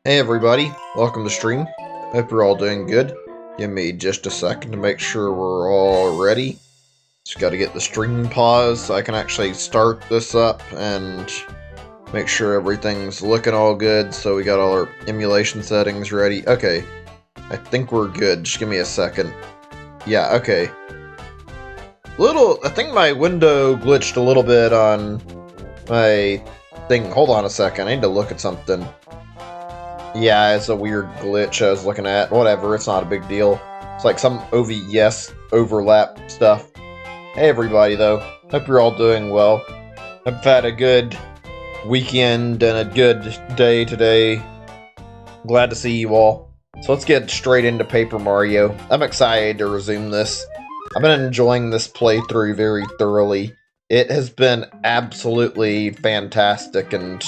Hey everybody, welcome to stream. Hope you're all doing good. Give me just a second to make sure we're all ready. Just gotta get the stream paused so I can actually start this up and make sure everything's looking all good. So we got all our emulation settings ready. Okay, I think we're good. Just give me a second. Yeah, okay. I think my window glitched a little bit on my thing. Hold on a second, I need to look at something. Yeah, it's a weird glitch I was looking at. Whatever, it's not a big deal. It's like some OVS overlap stuff. Hey everybody though, hope you're all doing well. I've had a good weekend and a good day today. Glad to see you all. So let's get straight into Paper Mario. I'm excited to resume this. I've been enjoying this playthrough very thoroughly. It has been absolutely fantastic, and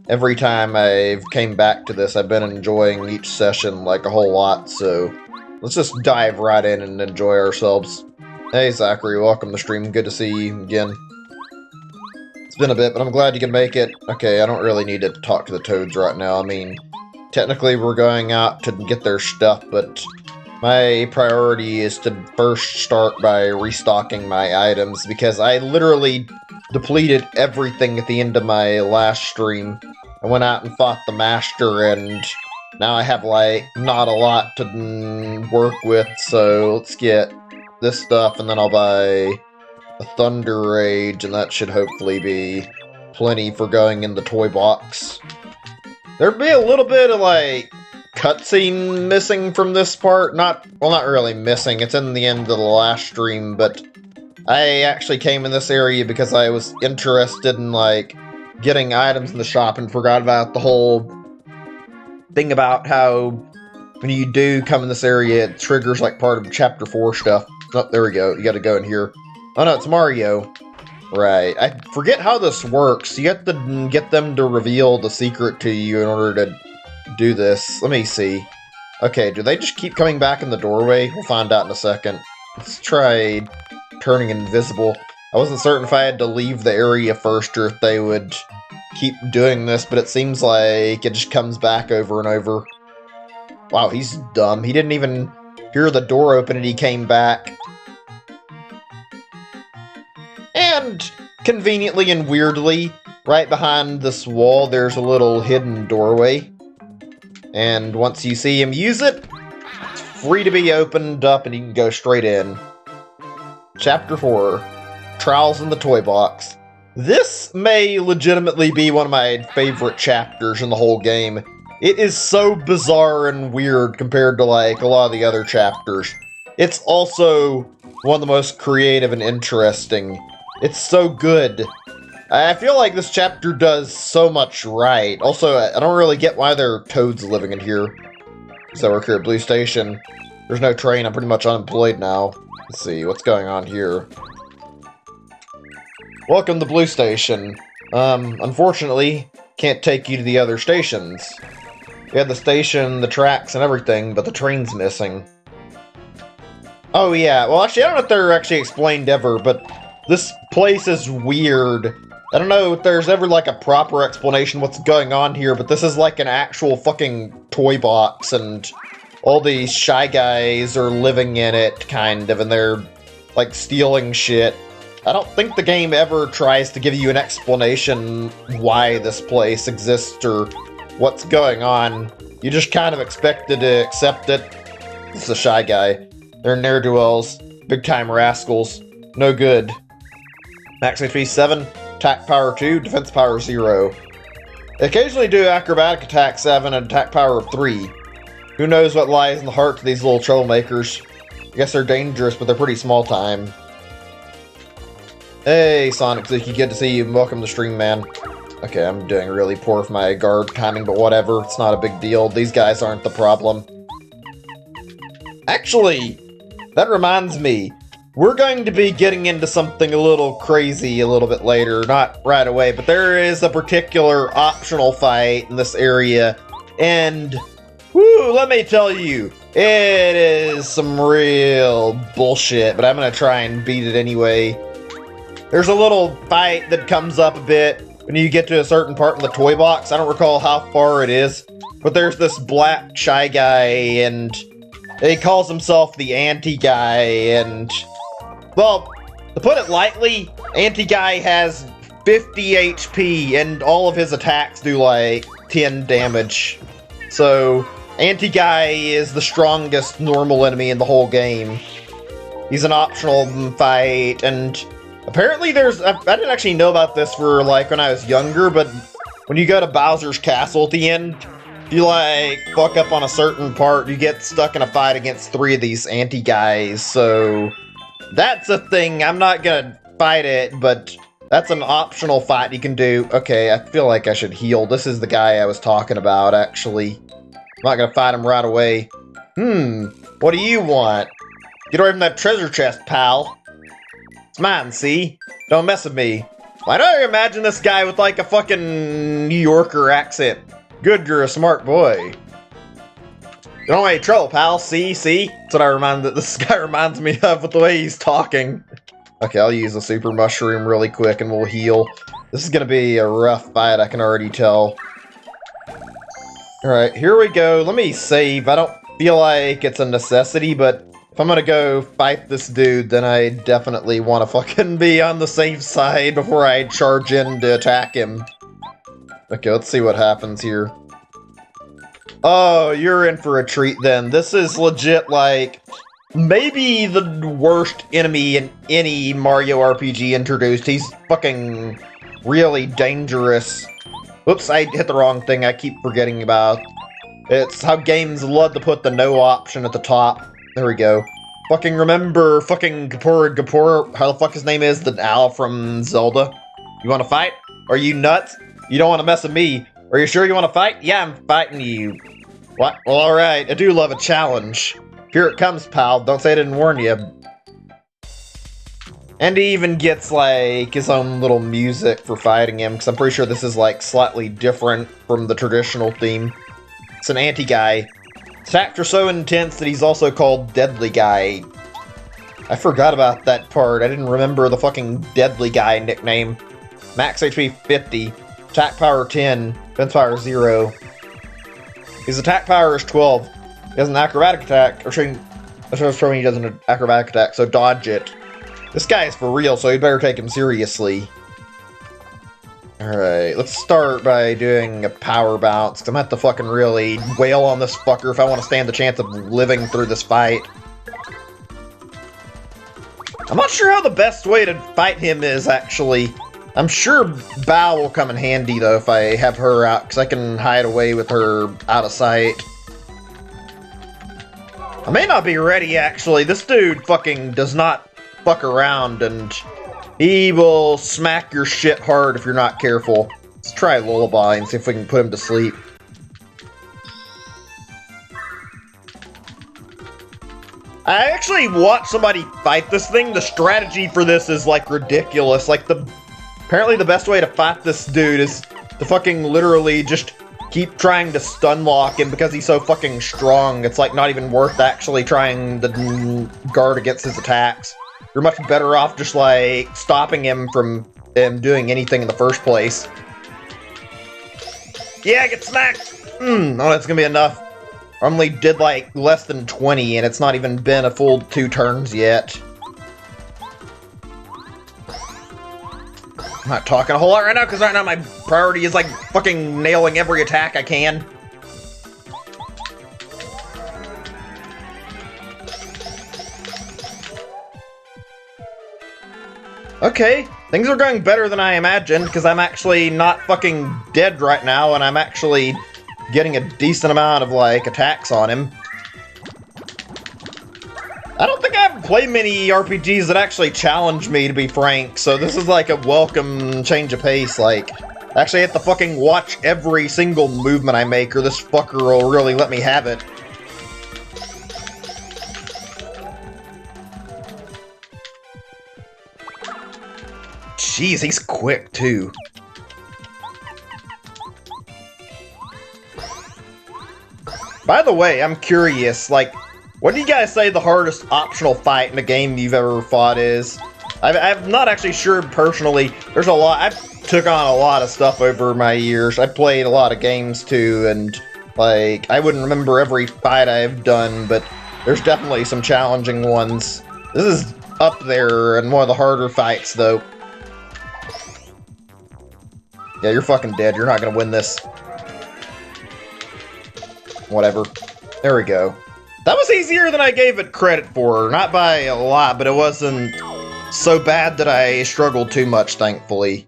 every time I've came back to this, I've been enjoying each session like a whole lot, so let's just dive right in and enjoy ourselves. Hey Zachary, welcome to stream. Good to see you again. It's been a bit, but I'm glad you can make it. Okay, I don't really need to talk to the Toads right now. I mean, technically we're going out to get their stuff, but my priority is to first start by restocking my items, because I literally depleted everything at the end of my last stream. I went out and fought the Master, and now I have, like, not a lot to work with, so let's get this stuff, and then I'll buy a Thunder Rage, and that should hopefully be plenty for going in the toy box. There'd be a little bit of, like, cutscene missing from this part. Not really missing, it's in the end of the last stream, but I actually came in this area because I was interested in, like, getting items in the shop and forgot about the whole thing about how when you do come in this area, it triggers, like, part of Chapter 4 stuff. Oh, there we go. You gotta go in here. Oh, no, it's Mario. Right. I forget how this works. You have to get them to reveal the secret to you in order to do this. Let me see. Okay, do they just keep coming back in the doorway? We'll find out in a second. Let's try turning invisible. I wasn't certain if I had to leave the area first or if they would keep doing this, but it seems like it just comes back over and over. Wow, he's dumb. He didn't even hear the door open and he came back. And conveniently and weirdly, right behind this wall, there's a little hidden doorway. And once you see him use it, it's free to be opened up and you can go straight in. Chapter 4. Trials in the Toy Box. This may legitimately be one of my favorite chapters in the whole game. It is so bizarre and weird compared to, like, a lot of the other chapters. It's also one of the most creative and interesting. It's so good. I feel like this chapter does so much right. Also, I don't really get why there are toads living in here. So we're here at Blue Station. There's no train, I'm pretty much unemployed now. Let's see, what's going on here? Welcome to Blue Station. Unfortunately, can't take you to the other stations. We had the station, the tracks, and everything, but the train's missing. Oh yeah, well actually I don't know if they're actually explained ever, but this place is weird. I don't know if there's ever, like, a proper explanation what's going on here, but this is like an actual fucking toy box, and all these Shy Guys are living in it, kind of, and they're, like, stealing shit. I don't think the game ever tries to give you an explanation why this place exists or what's going on. You just kind of expected to accept it. This is a Shy Guy. They're ne'er-do-wells. Big-time rascals. No good. Max HP 7. Attack power 2, defense power 0. They occasionally do acrobatic attack 7 and attack power of 3. Who knows what lies in the heart of these little troublemakers. I guess they're dangerous, but they're pretty small time. Hey, Sonic Zuki, good to see you. Welcome to stream, man. Okay, I'm doing really poor for my guard timing, but whatever. It's not a big deal. These guys aren't the problem. Actually, that reminds me. We're going to be getting into something a little crazy a little bit later, not right away, but there is a particular optional fight in this area, and whoo, let me tell you, it is some real bullshit, but I'm gonna try and beat it anyway. There's a little fight that comes up a bit when you get to a certain part in the toy box. I don't recall how far it is, but there's this black shy guy, and he calls himself the anti-guy, and, well, to put it lightly, anti-guy has 50 HP, and all of his attacks do, like, 10 damage. So, anti-guy is the strongest normal enemy in the whole game. He's an optional fight, and apparently I didn't actually know about this for, like, when I was younger, but when you go to Bowser's Castle at the end, you, like, fuck up on a certain part, you get stuck in a fight against 3 of these anti-guys, so that's a thing. I'm not gonna fight it, but that's an optional fight you can do. Okay, I feel like I should heal. This is the guy I was talking about, actually. I'm not gonna fight him right away. What do you want? Get away from that treasure chest, pal. It's mine, see? Don't mess with me. Why don't I imagine this guy with, like, a fucking New Yorker accent? Good, you're a smart boy. You don't want any trouble, pal. See? That's what this guy reminds me of with the way he's talking. Okay, I'll use a super mushroom really quick and we'll heal. This is gonna be a rough fight, I can already tell. Alright, here we go. Let me save. I don't feel like it's a necessity, but if I'm gonna go fight this dude, then I definitely want to fucking be on the safe side before I charge in to attack him. Okay, let's see what happens here. Oh, you're in for a treat then. This is legit, like, maybe the worst enemy in any Mario RPG introduced. He's fucking really dangerous. Oops, I hit the wrong thing. I keep forgetting about. It's how games love to put the no option at the top. There we go. Fucking remember fucking Gapur, how the fuck his name is? The owl from Zelda. You wanna fight? Are you nuts? You don't wanna mess with me. Are you sure you wanna fight? Yeah, I'm fighting you. What? Well, alright. I do love a challenge. Here it comes, pal. Don't say I didn't warn you. And he even gets, like, his own little music for fighting him, because I'm pretty sure this is, like, slightly different from the traditional theme. It's an anti-guy. Attacks are so intense that he's also called Deadly Guy. I forgot about that part. I didn't remember the fucking Deadly Guy nickname. Max HP 50. Attack power 10. Defense power 0. His attack power is 12. He has an acrobatic attack. Or showing he does an acrobatic attack, so dodge it. This guy is for real, so you better take him seriously. Alright, let's start by doing a power bounce, because I'm gonna have to fucking really wail on this fucker if I want to stand the chance of living through this fight. I'm not sure how the best way to fight him is, actually. I'm sure Bao will come in handy, though, if I have her out, because I can hide away with her out of sight. I may not be ready, actually. This dude fucking does not fuck around, and he will smack your shit hard if you're not careful. Let's try Lullaby and see if we can put him to sleep. I actually watched somebody fight this thing. The strategy for this is, like, ridiculous. Like, apparently the best way to fight this dude is to fucking literally just keep trying to stun lock him because he's so fucking strong. It's, like, not even worth actually trying to guard against his attacks. You're much better off just, like, stopping him from doing anything in the first place. Yeah, get smacked! Oh, that's gonna be enough. I only did, like, less than 20, and it's not even been a full 2 turns yet. I'm not talking a whole lot right now, because right now my priority is, like, fucking nailing every attack I can. Okay, things are going better than I imagined, because I'm actually not fucking dead right now, and I'm actually getting a decent amount of, like, attacks on him. I don't think I haven't played many RPGs that actually challenge me, to be frank, so this is like a welcome change of pace. Like, I actually have to fucking watch every single movement I make, or this fucker will really let me have it. Jeez, he's quick, too. By the way, I'm curious, like, what do you guys say the hardest optional fight in a game you've ever fought is? I'm not actually sure personally. There's a lot. I've took on a lot of stuff over my years. I played a lot of games too, and Like, I wouldn't remember every fight I've done, but there's definitely some challenging ones. This is up there and one of the harder fights, though. Yeah, you're fucking dead. You're not gonna win this. Whatever. There we go. That was easier than I gave it credit for. Not by a lot, but it wasn't so bad that I struggled too much, thankfully.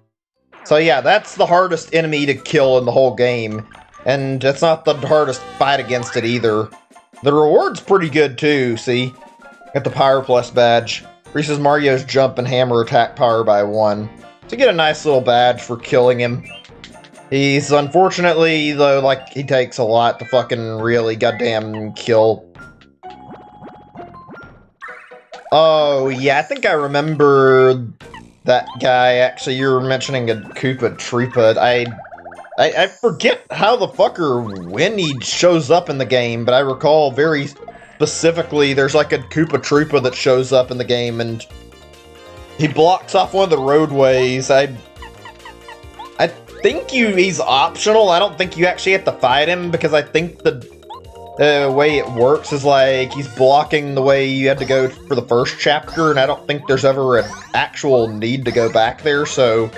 So yeah, that's the hardest enemy to kill in the whole game. And it's not the hardest fight against it either. The reward's pretty good too, see? Got the Power Plus badge. Increases Mario's jump and hammer attack power by 1. So you get a nice little badge for killing him. He's unfortunately, though, like, he takes a lot to fucking really goddamn kill. Oh, yeah, I think I remember that guy. Actually, you were mentioning a Koopa Troopa. I forget how the fuck or when he shows up in the game, but I recall very specifically there's like a Koopa Troopa that shows up in the game, and he blocks off one of the roadways. I think he's optional. I don't think you actually have to fight him, because I think the way it works is like he's blocking the way you had to go for the first chapter, and I don't think there's ever an actual need to go back there, so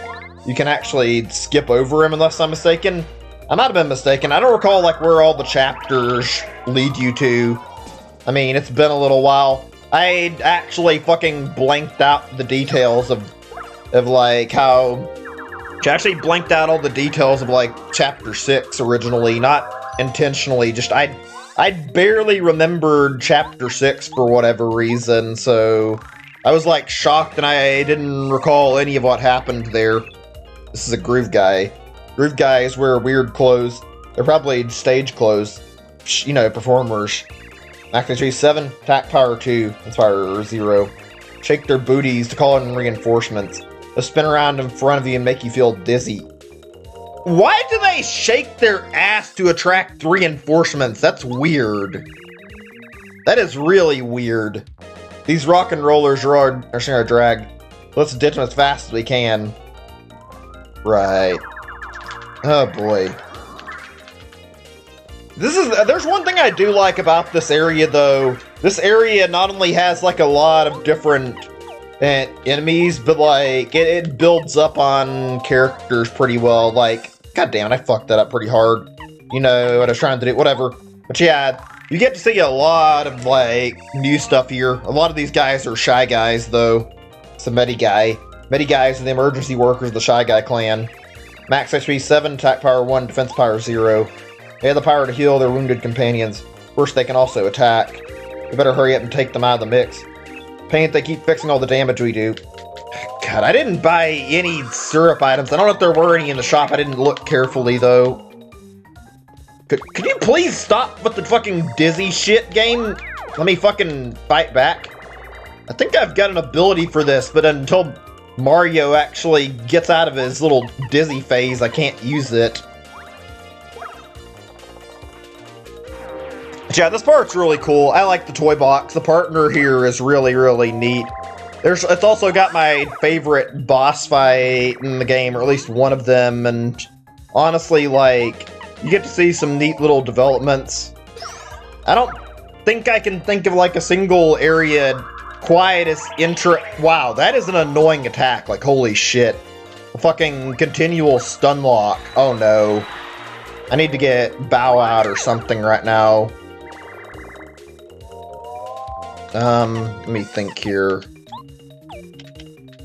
you can actually skip over him unless I'm mistaken. I might have been mistaken. I don't recall like where all the chapters lead you to. I mean, it's been a little while. I actually fucking blanked out the details of like how... I actually blanked out all the details of like chapter 6 originally, not intentionally, just I barely remembered chapter 6 for whatever reason, so I was like shocked and I didn't recall any of what happened there. This is a Groove Guy. Groove Guys wear weird clothes. They're probably stage clothes. You know, performers. Max HP 7, attack power 2, inspire 0. Shake their booties to call in reinforcements. They'll spin around in front of you and make you feel dizzy. Why do they shake their ass to attract reinforcements? That's weird. That is really weird. These rock and rollers are our drag. Let's ditch them as fast as we can. Right. Oh boy. There's one thing I do like about this area though. This area not only has like a lot of different enemies, but like it builds up on characters pretty well. Like, god damn it, I fucked that up pretty hard. You know what I was trying to do, whatever. But yeah, you get to see a lot of like new stuff here. A lot of these guys are Shy Guys though. It's a Medi Guy. Medi Guys are the emergency workers of the Shy Guy clan. Max HP 7, attack power 1, defense power 0. They have the power to heal their wounded companions. Of course, they can also attack. We better hurry up and take them out of the mix. Pain, they keep fixing all the damage we do. God, I didn't buy any syrup items. I don't know if there were any in the shop. I didn't look carefully, though. Could you please stop with the fucking dizzy shit game? Let me fucking fight back. I think I've got an ability for this, but until Mario actually gets out of his little dizzy phase, I can't use it. Yeah, this part's really cool. I like the toy box. The partner here is really, really neat. It's also got my favorite boss fight in the game, or at least one of them, and honestly, like, you get to see some neat little developments. I don't think I can think of like a single area quite as wow, that is an annoying attack, like holy shit. A fucking continual stun lock. Oh no. I need to get Bow Out or something right now. Let me think here.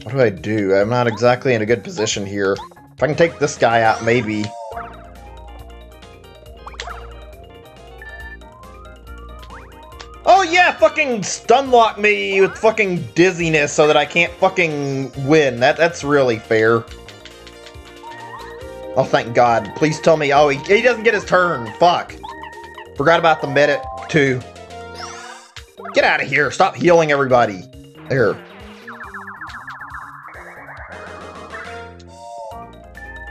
What do I do? I'm not exactly in a good position here. If I can take this guy out, maybe. Oh yeah, fucking stun lock me with fucking dizziness so that I can't fucking win. That's really fair. Oh, thank God. Please tell me. Oh, he doesn't get his turn. Fuck. Forgot about the medic, too. Get out of here. Stop healing everybody. There.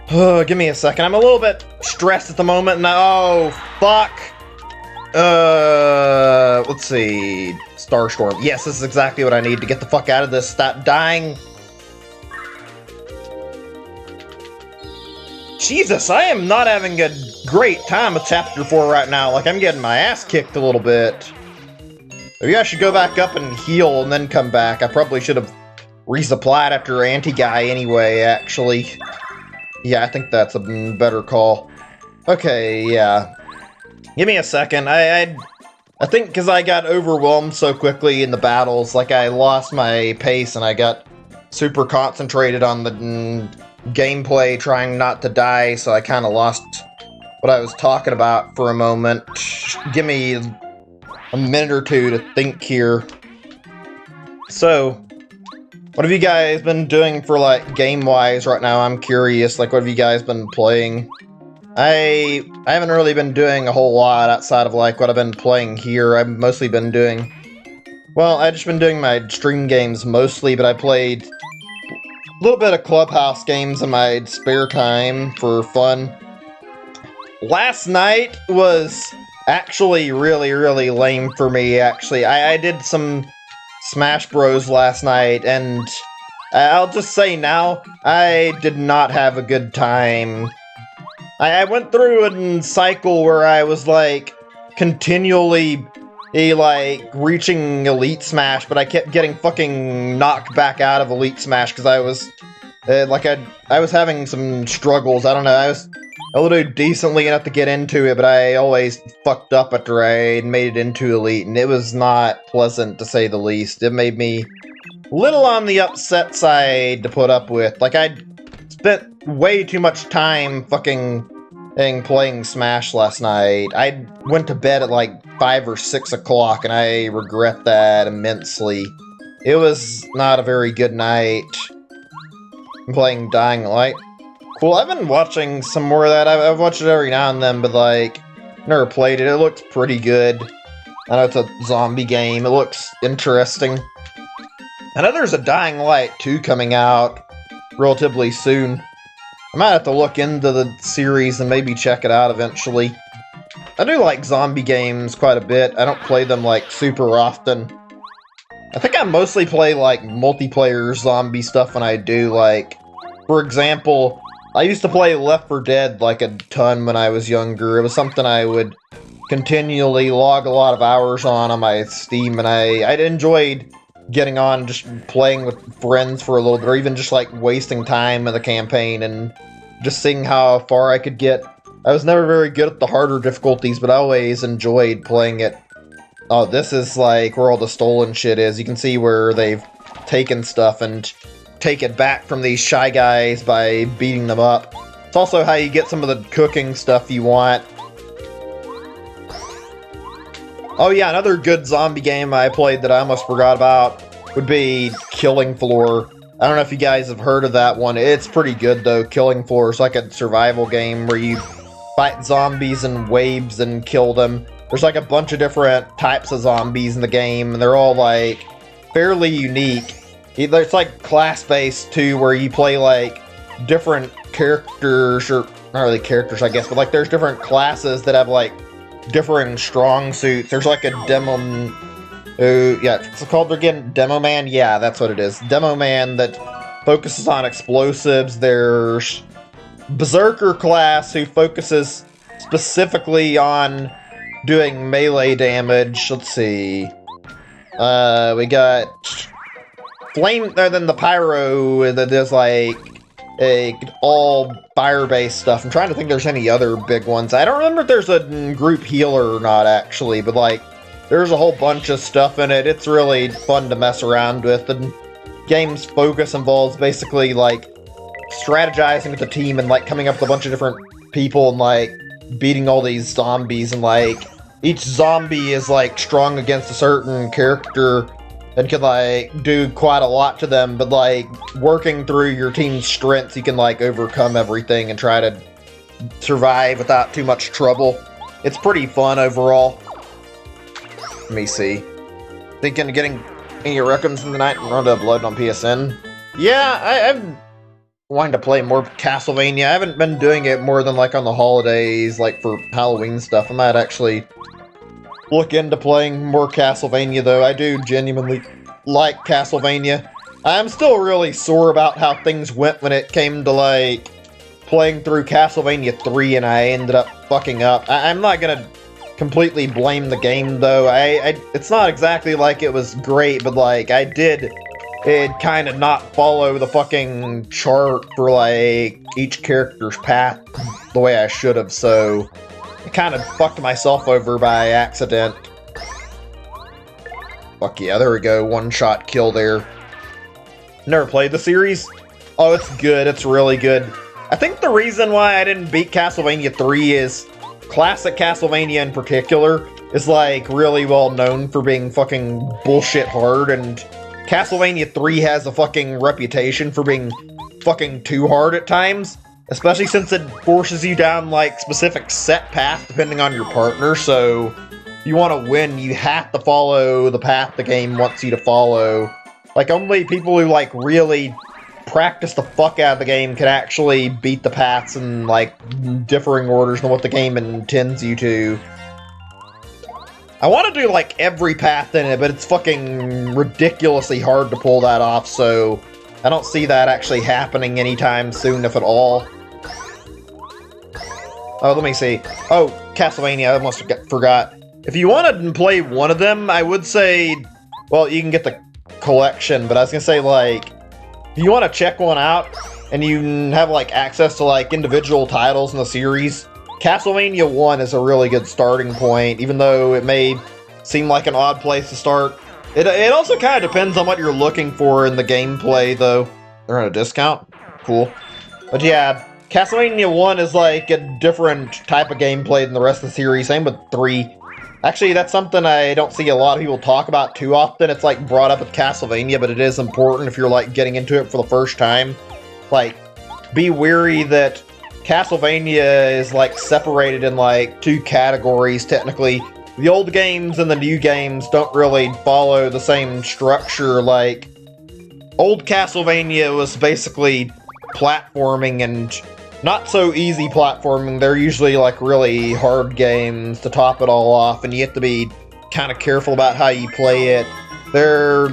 Give me a second. I'm a little bit stressed at the moment. Oh, fuck. Let's see. Starstorm. Yes, this is exactly what I need to get the fuck out of this. Stop dying. Jesus, I am not having a great time with Chapter 4 right now. Like, I'm getting my ass kicked a little bit. Maybe I should go back up and heal and then come back. I probably should have resupplied after anti-guy anyway, actually. Yeah, I think that's a better call. Okay, yeah. Give me a second. I think because I got overwhelmed so quickly in the battles, like I lost my pace and I got super concentrated on the gameplay, trying not to die, so I kind of lost what I was talking about for a moment. Give me a minute or two to think here. So, what have you guys been doing for, like, game-wise right now? I'm curious, like, what have you guys been playing? I haven't really been doing a whole lot outside of, like, what I've been playing here. I've mostly been doing... Well, I've just been doing my stream games mostly, but I played a little bit of Clubhouse games in my spare time for fun. Last night was actually really, really lame for me, actually. I did some Smash Bros. Last night, and I'll just say now, I did not have a good time. I went through a cycle where I was, like, continually, like, reaching Elite Smash, but I kept getting fucking knocked back out of Elite Smash because I was, I was having some struggles. I don't know, I was able to do decently enough to get into it, but I always fucked up after I made it into Elite, and it was not pleasant, to say the least. It made me a little on the upset side to put up with. Like, I spent way too much time fucking playing Smash last night. I went to bed at like 5 or 6 o'clock, and I regret that immensely. It was not a very good night. I'm playing Dying Light. Cool, I've been watching some more of that. I've watched it every now and then, but like, never played it. It looks pretty good. I know it's a zombie game. It looks interesting. I know there's a Dying Light 2 coming out relatively soon. I might have to look into the series and maybe check it out eventually. I do like zombie games quite a bit. I don't play them, like, super often. I think I mostly play, like, multiplayer zombie stuff when I do, like... For example, I used to play Left 4 Dead, like, a ton when I was younger. It was something I would continually log a lot of hours on my Steam, and I enjoyed getting on, just playing with friends for a little bit, or even just, like, wasting time in the campaign and just seeing how far I could get. I was never very good at the harder difficulties, but I always enjoyed playing it. Oh, this is, like, where all the stolen shit is. You can see where they've taken stuff and take it back from these Shy Guys by beating them up. It's also how you get some of the cooking stuff you want. Oh yeah, another good zombie game I played that I almost forgot about would be Killing Floor. I don't know if you guys have heard of that one. It's pretty good though. Killing Floor is like a survival game where you fight zombies in waves and kill them. There's like a bunch of different types of zombies in the game, and they're all like fairly unique. It's like class-based too, where you play like different characters, or not really characters I guess, but like there's different classes that have like differing strong suits. There's like a demo... yeah, it's called again Demo Man? Yeah, that's what it is. Demo Man that focuses on explosives. There's Berserker class who focuses specifically on doing melee damage. Let's see. We got Flame, then the Pyro that does like all fire-based stuff. I'm trying to think if there's any other big ones. I don't remember if there's a group healer or not, actually, but like, there's a whole bunch of stuff in it. It's really fun to mess around with. The game's focus involves basically like strategizing with the team and like coming up with a bunch of different people and like beating all these zombies, and like each zombie is like strong against a certain character and can like do quite a lot to them, but like working through your team's strengths, you can like overcome everything and try to survive without too much trouble. It's pretty fun overall. Let me see. Thinking of getting any reckons in the night and run to upload on PSN. Yeah, I'm wanting to play more Castlevania. I haven't been doing it more than like on the holidays, like for Halloween stuff. I might actually look into playing more Castlevania though. I do genuinely like Castlevania. I'm still really sore about how things went when it came to like playing through Castlevania 3 and I ended up fucking up. I'm not gonna completely blame the game though. It's not exactly like it was great, but like I did kind of not follow the fucking chart for like each character's path the way I should have, so I kind of fucked myself over by accident. Fuck yeah, there we go, one-shot kill there. Never played the series? Oh, it's good, it's really good. I think the reason why I didn't beat Castlevania 3 is classic Castlevania in particular is like really well known for being fucking bullshit hard, and Castlevania 3 has a fucking reputation for being fucking too hard at times, especially since it forces you down like specific set paths depending on your partner, so if you want to win, you have to follow the path the game wants you to follow. Like, only people who like really practice the fuck out of the game can actually beat the paths in like differing orders than what the game intends you to. I want to do like every path in it, but it's fucking ridiculously hard to pull that off, so I don't see that actually happening anytime soon, if at all. Oh, let me see. Oh, Castlevania, I almost forgot. If you want to play one of them, I would say, well, you can get the collection, but I was gonna say, like, if you want to check one out, and you have, like, access to, like, individual titles in the series, Castlevania 1 is a really good starting point, even though it may seem like an odd place to start. It also kind of depends on what you're looking for in the gameplay, though. They're on a discount? Cool. But yeah, Castlevania 1 is, like, a different type of gameplay than the rest of the series, same with 3. Actually, that's something I don't see a lot of people talk about too often. It's, like, brought up with Castlevania, but it is important if you're, like, getting into it for the first time. Like, be wary that Castlevania is, like, separated in, like, 2 categories, technically. The old games and the new games don't really follow the same structure. Like, old Castlevania was basically platforming and not so easy platforming. They're usually like really hard games to top it all off, and you have to be kind of careful about how you play it. They're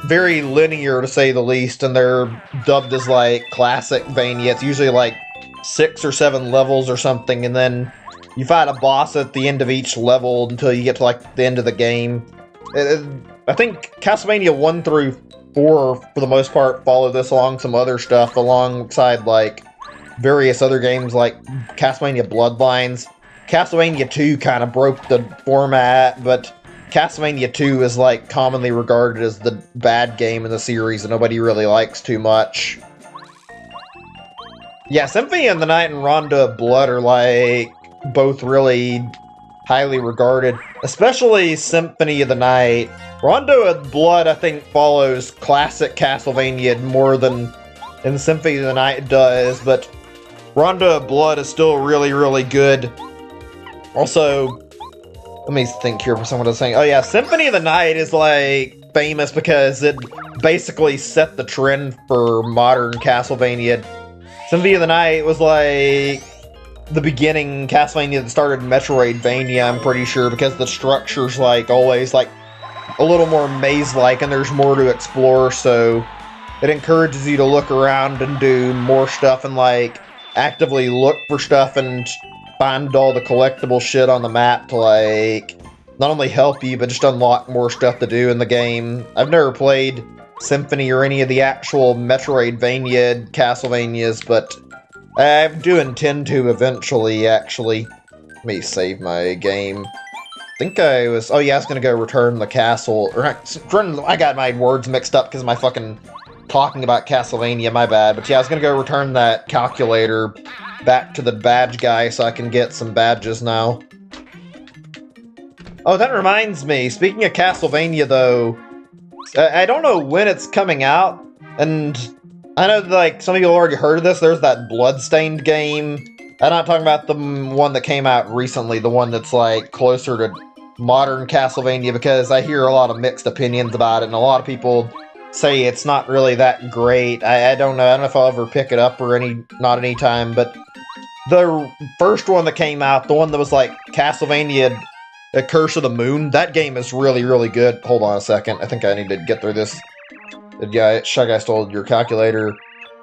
very linear to say the least, and they're dubbed as like classic Vania. It's usually like 6 or 7 levels or something, and then you fight a boss at the end of each level until you get to like the end of the game. I think Castlevania 1 through 4 for the most part follow this along some other stuff alongside like various other games like Castlevania Bloodlines. Castlevania 2 kind of broke the format, but Castlevania 2 is like commonly regarded as the bad game in the series that nobody really likes too much. Yeah, Symphony of the Night and Rondo of Blood are like both really highly regarded, especially Symphony of the Night. Rondo of Blood, I think, follows classic Castlevania more than in Symphony of the Night does, but Rondo of Blood is still really, really good. Also, let me think here for someone to say. Oh yeah, Symphony of the Night is like famous because it basically set the trend for modern Castlevania. Symphony of the Night was like the beginning Castlevania that started Metroidvania, I'm pretty sure, because the structure's like always like a little more maze-like and there's more to explore, so it encourages you to look around and do more stuff and like actively look for stuff and find all the collectible shit on the map to like not only help you but just unlock more stuff to do in the game. I've never played Symphony or any of the actual Metroidvania Castlevanias, but I do intend to eventually, actually. Let me save my game. I think I was... Oh yeah, I was gonna go return the castle. Or I got my words mixed up because of my fucking talking about Castlevania, my bad. But yeah, I was gonna go return that calculator back to the badge guy so I can get some badges now. Oh, that reminds me. Speaking of Castlevania, though, I don't know when it's coming out, and I know, like, some of you already heard of this. There's that Bloodstained game. I'm not talking about the one that came out recently, the one that's, like, closer to modern Castlevania, because I hear a lot of mixed opinions about it, and a lot of people say it's not really that great. I don't know. I don't know if I'll ever pick it up or not any time, but the first one that came out, the one that was, like, Castlevania The Curse of the Moon, that game is really, really good. Hold on a second. I think I need to get through this. Shy Guy stole your calculator.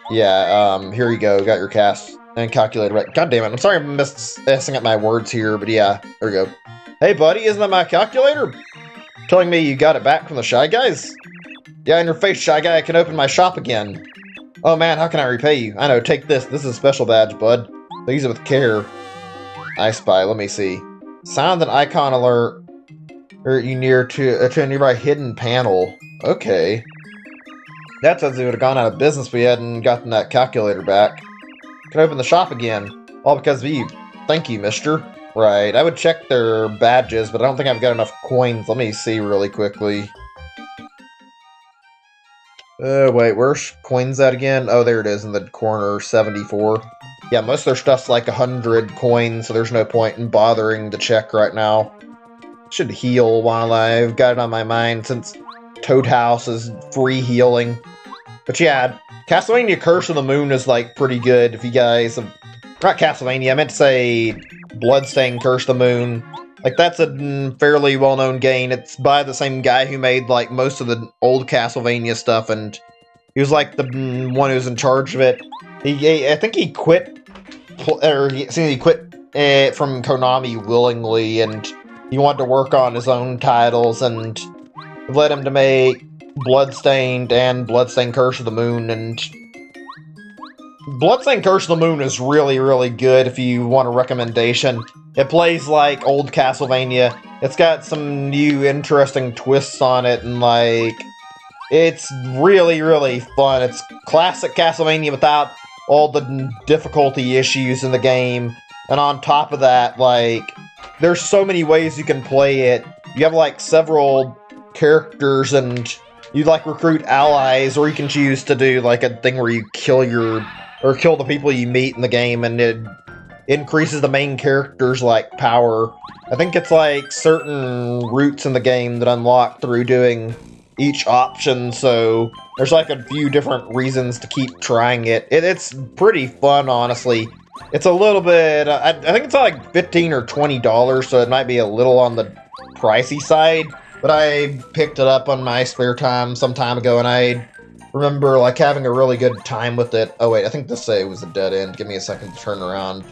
Yeah, here you go. Got your cast. And calculator, right? God damn it! I'm sorry I'm messing up my words here, but yeah, there we go. Hey, buddy, isn't that my calculator? Telling me you got it back from the Shy Guys? Yeah, in your face, Shy Guy. I can open my shop again. Oh man, how can I repay you? I know. Take this. This is a special badge, bud. So use it with care. I Spy. Let me see. Sound an icon alert. Or you near to a nearby hidden panel. Okay. That says we would have gone out of business if we hadn't gotten that calculator back. Can open the shop again. All because of you. Thank you, mister. Right, I would check their badges, but I don't think I've got enough coins. Let me see really quickly. Wait, where's coins at again? Oh, there it is in the corner, 74. Yeah, most of their stuff's like 100 coins, so there's no point in bothering to check right now. Should heal while I've got it on my mind, since Toad House is free healing. But yeah, Castlevania Curse of the Moon is like pretty good if you guys have... Not Castlevania, I meant to say Bloodstained Curse of the Moon. Like, that's a fairly well-known game. It's by the same guy who made, like, most of the old Castlevania stuff, and he was, like, the one who was in charge of it. I think he quit, he quit from Konami willingly, and he wanted to work on his own titles, and led him to make Bloodstained and Bloodstained Curse of the Moon, and Bloodstained Curse of the Moon is really, really good if you want a recommendation. It plays like old Castlevania. It's got some new interesting twists on it, and like, it's really, really fun. It's classic Castlevania without all the difficulty issues in the game. And on top of that, like, there's so many ways you can play it. You have like several characters, and you like recruit allies, or you can choose to do like a thing where you kill the people you meet in the game, and it increases the main character's, like, power. I think it's, like, certain routes in the game that unlock through doing each option, so there's, like, a few different reasons to keep trying it. It's pretty fun, honestly. It's a little bit... I think it's, like, $15 or $20, so it might be a little on the pricey side, but I picked it up on my spare time some time ago, and I remember, like, having a really good time with it. Oh, wait, I think this save was a dead end. Give me a second to turn around.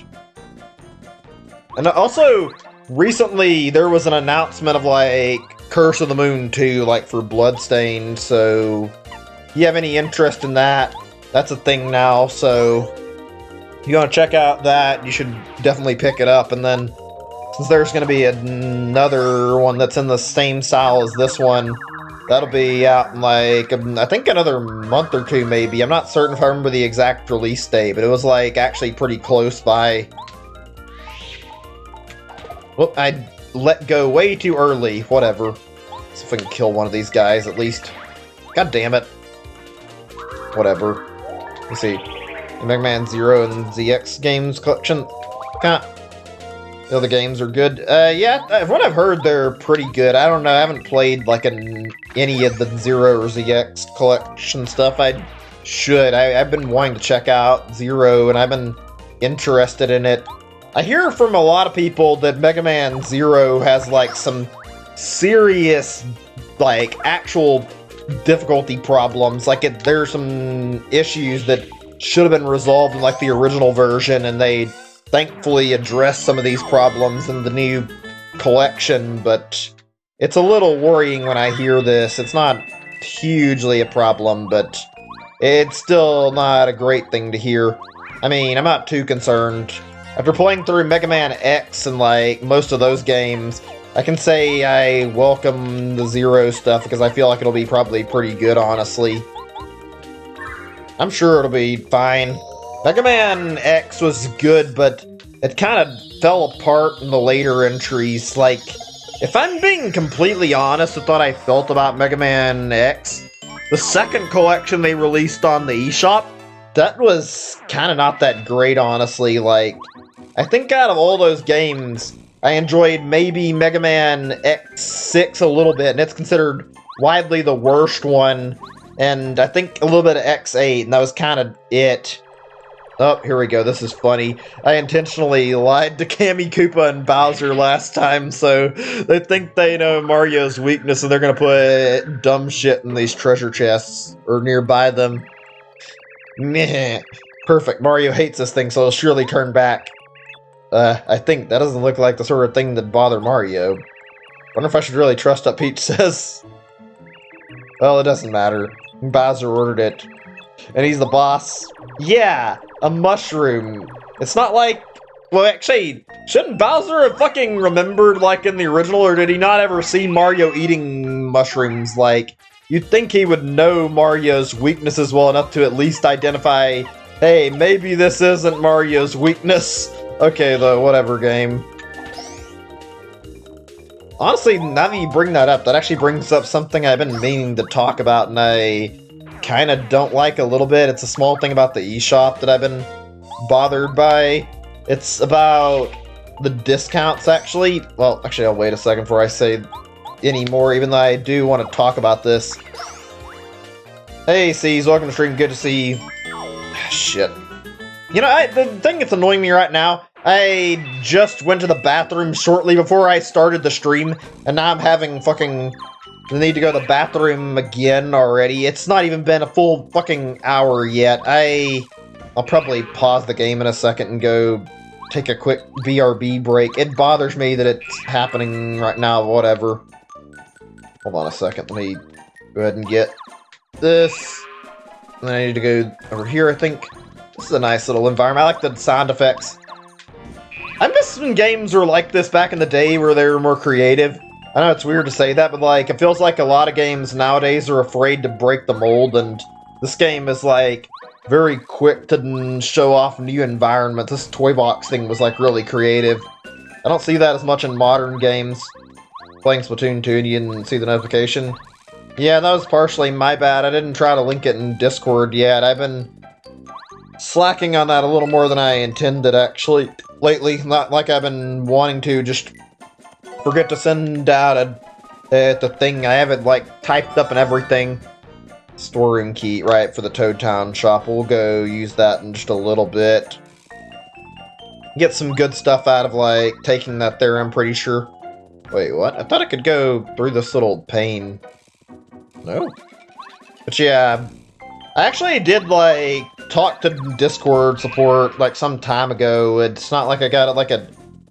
And also, recently, there was an announcement of, like, Curse of the Moon 2, like, for Bloodstained, so if you have any interest in that, that's a thing now, so if you want to check out that, you should definitely pick it up, and then, since there's going to be another one that's in the same style as this one, that'll be out in, like, I think another month or two, maybe. I'm not certain if I remember the exact release date, but it was, like, actually pretty close by. Well, I let go way too early. Whatever. See if I can kill one of these guys, at least. God damn it. Whatever. Let's see. The Mega Man Zero and ZX games collection. The other games are good. Yeah, from what I've heard, they're pretty good. I don't know, I haven't played, like, any of the Zero or ZX collection stuff. I should. I've been wanting to check out Zero, and I've been interested in it. I hear from a lot of people that Mega Man Zero has, like, some serious, like, actual difficulty problems. Like, there's some issues that should have been resolved in, like, the original version, and they thankfully addressed some of these problems in the new collection, but it's a little worrying when I hear this. It's not hugely a problem, but it's still not a great thing to hear. I mean, I'm not too concerned. After playing through Mega Man X and, like, most of those games, I can say I welcome the Zero stuff because I feel like it'll be probably pretty good, honestly. I'm sure it'll be fine. Mega Man X was good, but it kind of fell apart in the later entries. Like, if I'm being completely honest with what I felt about Mega Man X, the second collection they released on the eShop, that was kind of not that great, honestly. Like, I think out of all those games, I enjoyed maybe Mega Man X6 a little bit, and it's considered widely the worst one, and I think a little bit of X8, and that was kind of it. Oh, here we go, this is funny. I intentionally lied to Kammy Koopa and Bowser last time, so they think they know Mario's weakness, and they're gonna put dumb shit in these treasure chests, or nearby them. Meh. Perfect. Mario hates this thing, so he'll surely turn back. I think that doesn't look like the sort of thing that'd bother Mario. Wonder if I should really trust what Peach says. Well, it doesn't matter. Bowser ordered it. And he's the boss. Yeah, a mushroom. It's not like... Well, actually, shouldn't Bowser have fucking remembered, like, in the original, or did he not ever see Mario eating mushrooms? Like, you'd think he would know Mario's weaknesses well enough to at least identify, hey, maybe this isn't Mario's weakness. Okay, though, whatever, game. Honestly, now that you bring that up, that actually brings up something I've been meaning to talk about, and I kind of don't like a little bit. It's a small thing about the eShop that I've been bothered by. It's about the discounts, actually. Well, actually, I'll wait a second before I say any more, even though I do want to talk about this. Hey, C's, welcome to stream. Good to see you. Shit. You know, the thing that's annoying me right now, I just went to the bathroom shortly before I started the stream, and now I'm having fucking the need to go to the bathroom again already. It's not even been a full fucking hour yet. I'll probably pause the game in a second and go take a quick BRB break. It bothers me that it's happening right now, whatever. Hold on a second, let me go ahead and get this. And then I need to go over here, I think. This is a nice little environment. I like the sound effects. I miss when games were like this back in the day where they were more creative. I know it's weird to say that, but like, it feels like a lot of games nowadays are afraid to break the mold, and this game is like very quick to show off new environments. This toy box thing was like really creative. I don't see that as much in modern games. Playing Splatoon 2 and you didn't see the notification. Yeah, that was partially my bad. I didn't try to link it in Discord yet. I've been slacking on that a little more than I intended, actually, lately. Not like I've been wanting to just forget to send out the thing. I have it, like, typed up and everything. Storeroom key, right, for the Toad Town shop. We'll go use that in just a little bit. Get some good stuff out of, like, taking that there, I'm pretty sure. Wait, what? I thought I could go through this little pane. No? But yeah, I actually did, like, talk to Discord support, like, some time ago. It's not like I got, like, a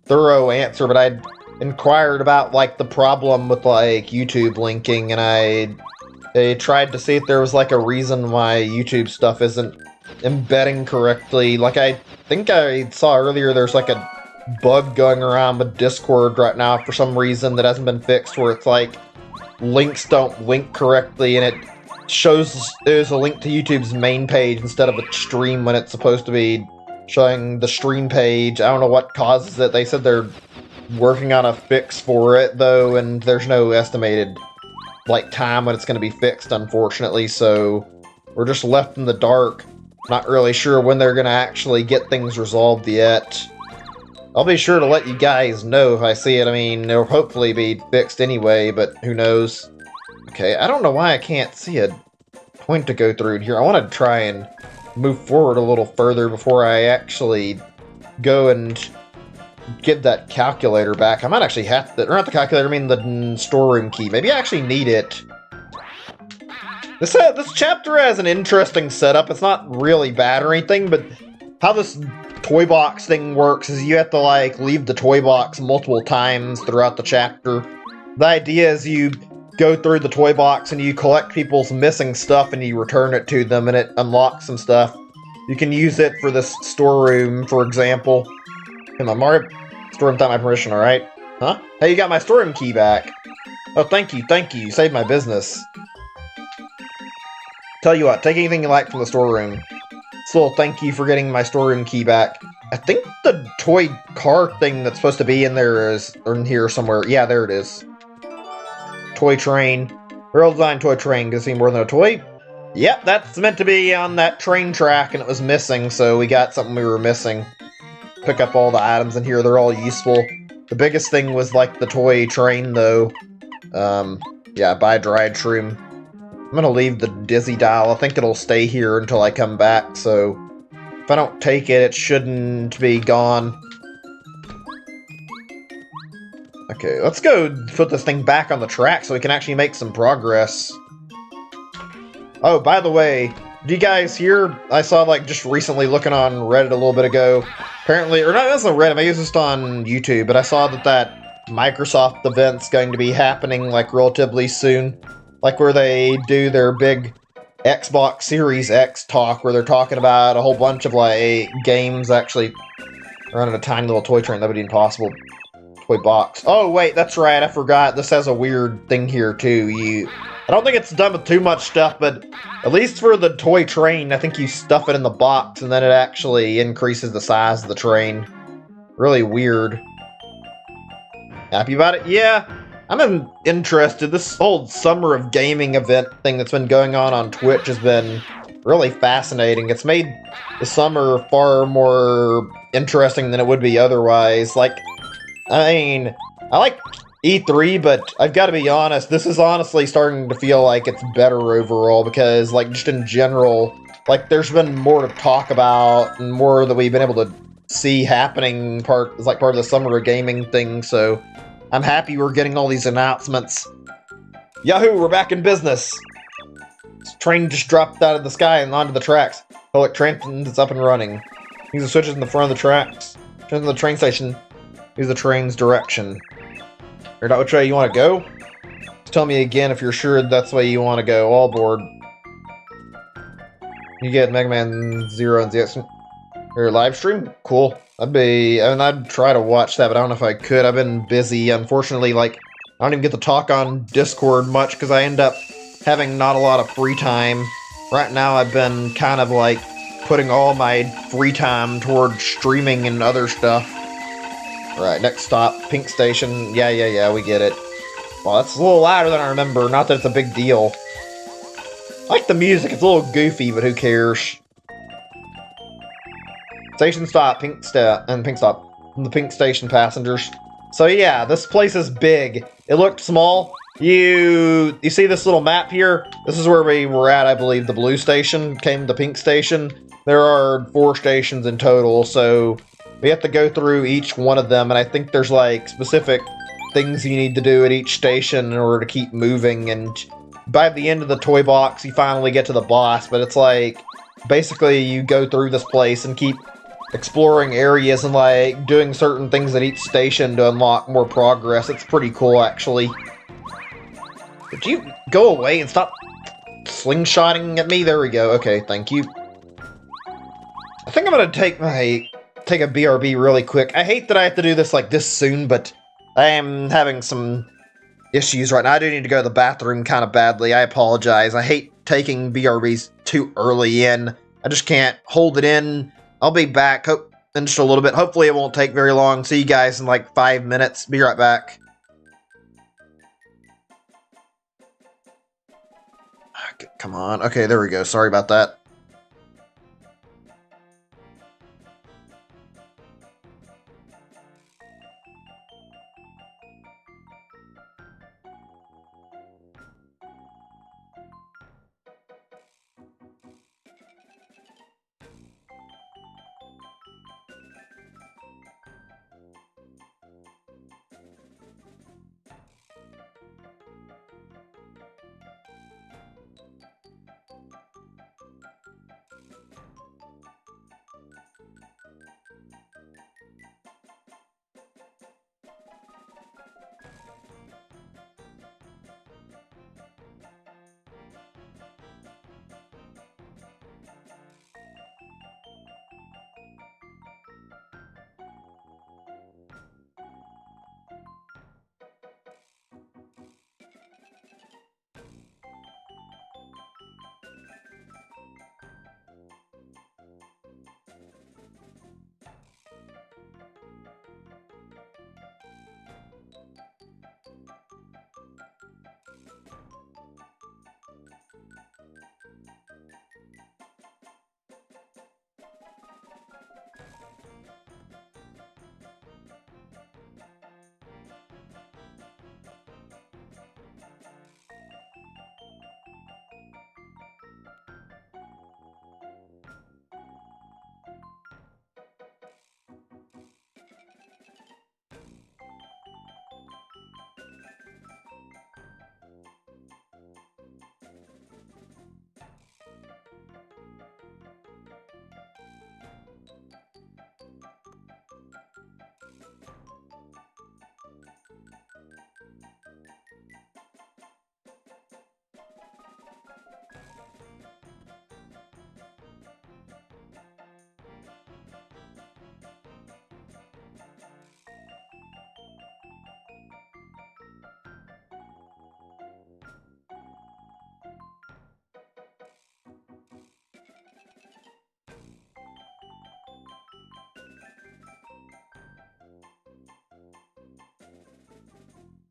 thorough answer, but I'd inquired about, like, the problem with, like, YouTube linking, and I tried to see if there was, like, a reason why YouTube stuff isn't embedding correctly. Like, I think I saw earlier there's, like, a bug going around with Discord right now for some reason that hasn't been fixed, where it's, like, links don't link correctly, and it shows there's a link to YouTube's main page instead of a stream when it's supposed to be showing the stream page. I don't know what causes it. They said they're working on a fix for it, though, and there's no estimated, like, time when it's going to be fixed, unfortunately, so we're just left in the dark. Not really sure when they're going to actually get things resolved yet. I'll be sure to let you guys know if I see it. I mean, it'll hopefully be fixed anyway, but who knows. Okay, I don't know why I can't see a point to go through here. I want to try and move forward a little further before I actually go and give that calculator back. I might actually have to, or not the calculator, I mean the storeroom key. Maybe I actually need it. This chapter has an interesting setup. It's not really bad or anything, but how this toy box thing works is you have to, like, leave the toy box multiple times throughout the chapter. The idea is you go through the toy box and you collect people's missing stuff and you return it to them, and it unlocks some stuff. You can use it for this storeroom, for example. Come on, Mario. Storeroom without my permission, alright? Huh? Hey, you got my storeroom key back. Oh, thank you, thank you. You saved my business. Tell you what, take anything you like from the storeroom. So, thank you for getting my storeroom key back. I think the toy car thing that's supposed to be in there is in here somewhere. Yeah, there it is. Toy train. Real design toy train. Can see more than a toy? Yep, that's meant to be on that train track, and it was missing, so we got something we were missing. Pick up all the items in here, they're all useful. The biggest thing was, like, the toy train, though. Yeah, buy dried shroom. I'm gonna leave the Dizzy dial. I think it'll stay here until I come back, so if I don't take it, it shouldn't be gone. Okay, let's go put this thing back on the track so we can actually make some progress. Oh, by the way, Do you guys hear? I saw like just recently looking on Reddit a little bit ago. Apparently, or not, that's not Reddit. I use this on YouTube, but I saw that Microsoft event's going to be happening like relatively soon, like where they do their big Xbox Series X talk, where they're talking about a whole bunch of like games actually running a tiny little toy train. That would be impossible. Toy box. Oh wait, that's right. I forgot. This has a weird thing here too. I don't think it's done with too much stuff, but at least for the toy train, I think you stuff it in the box and then it actually increases the size of the train. Really weird. Happy about it? Yeah, I'm interested. This whole summer of gaming event thing that's been going on Twitch has been really fascinating. It's made the summer far more interesting than it would be otherwise. Like, I mean, I like E3, but I've got to be honest, this is honestly starting to feel like it's better overall because, like, just in general, like, there's been more to talk about and more that we've been able to see happening as like part of the summer of gaming thing, so I'm happy we're getting all these announcements. Yahoo, we're back in business! This train just dropped out of the sky and onto the tracks. Public transit is up and running. Use the switches in the front of the tracks. Turn to the train station. Use the train's direction. Or not which way you want to go? Just tell me again if you're sure that's the way you want to go. All aboard. You get Mega Man 0 and ZX. Or live stream? Cool. I'd try to watch that, but I don't know if I could. I've been busy. Unfortunately, like, I don't even get to talk on Discord much because I end up having not a lot of free time. Right now, I've been kind of like putting all my free time towards streaming and other stuff. Right, next stop, Pink Station. Yeah, we get it. Well, that's a little louder than I remember. Not that it's a big deal. I like the music. It's a little goofy, but who cares? Station stop, Pink stop. The Pink Station passengers. So yeah, this place is big. It looked small. You see this little map here? This is where we were at, I believe. The blue station came to Pink Station. There are 4 stations in total, so we have to go through each one of them, and I think there's like specific things you need to do at each station in order to keep moving, and by the end of the toy box, you finally get to the boss, but it's like, basically you go through this place and keep exploring areas and like doing certain things at each station to unlock more progress. It's pretty cool, actually. Would you go away and stop slingshotting at me? There we go. Okay, thank you. I think I'm gonna take a BRB really quick. I hate that I have to do this like this soon, but I am having some issues right now. I do need to go to the bathroom kind of badly. I apologize. I hate taking BRBs too early in. I just can't hold it in. I'll be back in just a little bit. Hopefully it won't take very long. See you guys in like 5 minutes. Be right back. Come on. Okay, there we go. Sorry about that.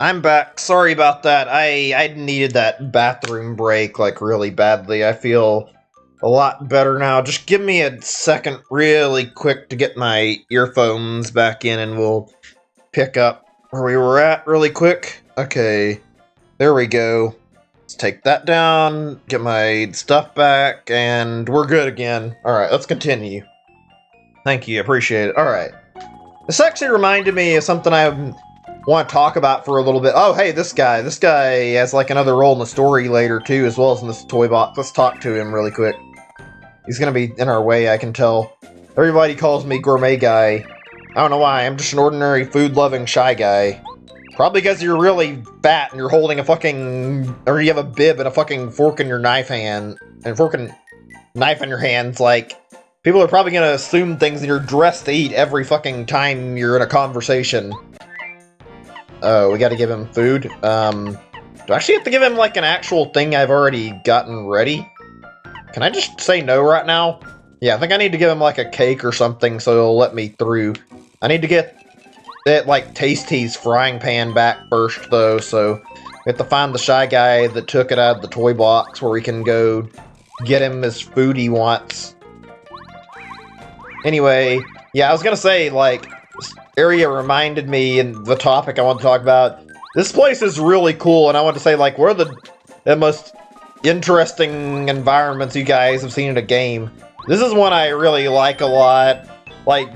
I'm back. Sorry about that. I needed that bathroom break, like, really badly. I feel a lot better now. Just give me a second really quick to get my earphones back in, and we'll pick up where we were at really quick. Okay, there we go. Let's take that down, get my stuff back, and we're good again. Alright, let's continue. Thank you, appreciate it. Alright. This actually reminded me of something I want to talk about for a little bit. Oh, hey, this guy. This guy has, like, another role in the story later, too, as well as in this toy box. Let's talk to him really quick. He's gonna be in our way, I can tell. Everybody calls me Gourmet Guy. I don't know why, I'm just an ordinary food-loving shy guy. Probably because you're really fat and you're holding a fucking... or you have a bib and a fucking fork in your knife hand. And fork and knife in your hands, like... People are probably gonna assume things and you're dressed to eat every fucking time you're in a conversation. Oh, we gotta give him food. Do I actually have to give him, like, an actual thing I've already gotten ready? Can I just say no right now? Yeah, I think I need to give him, like, a cake or something so he'll let me through. I need to get it, like, Tasty's frying pan back first, though, so we have to find the shy guy that took it out of the toy box where we can go get him his food he wants. Anyway, yeah, I was gonna say, like, this area reminded me, and the topic I want to talk about, this place is really cool, and I want to say, like, what are the most interesting environments you guys have seen in a game? This is one I really like a lot. Like,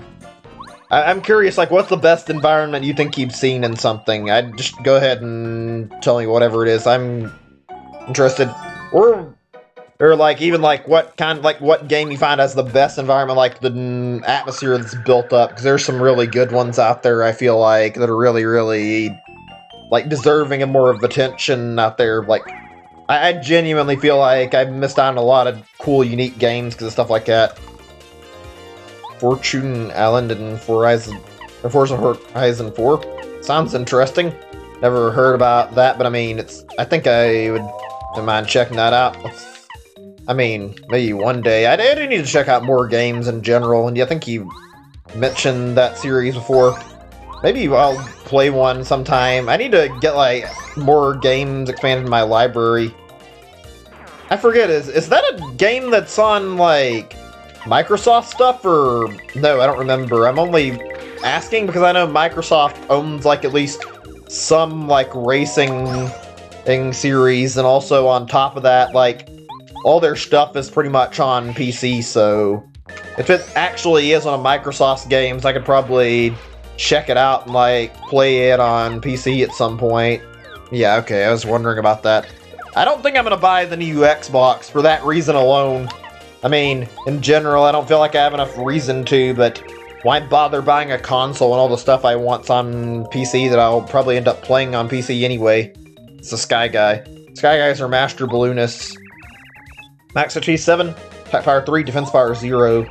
I'm curious, like, what's the best environment you think you've seen in something? I'd just go ahead and tell me whatever it is. I'm interested. Or like, even, like, what game you find as the best environment, like, the atmosphere that's built up, because there's some really good ones out there, I feel like, that are really, really, like, deserving of more of attention out there. Like, I genuinely feel like I've missed out on a lot of cool, unique games because of stuff like that. Fortune Island and Forza Horizon 4. Sounds interesting. Never heard about that, but I mean, I think I wouldn't mind checking that out. I mean, maybe one day. I do need to check out more games in general, and I think you mentioned that series before. Maybe I'll play one sometime. I need to get, like, more games expanded in my library. I forget, is that a game that's on, like, Microsoft stuff, or... No, I don't remember. I'm only asking because I know Microsoft owns, like, at least some, like, racing series, and also on top of that, like, all their stuff is pretty much on PC, so if it actually is on a Microsoft games, I could probably check it out and, like, play it on PC at some point. Yeah, okay, I was wondering about that. I don't think I'm gonna buy the new Xbox for that reason alone. I mean, in general, I don't feel like I have enough reason to, but why bother buying a console when all the stuff I want's on PC that I'll probably end up playing on PC anyway? It's the Sky Guy. Sky Guys are master balloonists. Max HP 7, attack power 3, defense power 0.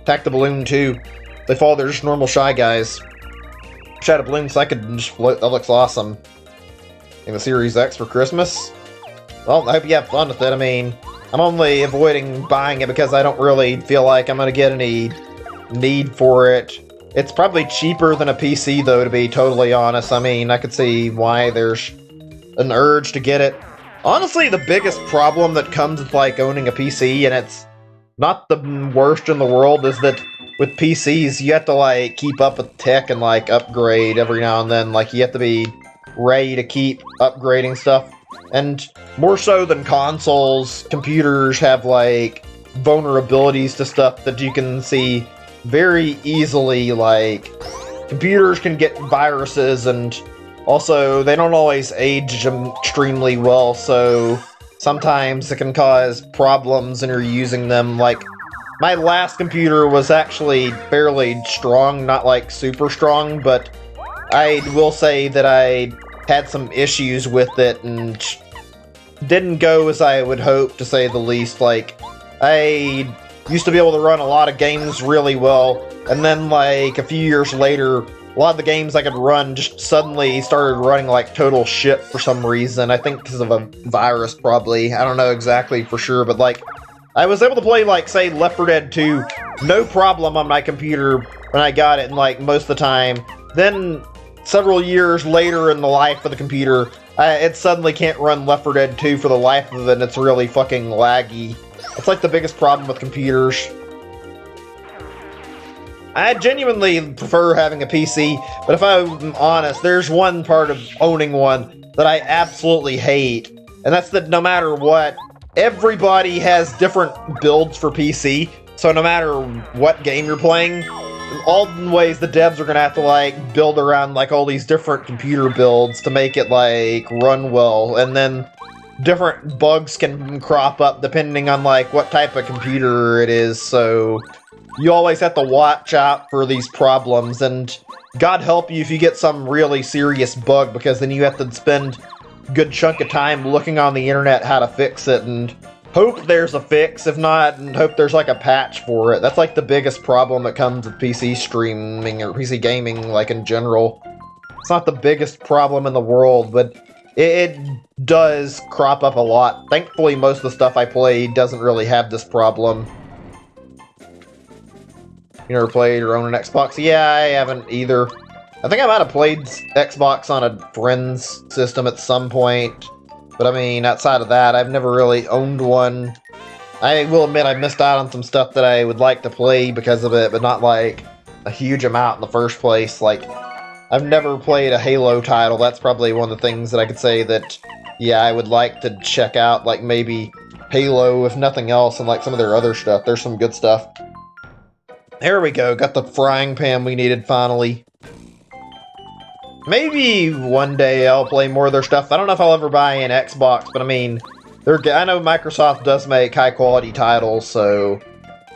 Attack the balloon 2. They fall, they're just normal shy guys. Wish I had a balloon so I could just float, that looks awesome. In the Series X for Christmas? Well, I hope you have fun with it. I mean, I'm only avoiding buying it because I don't really feel like I'm gonna get any need for it. It's probably cheaper than a PC, though, to be totally honest. I mean, I could see why there's an urge to get it. Honestly, the biggest problem that comes with, like, owning a PC, and it's not the worst in the world, is that with PCs, you have to, like, keep up with tech and, like, upgrade every now and then. Like, you have to be ready to keep upgrading stuff. And more so than consoles, computers have, like, vulnerabilities to stuff that you can see very easily. Like, computers can get viruses, and also, they don't always age extremely well, so sometimes it can cause problems when you're using them. Like, my last computer was actually fairly strong, not, like, super strong, but I will say that I had some issues with it, and didn't go as I would hope, to say the least. Like, I used to be able to run a lot of games really well, and then, like, a few years later, a lot of the games I could run just suddenly started running like total shit for some reason. I think because of a virus, probably. I don't know exactly for sure, but, like, I was able to play, like, say, Left 4 Dead 2, no problem on my computer when I got it, and, like, most of the time. Then several years later in the life of the computer, it suddenly can't run Left 4 Dead 2 for the life of it, and it's really fucking laggy. It's like the biggest problem with computers. I genuinely prefer having a PC, but if I'm honest, there's one part of owning one that I absolutely hate, and that's that no matter what, everybody has different builds for PC, so no matter what game you're playing, all the ways the devs are gonna have to, like, build around, like, all these different computer builds to make it, like, run well, and then different bugs can crop up depending on, like, what type of computer it is, so you always have to watch out for these problems, and God help you if you get some really serious bug, because then you have to spend a good chunk of time looking on the internet how to fix it, and hope there's a fix, if not, and hope there's like a patch for it. That's like the biggest problem that comes with PC streaming, or PC gaming, like in general. It's not the biggest problem in the world, but it does crop up a lot. Thankfully, most of the stuff I play doesn't really have this problem. You never played or own an Xbox? Yeah, I haven't either. I think I might have played Xbox on a friend's system at some point. But I mean, outside of that, I've never really owned one. I will admit I missed out on some stuff that I would like to play because of it, but not like a huge amount in the first place. Like, I've never played a Halo title. That's probably one of the things that I could say that, yeah, I would like to check out. Like maybe Halo, if nothing else, and like some of their other stuff. There's some good stuff. There we go, got the frying pan we needed finally. Maybe one day I'll play more of their stuff. I don't know if I'll ever buy an Xbox, but I mean, I know Microsoft does make high-quality titles, so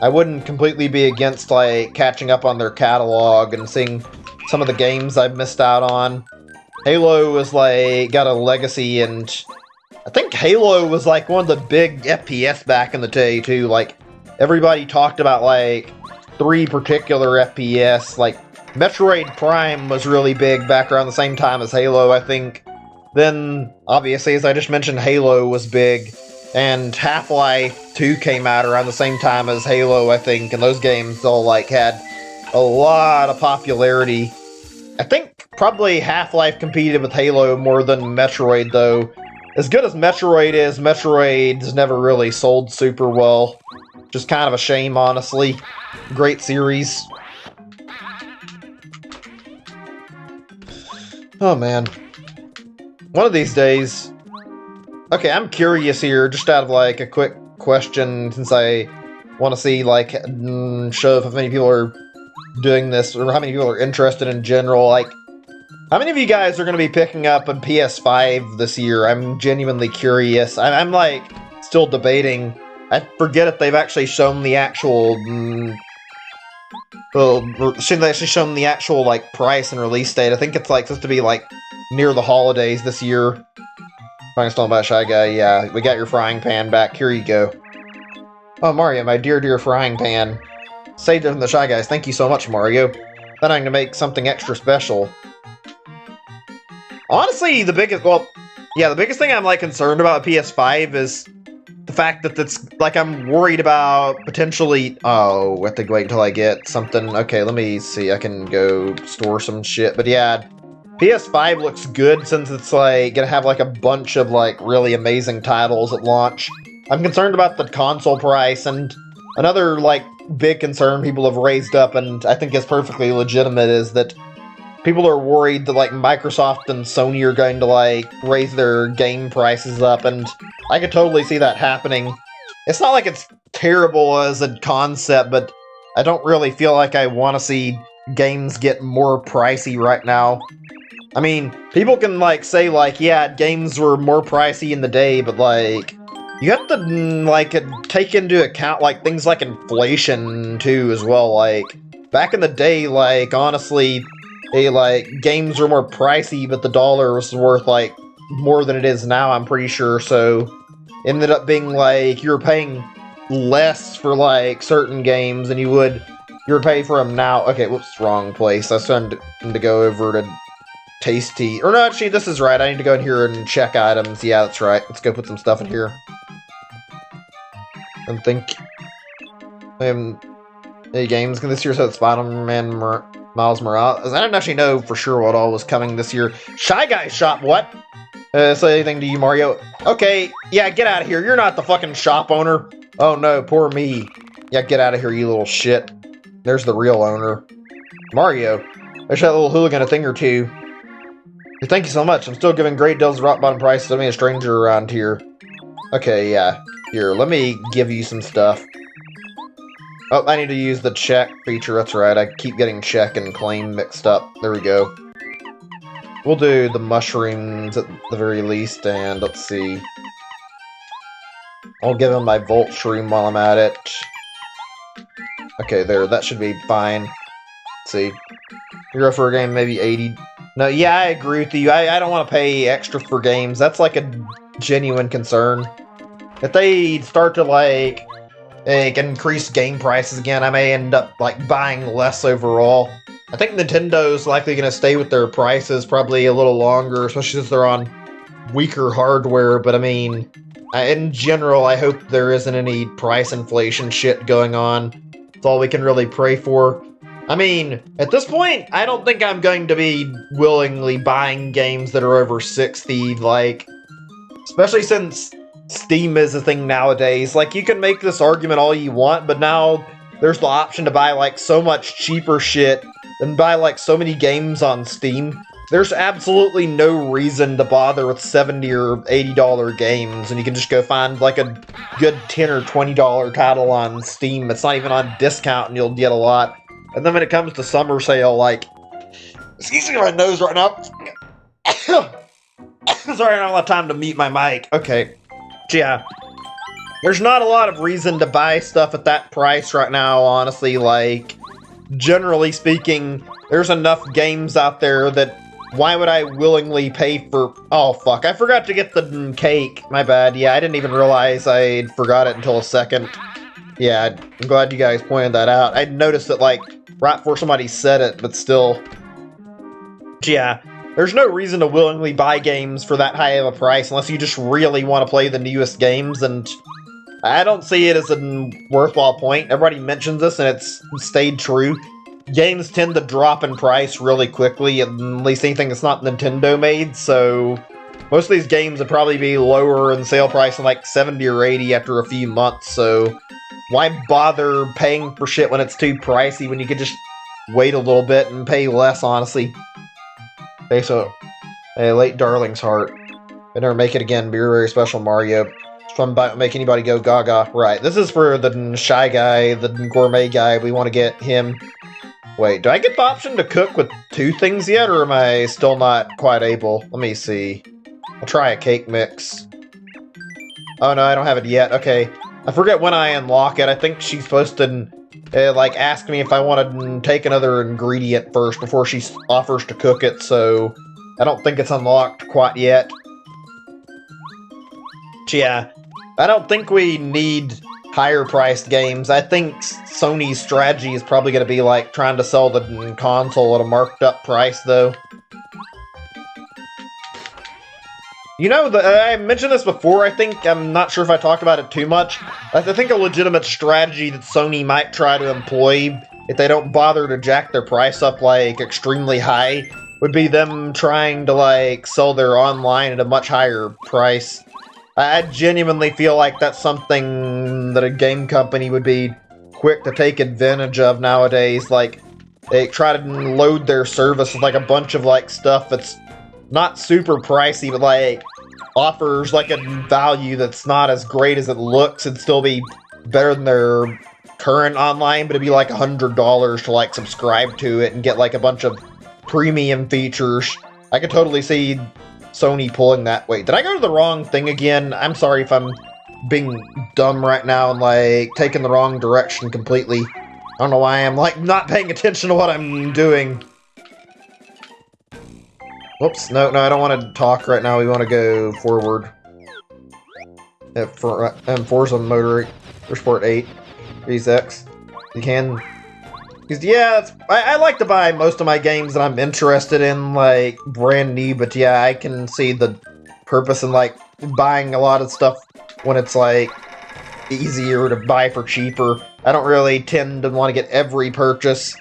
I wouldn't completely be against, like, catching up on their catalog and seeing some of the games I've missed out on. Halo is, like, got a legacy, and I think Halo was, like, one of the big FPS back in the day, too. Like, everybody talked about, like, 3 particular FPS, like, Metroid Prime was really big back around the same time as Halo, I think. Then, obviously, as I just mentioned, Halo was big, and Half-Life 2 came out around the same time as Halo, I think, and those games all, like, had a lot of popularity. I think probably Half-Life competed with Halo more than Metroid, though. As good as Metroid is, Metroid's never really sold super well. Just kind of a shame, honestly. Great series. Oh, man. One of these days... Okay, I'm curious here, just out of, like, a quick question, since I want to see, like, show if many people are doing this, or how many people are interested in general. Like, how many of you guys are going to be picking up a PS5 this year? I'm genuinely curious. I'm like, still debating. I forget if they've actually shown the actual... shouldn't they actually shown the actual, like, price and release date? I think it's, like, supposed to be, like, near the holidays this year. Fine, stolen by a Shy Guy. Yeah, we got your frying pan back. Here you go. Oh, Mario, my dear, dear frying pan. Saved it from the Shy Guys. Thank you so much, Mario. Then I'm gonna make something extra special. Honestly, the biggest thing I'm, like, concerned about PS5 is the fact that it's, like, I'm worried about potentially... Oh, I have to wait until I get something. Okay, let me see. I can go store some shit. But yeah, PS5 looks good since it's, like, gonna have, like, a bunch of, like, really amazing titles at launch. I'm concerned about the console price, and another, like, big concern people have raised up, and I think is perfectly legitimate, is that people are worried that, like, Microsoft and Sony are going to, like, raise their game prices up, and I could totally see that happening. It's not like it's terrible as a concept, but I don't really feel like I want to see games get more pricey right now. I mean, people can, like, say, like, yeah, games were more pricey in the day, but, like, you have to, like, take into account, like, things like inflation, too, as well. Like, back in the day, like, honestly... like, games were more pricey, but the dollar was worth, like, more than it is now, I'm pretty sure, so it ended up being, like, you were paying less for, like, certain games than you would pay for them now. Okay, whoops, wrong place. I was trying to go over to Tasty. Or no, actually, this is right. I need to go in here and check items. Yeah, that's right. Let's go put some stuff in here. And think... Any games this year said Spider-Man... Miles Morales. I didn't actually know for sure what all was coming this year. Shy Guy shop, what? Say anything to you, Mario? Okay, yeah, get out of here. You're not the fucking shop owner. Oh no, poor me. Yeah, get out of here, you little shit. There's the real owner. Mario, there's that little hooligan a thing or two. Thank you so much. I'm still giving great deals at rock bottom prices to me, a stranger around here. Okay, yeah. Here, let me give you some stuff. Oh, I need to use the check feature. That's right. I keep getting check and claim mixed up. There we go. We'll do the mushrooms at the very least, and let's see. I'll give him my Volt Shroom while I'm at it. Okay, there. That should be fine. Let's see. Euro for a game, maybe 80. No, yeah, I agree with you. I don't want to pay extra for games. That's like a genuine concern. If they start to, like increase game prices again, I may end up, like, buying less overall. I think Nintendo's likely going to stay with their prices probably a little longer, especially since they're on weaker hardware, but I mean, in general, I hope there isn't any price inflation shit going on. It's all we can really pray for. I mean, at this point, I don't think I'm going to be willingly buying games that are over 60, like, especially since Steam is a thing nowadays. Like, you can make this argument all you want, but now there's the option to buy, like, so much cheaper shit and buy, like, so many games on Steam. There's absolutely no reason to bother with $70 or $80 games, and you can just go find, like, a good $10 or $20 title on Steam. It's not even on discount, and you'll get a lot. And then when it comes to summer sale, like... Excuse me, my nose right now. Sorry, I don't have a lot of time to mute my mic. Okay. Yeah. There's not a lot of reason to buy stuff at that price right now, honestly. Like, generally speaking, there's enough games out there that... Why would I willingly pay for... Oh, fuck. I forgot to get the cake. My bad. Yeah, I didn't even realize I forgot it until a second. Yeah, I'm glad you guys pointed that out. I noticed that, like, right before somebody said it, but still. Yeah, there's no reason to willingly buy games for that high of a price unless you just really want to play the newest games, and I don't see it as a worthwhile point. Everybody mentions this, and it's stayed true. Games tend to drop in price really quickly, at least anything that's not Nintendo made, so most of these games would probably be lower in sale price than like 70 or 80 after a few months, so why bother paying for shit when it's too pricey when you could just wait a little bit and pay less, honestly. Okay, so, hey, Late Darling's Heart. But never make it again, be a very special Mario. Just fun to make anybody go gaga. Right, this is for the Shy Guy, the gourmet guy, we want to get him. Wait, do I get the option to cook with two things yet, or am I still not quite able? Let me see. I'll try a cake mix. Oh no, I don't have it yet. Okay. I forget when I unlock it. I think she's supposed to, like, ask me if I want to take another ingredient first before she offers to cook it, so I don't think it's unlocked quite yet. Yeah, I don't think we need higher-priced games. I think Sony's strategy is probably going to be, like, trying to sell the console at a marked-up price, though. You know, I mentioned this before, I think. I'm not sure if I talked about it too much. I think a legitimate strategy that Sony might try to employ, if they don't bother to jack their price up, like, extremely high, would be them trying to, like, sell their online at a much higher price. I genuinely feel like that's something that a game company would be quick to take advantage of nowadays. Like, they try to load their service with, like, a bunch of, like, stuff that's not super pricey, but, like, offers, like, a value that's not as great as it looks and still be better than their current online, but it'd be, like, $100 to, like, subscribe to it and get, like, a bunch of premium features. I could totally see Sony pulling that. Wait, did I go to the wrong thing again? I'm sorry if I'm being dumb right now and, like, taking the wrong direction completely. I don't know why I'm, like, not paying attention to what I'm doing. Whoops, no, I don't want to talk right now. We want to go forward. Forza Motorsport 8. Series X. You can. Yeah, I like to buy most of my games that I'm interested in, like, brand new, but yeah, I can see the purpose in, like, buying a lot of stuff when it's, like, easier to buy for cheaper. I don't really tend to want to get every purchase.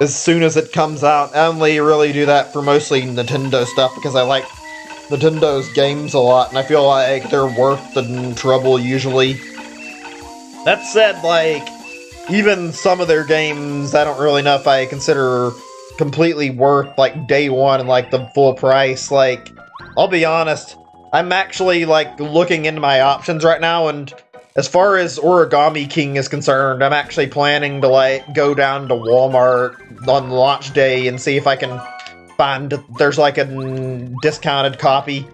as soon as it comes out. I only really do that for mostly Nintendo stuff because I like Nintendo's games a lot, and I feel like they're worth the trouble usually. That said, like, even some of their games, I don't really know if I consider completely worth, like, day one and, like, the full price. Like, I'll be honest, I'm actually, like, looking into my options right now, and as far as Origami King is concerned, I'm actually planning to, like, go down to Walmart on launch day and see if I can find there's, like, a discounted copy.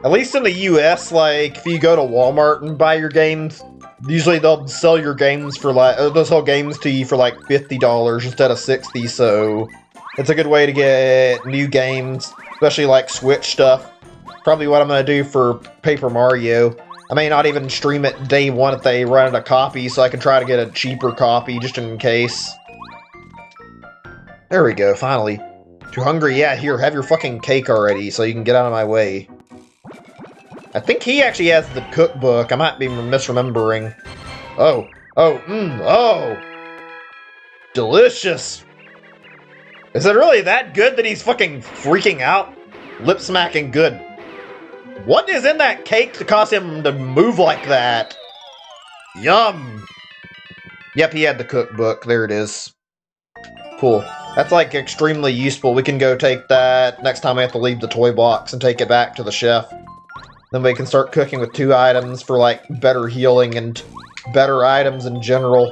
At least in the US, like, if you go to Walmart and buy your games, usually they'll sell your games for, like, they'll sell games to you for, like, $50 instead of $60, so it's a good way to get new games, especially, like, Switch stuff. Probably what I'm gonna do for Paper Mario. I may not even stream it day one if they run out of copy, so I can try to get a cheaper copy just in case. There we go, finally. Too hungry? Yeah, here, have your fucking cake already so you can get out of my way. I think he actually has the cookbook. I might be misremembering. Oh. Delicious. Is it really that good that he's fucking freaking out? Lip smacking good. What is in that cake to cause him to move like that? Yum. Yep, he had the cookbook. There it is. Cool. That's, like, extremely useful. We can go take that next time we have to leave the toy box and take it back to the chef. Then we can start cooking with 2 items for, like, better healing and better items in general.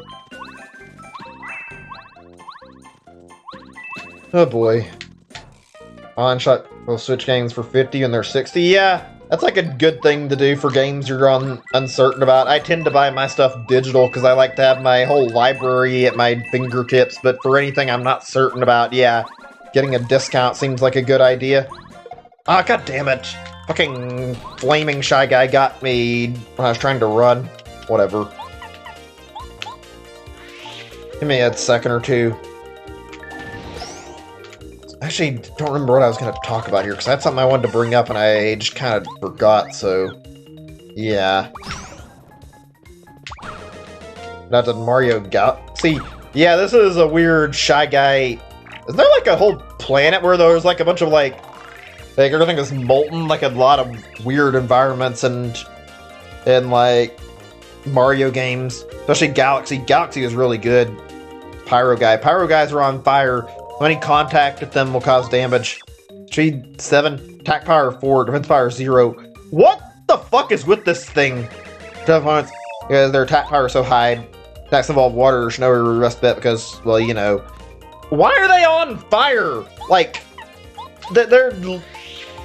Oh boy. On-shot will switch games for 50 and they're 60. Yeah, that's like a good thing to do for games you're uncertain about. I tend to buy my stuff digital because I like to have my whole library at my fingertips, but for anything I'm not certain about, yeah, getting a discount seems like a good idea. Ah, god damn it. Fucking flaming Shy Guy got me when I was trying to run. Whatever. Give me a second or two. Actually, don't remember what I was going to talk about here, because that's something I wanted to bring up and I just kind of forgot, so... yeah. Not that Mario got... see, yeah, this is a weird Shy Guy... isn't there, like, a whole planet where there's, like, a bunch of, like everything is molten, like, a lot of weird environments and like, Mario games. Especially Galaxy. Galaxy is really good. Pyro Guy. Pyro Guys are on fire. Any contact with them will cause damage. Speed 7, attack power 4, defense power 0. What the fuck is with this thing? Opponents, because their attack power is so high. Attacks involve water, no rest bit because, well, you know. Why are they on fire? Like,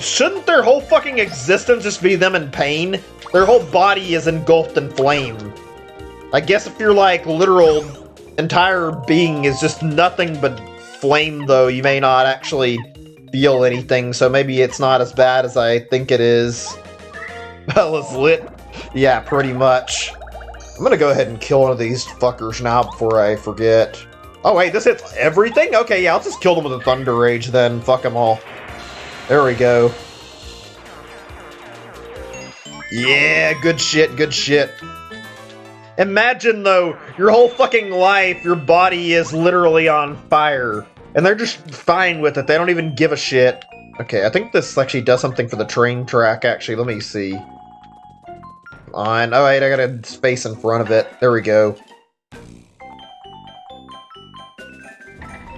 shouldn't their whole fucking existence just be them in pain? Their whole body is engulfed in flame. I guess if your, like, literal entire being is just nothing but flame, though, you may not actually feel anything, so maybe it's not as bad as I think it is. Hell is lit. Yeah, pretty much. I'm gonna go ahead and kill one of these fuckers now before I forget. Oh wait, this hits everything? Okay, yeah, I'll just kill them with a Thunder Rage then. Fuck them all. There we go. Yeah, good shit, good shit. Imagine, though, your whole fucking life, your body is literally on fire. And they're just fine with it. They don't even give a shit. Okay, I think this actually does something for the train track, actually. Let me see. On. Oh, wait, I got a space in front of it. There we go.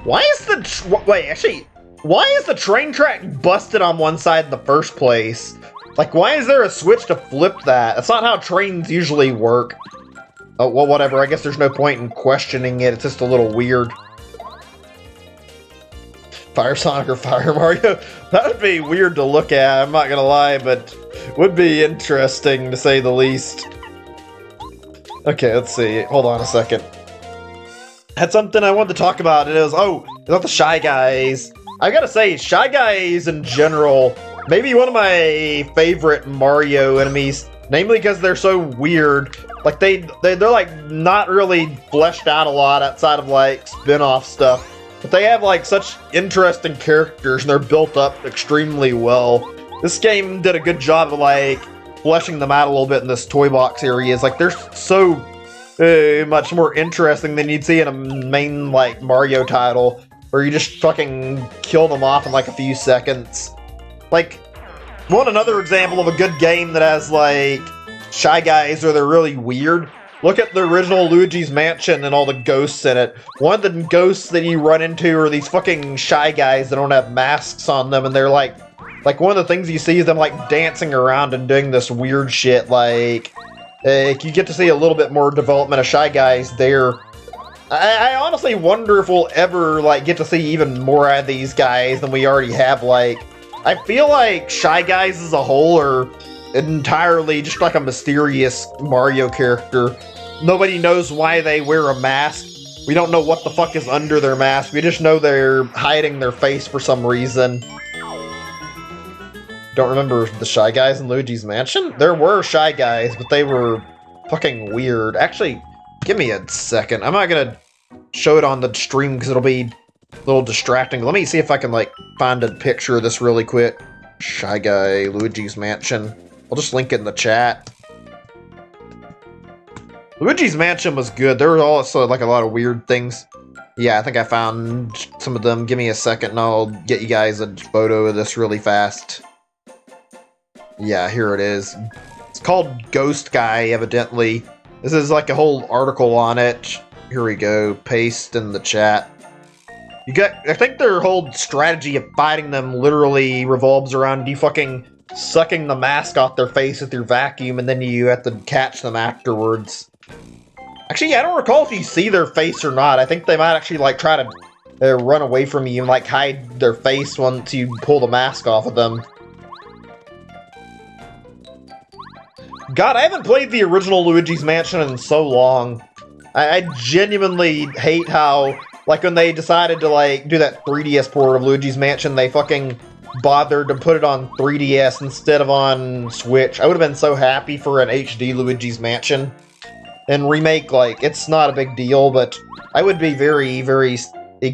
Why is the... wait, actually, why is the train track busted on one side in the first place? Like, why is there a switch to flip that? That's not how trains usually work. Oh, well, whatever. I guess there's no point in questioning it. It's just a little weird. Fire Sonic or Fire Mario? That would be weird to look at, I'm not gonna lie, but would be interesting to say the least. Okay, let's see. Hold on a second. Had something I wanted to talk about, and it was, oh, it's not the Shy Guys. I gotta say, Shy Guys in general, maybe one of my favorite Mario enemies, namely because they're so weird. Like, they're like, not really fleshed out a lot outside of, like, spin-off stuff. But they have, like, such interesting characters, and they're built up extremely well. This game did a good job of, like, fleshing them out a little bit in this toy box areas. Like, they're so much more interesting than you'd see in a main, like, Mario title. where you just fucking kill them off in like a few seconds. Like, want another example of a good game that has like Shy Guys where they're really weird? Look at the original Luigi's Mansion and all the ghosts in it. One of the ghosts that you run into are these fucking Shy Guys that don't have masks on them, and they're like one of the things you see is them like dancing around and doing this weird shit. Like, you get to see a little bit more development of Shy Guys there. I honestly wonder if we'll ever like get to see even more out of these guys than we already have. Like, I feel like Shy Guys as a whole are entirely just like a mysterious Mario character. Nobody knows why they wear a mask. We don't know what the fuck is under their mask. We just know they're hiding their face for some reason. Don't remember the Shy Guys in Luigi's Mansion? There were Shy Guys, but they were fucking weird. Actually, give me a second. I'm not gonna show it on the stream because it'll be a little distracting. Let me see if I can like find a picture of this really quick. Shy Guy, Luigi's Mansion. I'll just link it in the chat. Luigi's Mansion was good. There were also like a lot of weird things. Yeah, I think I found some of them. Give me a second and I'll get you guys a photo of this really fast. Yeah, here it is. It's called Ghost Guy, evidently. This is like a whole article on it. Here we go. Paste in the chat. I think their whole strategy of fighting them literally revolves around you fucking sucking the mask off their face with your vacuum, and then you have to catch them afterwards. Actually, I don't recall if you see their face or not. I think they might actually like try to run away from you and like hide their face once you pull the mask off of them. God, I haven't played the original Luigi's Mansion in so long. I genuinely hate how, like, when they decided to like do that 3DS port of Luigi's Mansion, they fucking bothered to put it on 3DS instead of on Switch. I would have been so happy for an HD Luigi's Mansion. And remake, like, it's not a big deal, but I would be very, very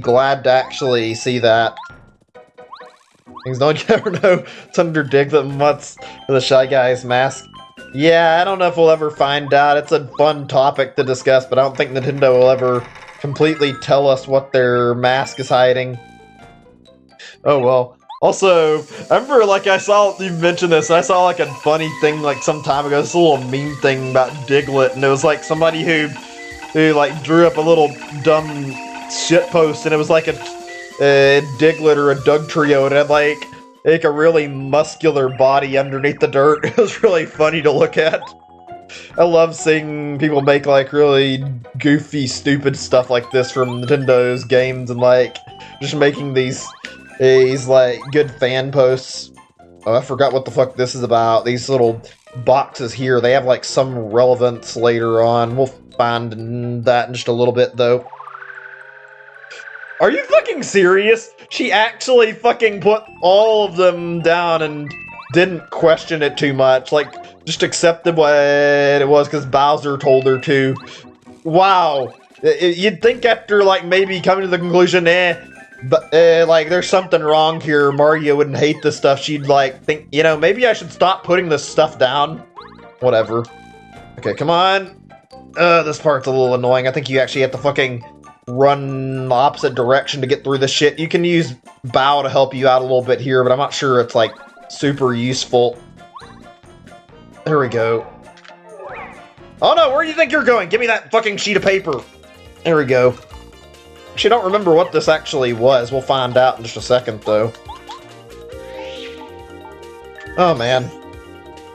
glad to actually see that. Things don't ever know. It's under Diglett Mutts for the Shy Guys mask. Yeah, I don't know if we'll ever find out. It's a fun topic to discuss, but I don't think Nintendo will ever completely tell us what their mask is hiding. Oh well. Also, I remember, like, I saw, you mentioned this, I saw, like, a funny thing, like, some time ago, this little meme thing about Diglett, and it was, like, somebody who like, drew up a little dumb shitpost, and it was, like, a Diglett or a Dugtrio, and it had, like a really muscular body underneath the dirt. It was really funny to look at. I love seeing people make, like, really goofy, stupid stuff like this from Nintendo's games, and, like, just making these like, good fan posts. Oh, I forgot what the fuck this is about. These little boxes here, they have, like, some relevance later on. We'll find that in just a little bit, though. Are you fucking serious? She actually fucking put all of them down and didn't question it too much. Like, just accepted what it was because Bowser told her to. Wow. You'd think after, like, maybe coming to the conclusion, but, like, there's something wrong here, Mario wouldn't hate this stuff, she'd, like, think, you know, maybe I should stop putting this stuff down. Whatever. Okay, come on. This part's a little annoying. I think you actually have to fucking run the opposite direction to get through this shit. You can use Bow to help you out a little bit here, but I'm not sure it's, like, super useful. There we go. Oh no, where do you think you're going? Give me that fucking sheet of paper. There we go. Actually, I don't remember what this actually was. We'll find out in just a second, though. Oh, man.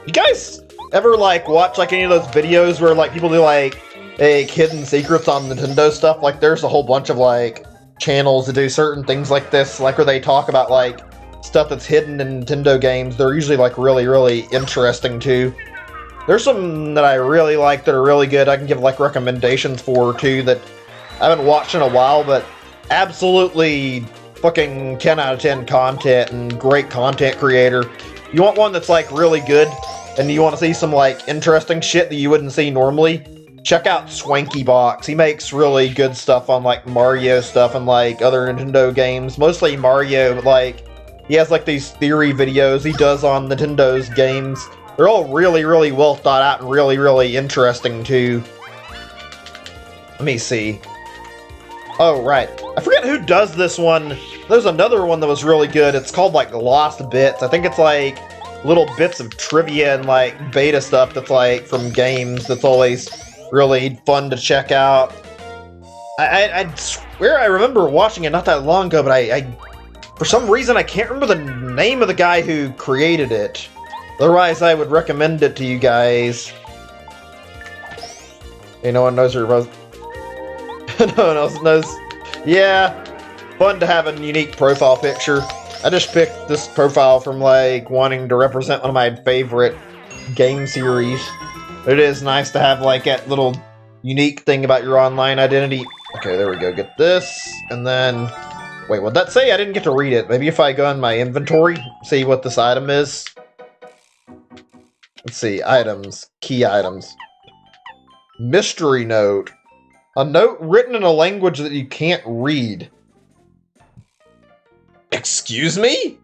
You guys ever, like, watch, like, any of those videos where, like, people do, like, hidden secrets on Nintendo stuff? Like, there's a whole bunch of, like, channels that do certain things like this, like, where they talk about, like, stuff that's hidden in Nintendo games. They're usually, like, really, really interesting, too. There's some that I really like that are really good. I can give, like, recommendations for, too, that I haven't watched in a while, but absolutely fucking 10 out of 10 content and great content creator. You want one that's, like, really good, and you want to see some, like, interesting shit that you wouldn't see normally? Check out Swanky Box. He makes really good stuff on, like, Mario stuff and, like, other Nintendo games. Mostly Mario, but, like, he has, like, these theory videos he does on Nintendo's games. They're all really, really well thought out and really, really interesting, too. Let me see. Oh, right. I forget who does this one. There's another one that was really good. It's called, like, Lost Bits. I think it's, like, little bits of trivia and, like, beta stuff that's, like, from games that's always really fun to check out. I swear I remember watching it not that long ago, but I for some reason, I can't remember the name of the guy who created it. Otherwise, I would recommend it to you guys. Hey, no one knows who it was. No one else knows. Yeah, fun to have a unique profile picture. I just picked this profile from, like, wanting to represent one of my favorite game series. It is nice to have, like, that little unique thing about your online identity. Okay, there we go. Get this, and then... Wait, what'd that say? I didn't get to read it. Maybe if I go in my inventory, see what this item is. Let's see, items. Key items. Mystery note. A note written in a language that you can't read. Excuse me?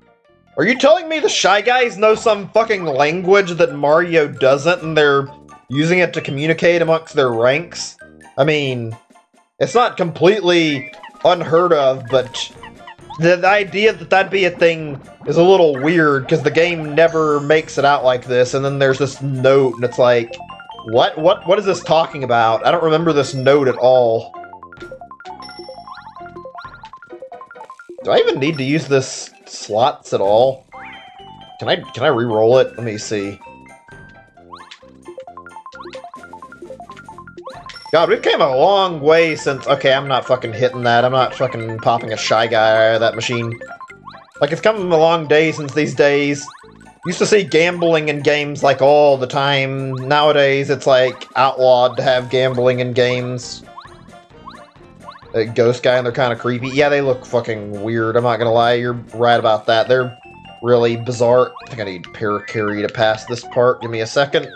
Are you telling me the Shy Guys know some fucking language that Mario doesn't and they're using it to communicate amongst their ranks? I mean, it's not completely unheard of, but the idea that that'd be a thing is a little weird because the game never makes it out like this, and then there's this note and it's like, what is this talking about? I don't remember this note at all. Do I even need to use this slots at all? Can I re-roll it? Let me see. God, we've came a long way since... Okay, I'm not fucking hitting that. I'm not fucking popping a Shy Guy out of that machine. Like, it's come a long day since these days. Used to see gambling in games, like, all the time. Nowadays, it's, like, outlawed to have gambling in games. A ghost guy, and they're kind of creepy. Yeah, they look fucking weird. I'm not gonna lie. You're right about that. They're really bizarre. I think I need Paracarry to pass this part. Give me a second.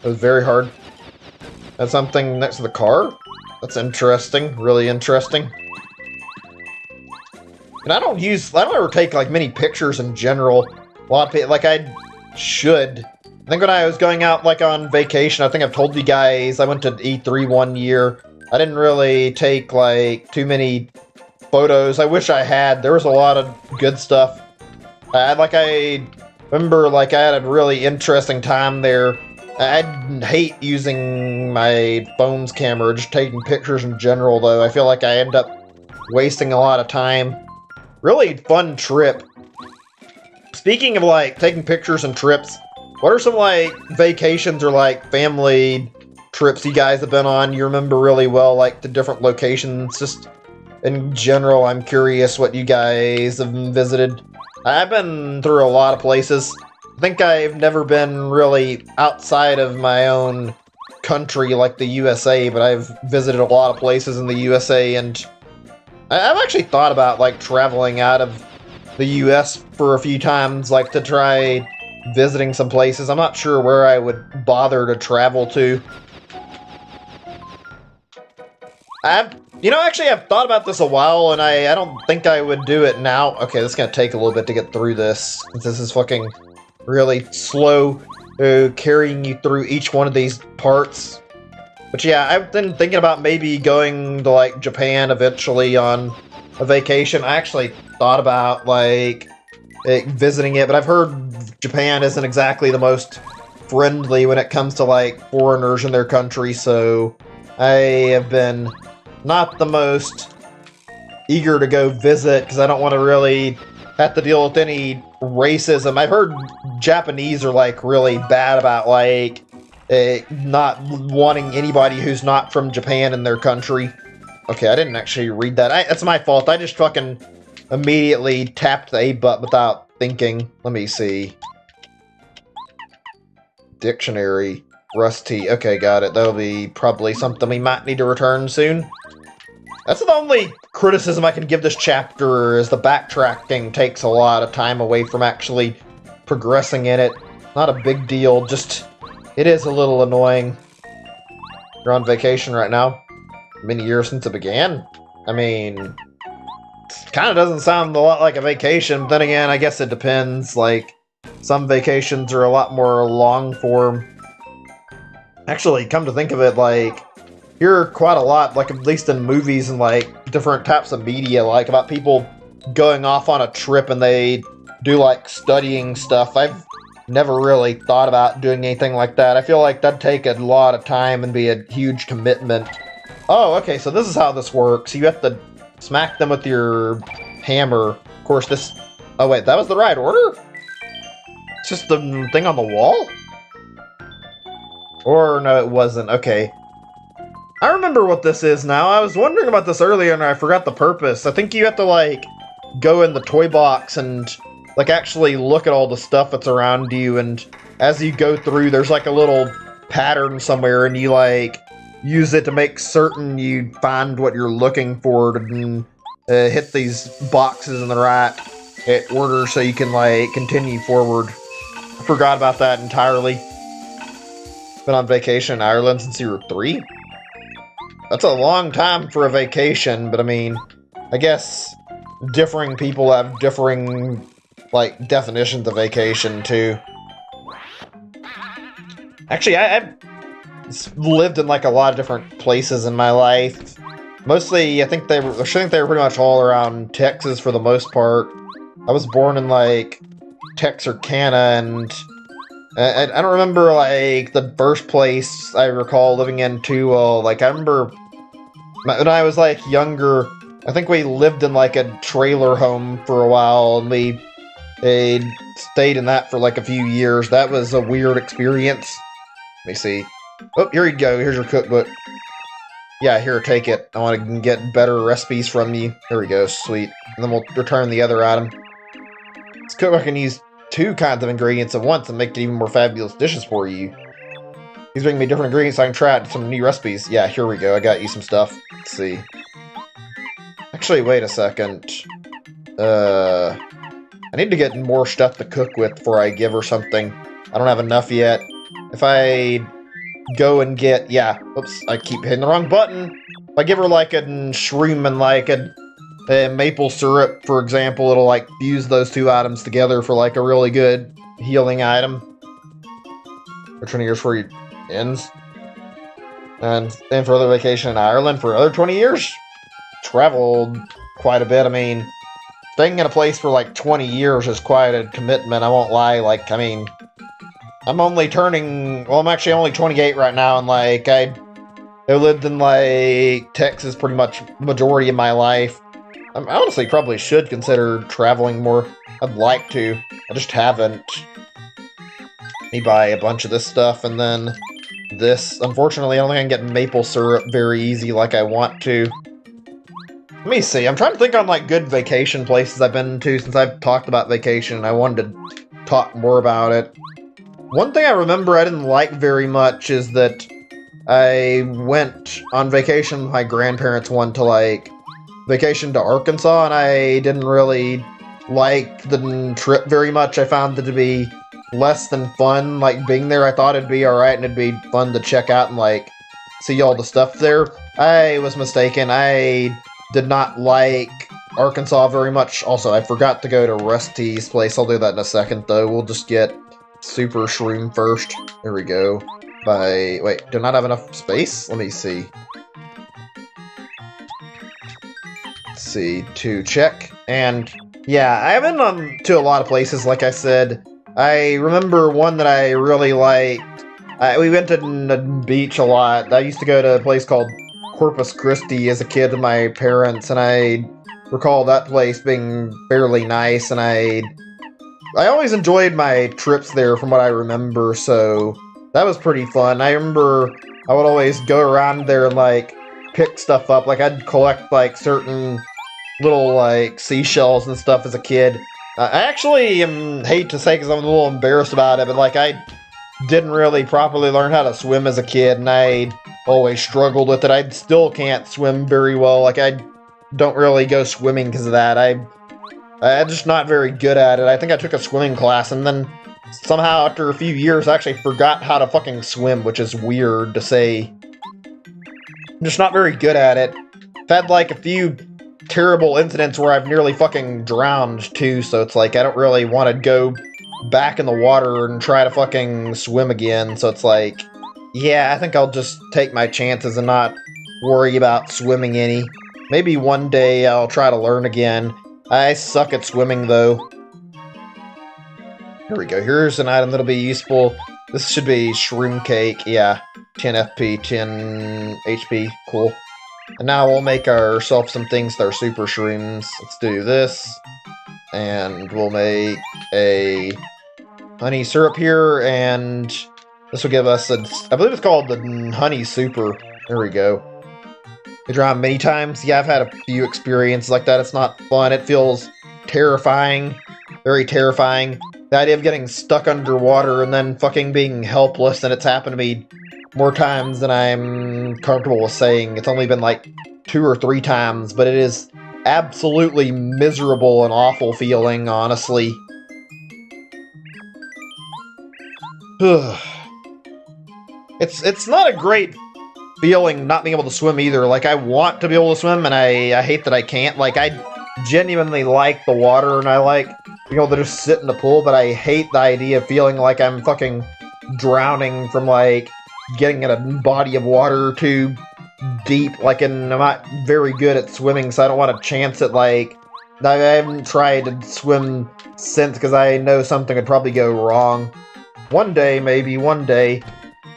It was very hard. That's something next to the car? That's interesting. Really interesting. And I don't ever take, like, many pictures in general. A lot of people, like, I should. I think when I was going out, like, on vacation, I think I've told you guys, I went to E3 one year. I didn't really take, like, too many photos. I wish I had. There was a lot of good stuff. I remember, like, I had a really interesting time there. I hate using my phone's camera, just taking pictures in general, though. I feel like I end up wasting a lot of time. Really fun trip. Speaking of, like, taking pictures and trips, what are some, like, vacations or, like, family trips you guys have been on you remember really well, like, the different locations? Just in general, I'm curious what you guys have visited. I've been through a lot of places. I think I've never been really outside of my own country like the USA, but I've visited a lot of places in the USA, and I've actually thought about, like, traveling out of the US for a few times, like, to try visiting some places. I'm not sure where I would bother to travel to. Actually, I've thought about this a while, and I don't think I would do it now. Okay, this is gonna take a little bit to get through this, since this is fucking really slow, carrying you through each one of these parts. But yeah, I've been thinking about maybe going to, like, Japan eventually on a vacation. I actually thought about, like, visiting it, but I've heard Japan isn't exactly the most friendly when it comes to, like, foreigners in their country, so I have been not the most eager to go visit, because I don't want to really have to deal with any racism. I've heard Japanese are, like, really bad about, like, not wanting anybody who's not from Japan in their country. Okay, I didn't actually read that. That's my fault. I just fucking immediately tapped the A button without thinking. Let me see. Dictionary. Rusty. Okay, got it. That'll be probably something we might need to return soon. That's the only criticism I can give this chapter, is the backtracking takes a lot of time away from actually progressing in it. Not a big deal, just it is a little annoying. You're on vacation right now? Many years since it began? I mean, kind of doesn't sound a lot like a vacation, but then again, I guess it depends. Like, some vacations are a lot more long form. Actually, come to think of it, like, hear quite a lot, like at least in movies and like different types of media, like about people going off on a trip and they do like studying stuff. I've never really thought about doing anything like that. I feel like that'd take a lot of time and be a huge commitment. Oh, okay, so this is how this works. You have to smack them with your hammer. Of course, this... Oh, wait, that was the right order? It's just the thing on the wall? Or, no, it wasn't. Okay. I remember what this is now. I was wondering about this earlier and I forgot the purpose. I think you have to, like, go in the toy box and, like, actually look at all the stuff that's around you, and as you go through, there's, like, a little pattern somewhere, and you, like, use it to make certain you find what you're looking for to hit these boxes in the right order so you can, like, continue forward. I forgot about that entirely. Been on vacation in Ireland since you were 3? That's a long time for a vacation, but I mean, I guess differing people have differing, like, definitions of vacation, too. Actually, I've lived in, like, a lot of different places in my life. Mostly, I think they were pretty much all around Texas for the most part. I was born in, like, Texarkana, and I don't remember, like, the first place I recall living in too well. Like, I remember when I was, like, younger, I think we lived in, like, a trailer home for a while, and we stayed in that for, like, a few years. That was a weird experience. Let me see. Oh, here you go. Here's your cookbook. Yeah, here, take it. I want to get better recipes from you. There we go. Sweet. And then we'll return the other item. This cookbook can use 2 kinds of ingredients at once and make it even more fabulous dishes for you. He's bringing me different ingredients so I can try out some new recipes. Yeah, here we go. I got you some stuff. Let's see. Actually, wait a second. I need to get more stuff to cook with before I give her something. I don't have enough yet. If I go and get... Yeah, oops, I keep hitting the wrong button. If I give her, like, a shroom and, like, a maple syrup, for example, it'll, like, fuse those 2 items together for, like, a really good healing item. For 20 years before he ends. And then for other vacation in Ireland for another 20 years. Traveled quite a bit. I mean, staying in a place for, like, 20 years is quite a commitment, I won't lie. Like, I mean, I'm only turning... Well, I'm actually only 28 right now, and, like, I lived in, like, Texas pretty much the majority of my life. I honestly probably should consider traveling more. I'd like to. I just haven't. Let me buy a bunch of this stuff, and then this. Unfortunately, I don't think I can get maple syrup very easy like I want to. Let me see. I'm trying to think on, like, good vacation places I've been to since I've talked about vacation, and I wanted to talk more about it. One thing I remember I didn't like very much is that I went on vacation with my grandparents one to, like, vacation to Arkansas, and I didn't really like the trip very much. I found it to be less than fun. Like, being there, I thought it'd be alright and it'd be fun to check out and, like, see all the stuff there. I was mistaken. I did not like Arkansas very much. Also, I forgot to go to Rusty's place. I'll do that in a second, though. We'll just get Super Shroom first. There we go. Wait, do I not have enough space? Let me see. Let's see, to check. And, yeah, I've been to a lot of places, like I said. I remember one that I really liked. We went to the beach a lot. I used to go to a place called Corpus Christi as a kid with my parents, and I recall that place being fairly nice, and I always enjoyed my trips there from what I remember, so that was pretty fun. I remember I would always go around there and, like, pick stuff up. Like, I'd collect, like, certain little, like, seashells and stuff as a kid. I actually hate to say because I'm a little embarrassed about it, but, like, I didn't really properly learn how to swim as a kid, and I always struggled with it. I still can't swim very well. Like, I don't really go swimming because of that. I'm just not very good at it. I think I took a swimming class, and then somehow after a few years I actually forgot how to fucking swim, which is weird to say. I'm just not very good at it. I've had, like, a few terrible incidents where I've nearly fucking drowned, too, so it's like I don't really want to go back in the water and try to fucking swim again, so it's like, yeah, I think I'll just take my chances and not worry about swimming any. Maybe one day I'll try to learn again. I suck at swimming, though. Here we go. Here's an item that'll be useful. This should be shroom cake. Yeah, 10 FP, 10 HP. Cool. And now we'll make ourselves some things that are super shrooms. Let's do this. And we'll make a honey syrup here, and this will give us a, I believe it's called the honey super. There we go. I drowned many times. Yeah, I've had a few experiences like that. It's not fun. It feels terrifying. Very terrifying. The idea of getting stuck underwater and then fucking being helpless, and it's happened to me more times than I'm comfortable with saying. It's only been like 2 or 3 times, but it is absolutely miserable and awful feeling, honestly. It's not a great feeling not being able to swim either. Like, I want to be able to swim, and I hate that I can't. Like, I genuinely like the water, and I like being able to just sit in the pool, but I hate the idea of feeling like I'm fucking drowning from, like, getting in a body of water too deep. Like, and I'm not very good at swimming, so I don't want to chance it. Like, I haven't tried to swim since, because I know something would probably go wrong. One day, maybe, one day.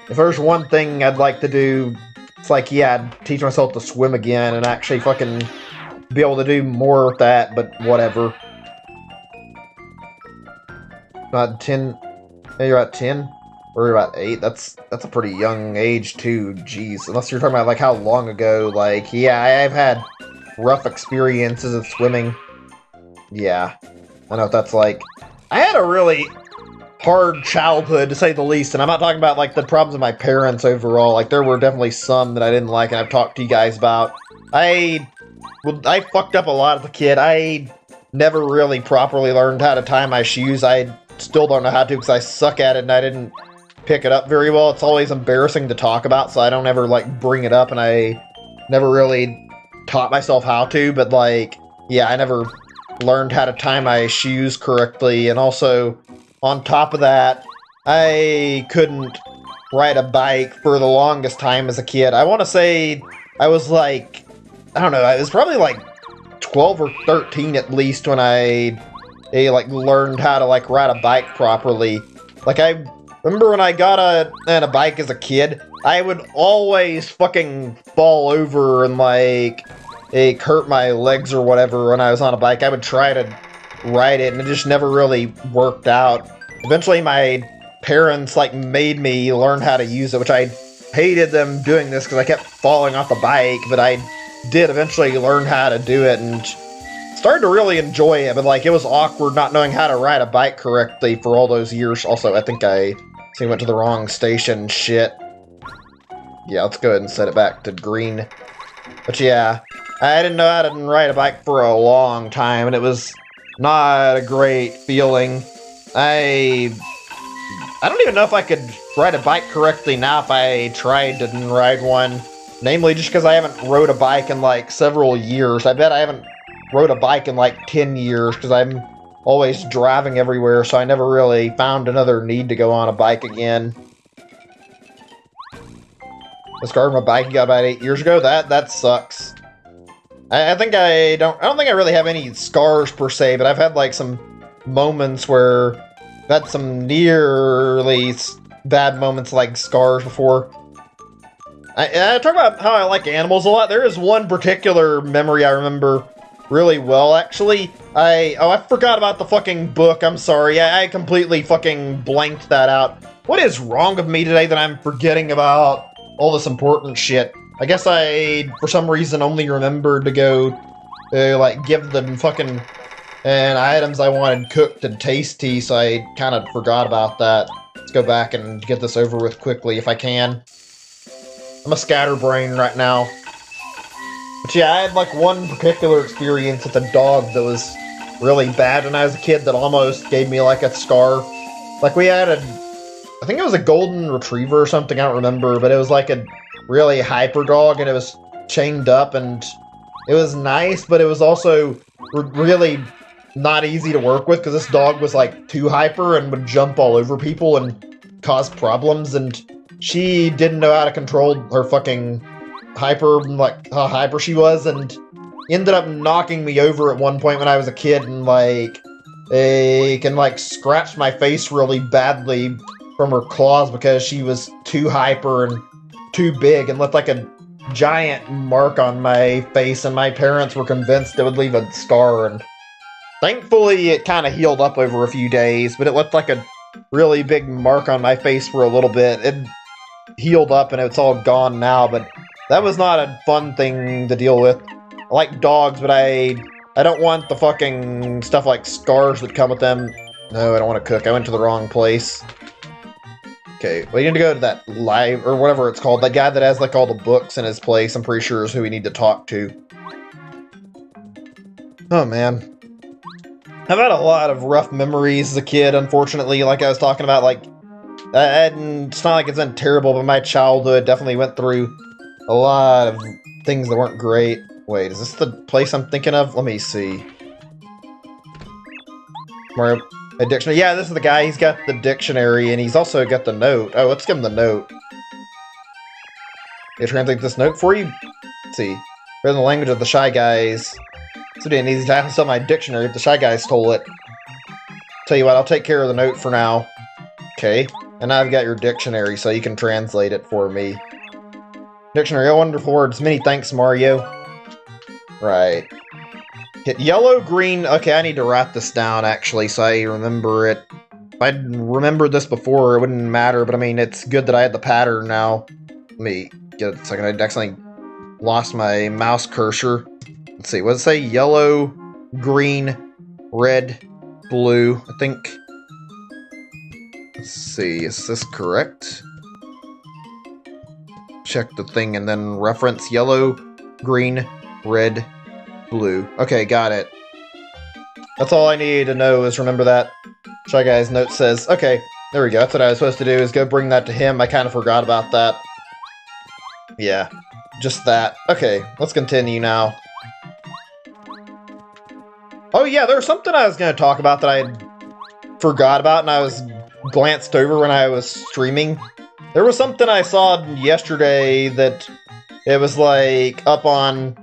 If there's one thing I'd like to do, it's like, yeah, I'd teach myself to swim again and actually fucking be able to do more with that, but whatever. Not 10. Hey, you're at 10? Or you're about 8? That's a pretty young age, too. Jeez. Unless you're talking about, like, how long ago. Like, yeah, I've had rough experiences of swimming. Yeah. I know what that's like. I had a really hard childhood, to say the least, and I'm not talking about, like, the problems with my parents overall. Like, there were definitely some that I didn't like, and I've talked to you guys about. I fucked up a lot as a kid. I never really properly learned how to tie my shoes. I still don't know how to, because I suck at it, and I didn't pick it up very well. It's always embarrassing to talk about, so I don't ever, like, bring it up, and I never really taught myself how to, but, like, yeah, I never learned how to tie my shoes correctly, and also, on top of that, I couldn't ride a bike for the longest time as a kid. I want to say I was, like, I don't know, I was probably, like, 12 or 13 at least when I like, learned how to, like, ride a bike properly. Like, I remember when I got a bike as a kid, I would always fucking fall over and, like, hurt my legs or whatever when I was on a bike. I would try to ride it, and it just never really worked out. Eventually, my parents, like, made me learn how to use it, which I hated them doing this because I kept falling off the bike, but I did eventually learn how to do it, and started to really enjoy it, but, like, it was awkward not knowing how to ride a bike correctly for all those years. Also, I think I went to the wrong station. Shit. Yeah, let's go ahead and set it back to green. But yeah, I didn't know how to ride a bike for a long time, and it was not a great feeling. I don't even know if I could ride a bike correctly now if I tried to ride one. Namely, just because I haven't rode a bike in, like, several years. I bet I haven't rode a bike in, like, 10 years, because I'm always driving everywhere, so I never really found another need to go on a bike again. Discarded my bike I got about 8 years ago. That sucks. I don't think I really have any scars per se, but I've had, like, some moments where I've had some nearly bad moments, like scars, before. I talk about how I like animals a lot. There is one particular memory I remember really well, actually. I forgot about the fucking book. I'm sorry. I completely fucking blanked that out. What is wrong with me today that I'm forgetting about all this important shit? I guess I, for some reason, only remembered to go, like, give the fucking items I wanted cooked and tasty, so I kind of forgot about that. Let's go back and get this over with quickly if I can. I'm a scatterbrain right now. But yeah, I had, like, one particular experience with a dog that was really bad when I was a kid that almost gave me, like, a scar. Like, we had I think it was a golden retriever or something, I don't remember, but it was, like, a really hyper dog, and it was chained up, and it was nice, but it was also really not easy to work with, because this dog was, like, too hyper and would jump all over people and cause problems, and she didn't know how to control her fucking hyper, like, how hyper she was, and ended up knocking me over at one point when I was a kid, and, like, can, like, scratch my face really badly from her claws because she was too hyper and too big and left, like, a giant mark on my face, and my parents were convinced it would leave a scar, and thankfully it kind of healed up over a few days, but it left, like, a really big mark on my face for a little bit. It healed up and it's all gone now, but that was not a fun thing to deal with. I like dogs, but I don't want the fucking stuff like scars that come with them. No, I don't want to cook. I went to the wrong place. Okay, we need to go to that live, or whatever it's called. That guy that has, like, all the books in his place, I'm pretty sure is who we need to talk to. Oh, man. I've had a lot of rough memories as a kid, unfortunately, like I was talking about, like, and it's not like it's been terrible, but my childhood definitely went through a lot of things that weren't great. Wait, is this the place I'm thinking of? Let me see. Mario, a dictionary. Yeah, this is the guy. He's got the dictionary, and he's also got the note. Oh, let's give him the note. Can I translate this note for you? Let's see. Read in the language of the Shy Guys. So it easy to have to sell my dictionary if the Shy Guys stole it. Tell you what, I'll take care of the note for now. Okay. And now I've got your dictionary, so you can translate it for me. Dictionary, oh, wonderful words. Many thanks, Mario. Right. Hit yellow, green. Okay, I need to write this down, actually, so I remember it. If I'd remembered this before, it wouldn't matter, but I mean, it's good that I had the pattern now. Let me get a second. I accidentally lost my mouse cursor. Let's see, what does it say? Yellow, green, red, blue, I think. Let's see, is this correct? Check the thing and then reference yellow, green, red, blue. Okay, got it. That's all I need to know is remember that. Shy Guy's note says, okay, there we go. That's what I was supposed to do, is go bring that to him. I kind of forgot about that. Yeah, just that. Okay, let's continue now. Oh yeah, there was something I was going to talk about that I forgot about, and I was glanced over when I was streaming. There was something I saw yesterday that it was like up on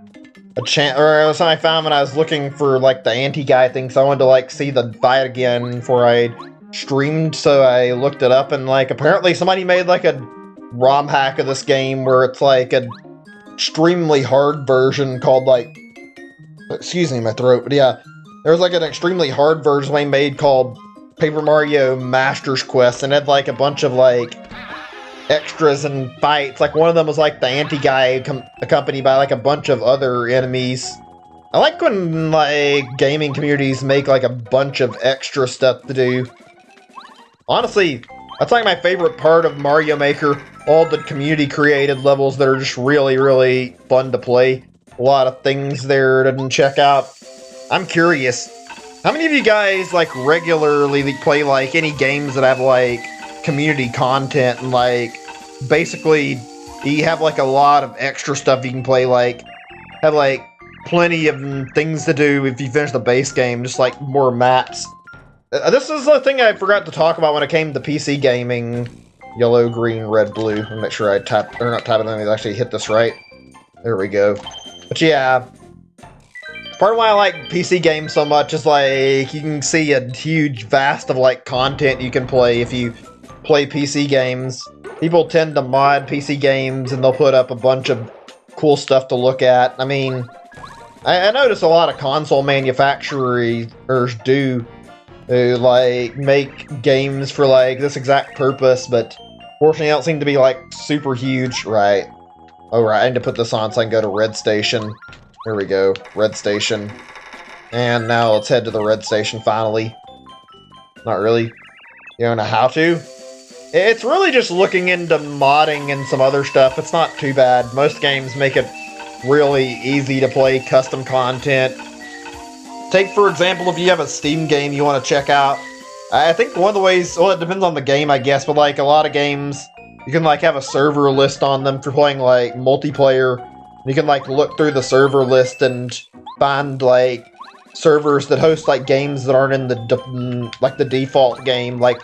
a channel, or it was something I found when I was looking for like the anti-guy thing, so I wanted to like see the fight again before I streamed, so I looked it up, and like apparently somebody made like a ROM hack of this game where it's like an extremely hard version called like, excuse me, my throat, but yeah, there was like an extremely hard version they made called Paper Mario Master's Quest, and it had like a bunch of like extras and fights. Like one of them was like the anti-guy accompanied by like a bunch of other enemies. I like when like gaming communities make like a bunch of extra stuff to do. Honestly, that's like my favorite part of Mario Maker. All the community created levels that are just really, really fun to play. A lot of things there to check out. I'm curious, how many of you guys like regularly play like any games that have like community content and like basically you have like a lot of extra stuff you can play, like have like plenty of things to do if you finish the base game, just like more maps. This is the thing I forgot to talk about when it came to PC gaming. Yellow, green, red, blue. Let me make sure I tap, or not tap it, let me actually hit this right. There we go. But yeah, part of why I like PC games so much is like you can see a huge vast of like content you can play if you play PC games. People tend to mod PC games and they'll put up a bunch of cool stuff to look at. I mean, I notice a lot of console manufacturers do like make games for like this exact purpose, but fortunately they don't seem to be like super huge. Right. Oh right, I need to put this on so I can go to Red Station. There we go, Red Station. And now let's head to the Red Station finally. Not really. You don't know how to? It's really just looking into modding and some other stuff. It's not too bad. Most games make it really easy to play custom content. Take, for example, if you have a Steam game you want to check out. I think one of the ways, well, it depends on the game, I guess, but like a lot of games, you can like have a server list on them for playing like multiplayer. You can like look through the server list and find like servers that host like games that aren't in the like the default game, like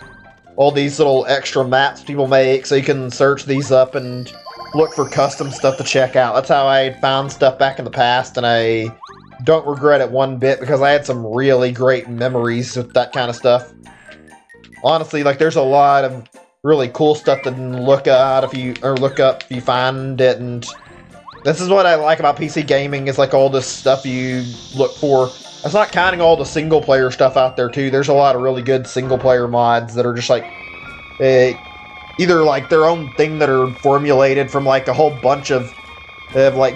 all these little extra maps people make, so you can search these up and look for custom stuff to check out. That's how I found stuff back in the past, and I don't regret it one bit because I had some really great memories with that kind of stuff. Honestly, like there's a lot of really cool stuff to look up if you find it, and this is what I like about PC gaming is like all this stuff you look for. That's not counting all the single player stuff out there too. There's a lot of really good single player mods that are just like either like their own thing that are formulated from like a whole bunch of like,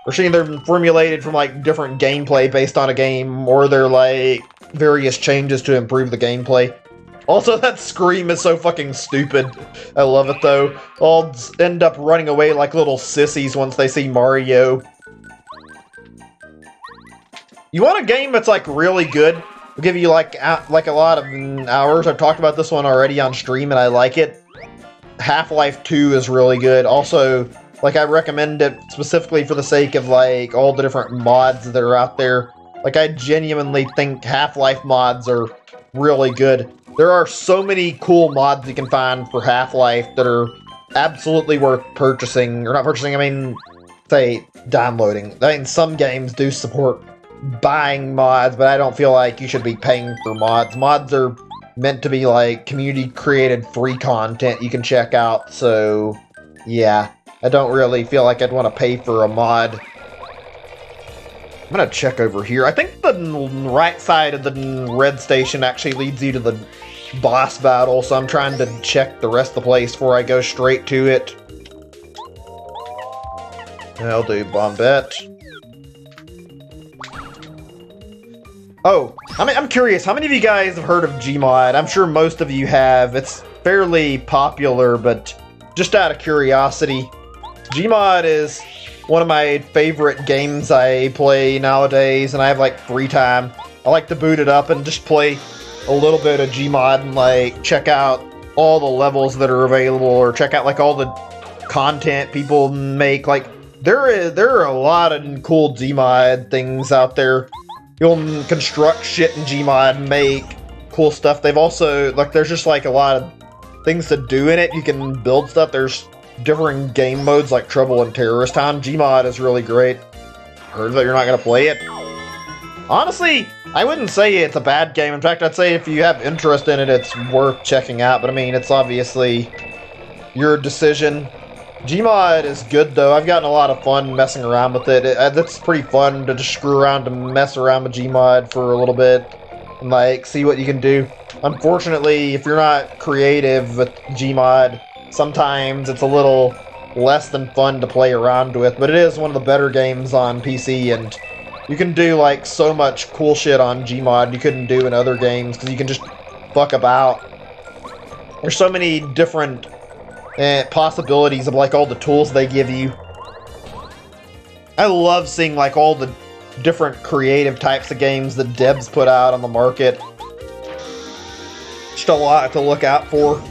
or they're formulated from like different gameplay based on a game, or they're like various changes to improve the gameplay. Also, that scream is so fucking stupid. I love it though. All end up running away like little sissies once they see Mario. You want a game that's like really good? I'll give you like a lot of hours. I've talked about this one already on stream and I like it. Half-Life 2 is really good. Also, like I recommend it specifically for the sake of like all the different mods that are out there. Like I genuinely think Half-Life mods are really good. There are so many cool mods you can find for Half-Life that are absolutely worth purchasing. Or not purchasing, I mean, say, downloading. I mean, some games do support buying mods, but I don't feel like you should be paying for mods. Mods are meant to be, like, community-created free content you can check out, so, yeah. I don't really feel like I'd want to pay for a mod. I'm gonna check over here. I think the right side of the red station actually leads you to the boss battle, so I'm trying to check the rest of the place before I go straight to it. I'll do Bombette. Oh, I'm curious, how many of you guys have heard of Gmod? I'm sure most of you have. It's fairly popular, but just out of curiosity, Gmod is one of my favorite games I play nowadays, and I have like free time. I like to boot it up and just play a little bit of Gmod and like check out all the levels that are available, or check out like all the content people make. Like there are a lot of cool Gmod things out there. You'll construct shit in Gmod and make cool stuff. They've also like there's just like a lot of things to do in it. You can build stuff. There's different game modes like Trouble and Terrorist Town. Gmod is really great. Heard that you're not gonna play it. Honestly, I wouldn't say it's a bad game. In fact, I'd say if you have interest in it, it's worth checking out. But I mean, it's obviously your decision. Gmod is good though. I've gotten a lot of fun messing around with it. It's pretty fun to just screw around and mess around with Gmod for a little bit and like see what you can do. Unfortunately, if you're not creative with Gmod, sometimes it's a little less than fun to play around with, but it is one of the better games on PC, and you can do like so much cool shit on Gmod you couldn't do in other games, because you can just fuck about. There's so many different possibilities of like all the tools they give you. I love seeing like all the different creative types of games that devs put out on the market. Just a lot to look out for.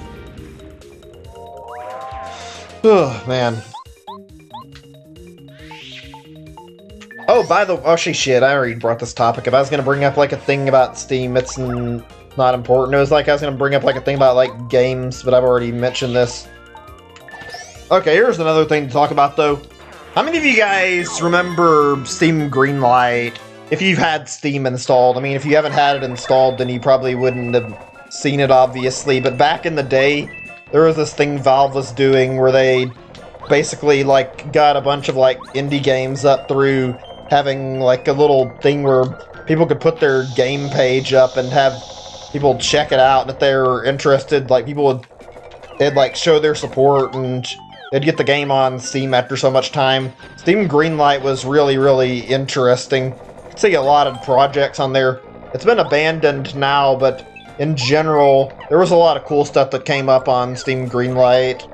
Oh, man. Oh, shit, I already brought this topic up. I was gonna bring up, like, a thing about Steam. It's not important. It was like I was gonna bring up, like, a thing about, like, games, but I've already mentioned this. Okay, here's another thing to talk about, though. How many of you guys remember Steam Greenlight? If you've had Steam installed. I mean, if you haven't had it installed, then you probably wouldn't have seen it, obviously. But back in the day, there was this thing Valve was doing where they basically, like, got a bunch of, like, indie games up through having, like, a little thing where people could put their game page up and have people check it out. And if they were interested, like, they'd, like, show their support and they'd get the game on Steam after so much time. Steam Greenlight was really, really interesting. You can see a lot of projects on there. It's been abandoned now, but in general, there was a lot of cool stuff that came up on Steam Greenlight.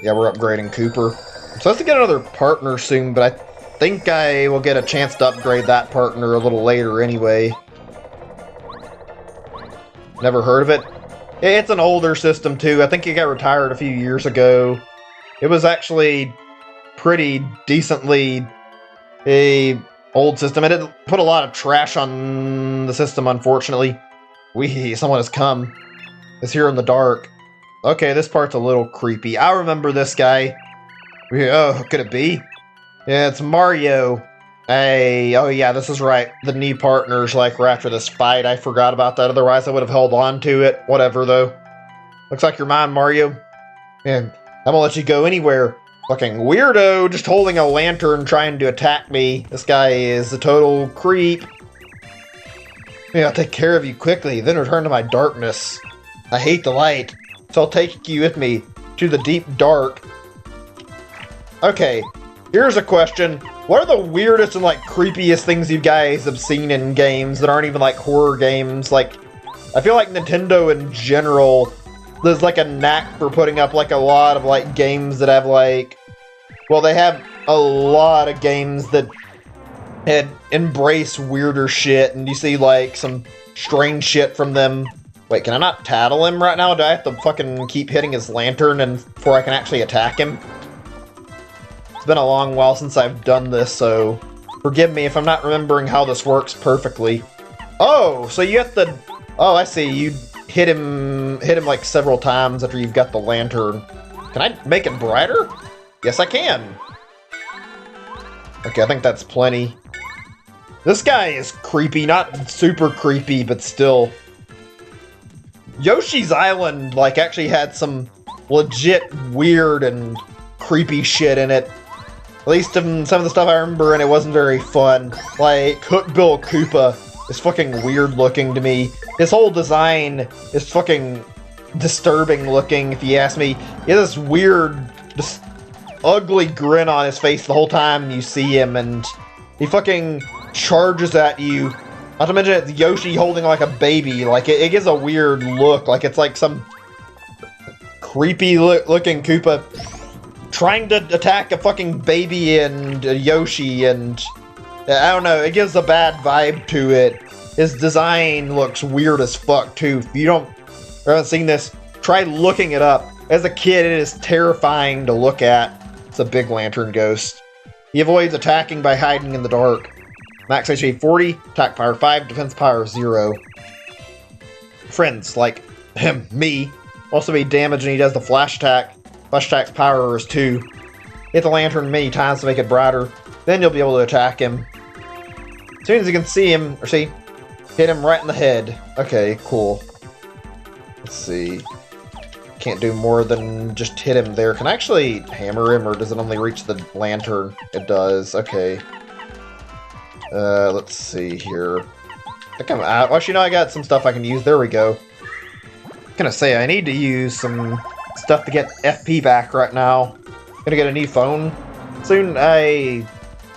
Yeah, we're upgrading Cooper. I'm supposed to get another partner soon, but I think I will get a chance to upgrade that partner a little later anyway. Never heard of it? It's an older system too. I think it got retired a few years ago. It was actually pretty decently a old system. It did put a lot of trash on the system, unfortunately. Someone has come. It's here in the dark. Okay, this part's a little creepy. I remember this guy. Oh, could it be? Yeah, it's Mario. Hey, oh yeah, this is right. The knee partners, like, were after this fight. I forgot about that, otherwise I would have held on to it. Whatever, though. Looks like you're mine, Mario. And I'm gonna let you go anywhere. Fucking weirdo, just holding a lantern trying to attack me. This guy is a total creep. Yeah, I'll take care of you quickly, then return to my darkness. I hate the light, so I'll take you with me to the deep dark. Okay, here's a question. What are the weirdest and, like, creepiest things you guys have seen in games that aren't even, like, horror games? Like, I feel like Nintendo in general, there's, like, a knack for putting up, like, a lot of, like, games that have, like... Well, they have a lot of games that embrace weirder shit, and you see, like, some strange shit from them. Wait, can I not tattle him right now? Do I have to fucking keep hitting his lantern before I can actually attack him? It's been a long while since I've done this, so forgive me if I'm not remembering how this works perfectly. Oh, so you have to... Oh, I see. You hit him like several times after you've got the lantern. Can I make it brighter? Yes, I can. Okay, I think that's plenty. This guy is creepy. Not super creepy, but still. Yoshi's Island, like, actually had some legit weird and creepy shit in it. At least some of the stuff I remember, and it wasn't very fun. Like, Hookbill Koopa is fucking weird looking to me. His whole design is fucking disturbing looking, if you ask me. He has this weird, just ugly grin on his face the whole time you see him, and he fucking charges at you. Not to mention it's Yoshi holding like a baby. Like, it gives a weird look. Like, it's like some creepy looking Koopa trying to attack a fucking baby and Yoshi, and I don't know, it gives a bad vibe to it. His design looks weird as fuck too. If you haven't seen this, try looking it up. As a kid, it is terrifying to look at. It's a big lantern ghost. He avoids attacking by hiding in the dark. Max HP 40, attack power 5, defense power 0. Friends like him, me, also be damaged when he does the flash attack. Flash attack's power is 2. Hit the lantern many times to make it brighter, then you'll be able to attack him. As soon as you can see him, or see, hit him right in the head. Okay, cool. Let's see. Can't do more than just hit him there. Can I actually hammer him, or does it only reach the lantern? It does, okay. Let's see here. I think I'm out. Actually, no, I got some stuff I can use. There we go. I'm gonna say I need to use some stuff to get FP back right now. Gonna get a new phone soon. I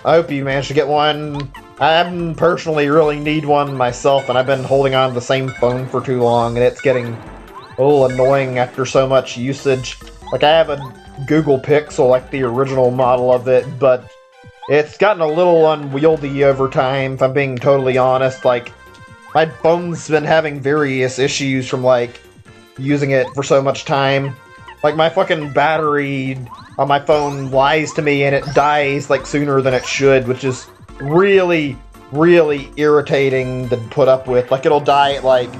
hope you manage to get one. I personally really need one myself, and I've been holding on to the same phone for too long, and it's getting a little annoying after so much usage. Like, I have a Google Pixel, like the original model of it, but it's gotten a little unwieldy over time, if I'm being totally honest. Like, my phone's been having various issues from, like, using it for so much time. Like, my fucking battery on my phone lies to me, and it dies, like, sooner than it should, which is really, really irritating to put up with. Like, it'll die at, like,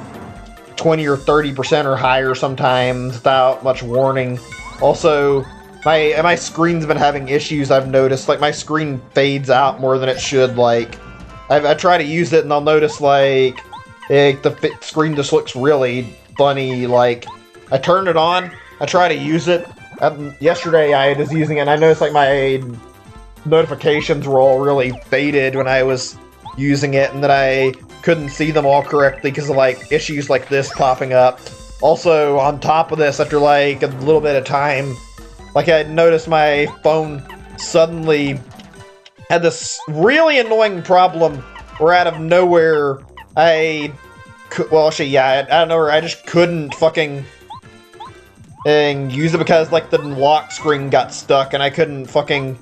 20 or 30% or higher sometimes without much warning. Also, my screen's been having issues, I've noticed. Like, my screen fades out more than it should. Like, I try to use it, and I'll notice, like, the screen just looks really funny. Like, I turn it on, I try to use it. Yesterday I was using it, and I noticed, like, my notifications were all really faded when I was using it, and that I couldn't see them all correctly because of, like, issues like this popping up. Also, on top of this, after, like, a little bit of time, like, I noticed my phone suddenly had this really annoying problem where out of nowhere, well, actually, yeah, out of nowhere, I just couldn't fucking use it because, like, the lock screen got stuck, and I couldn't fucking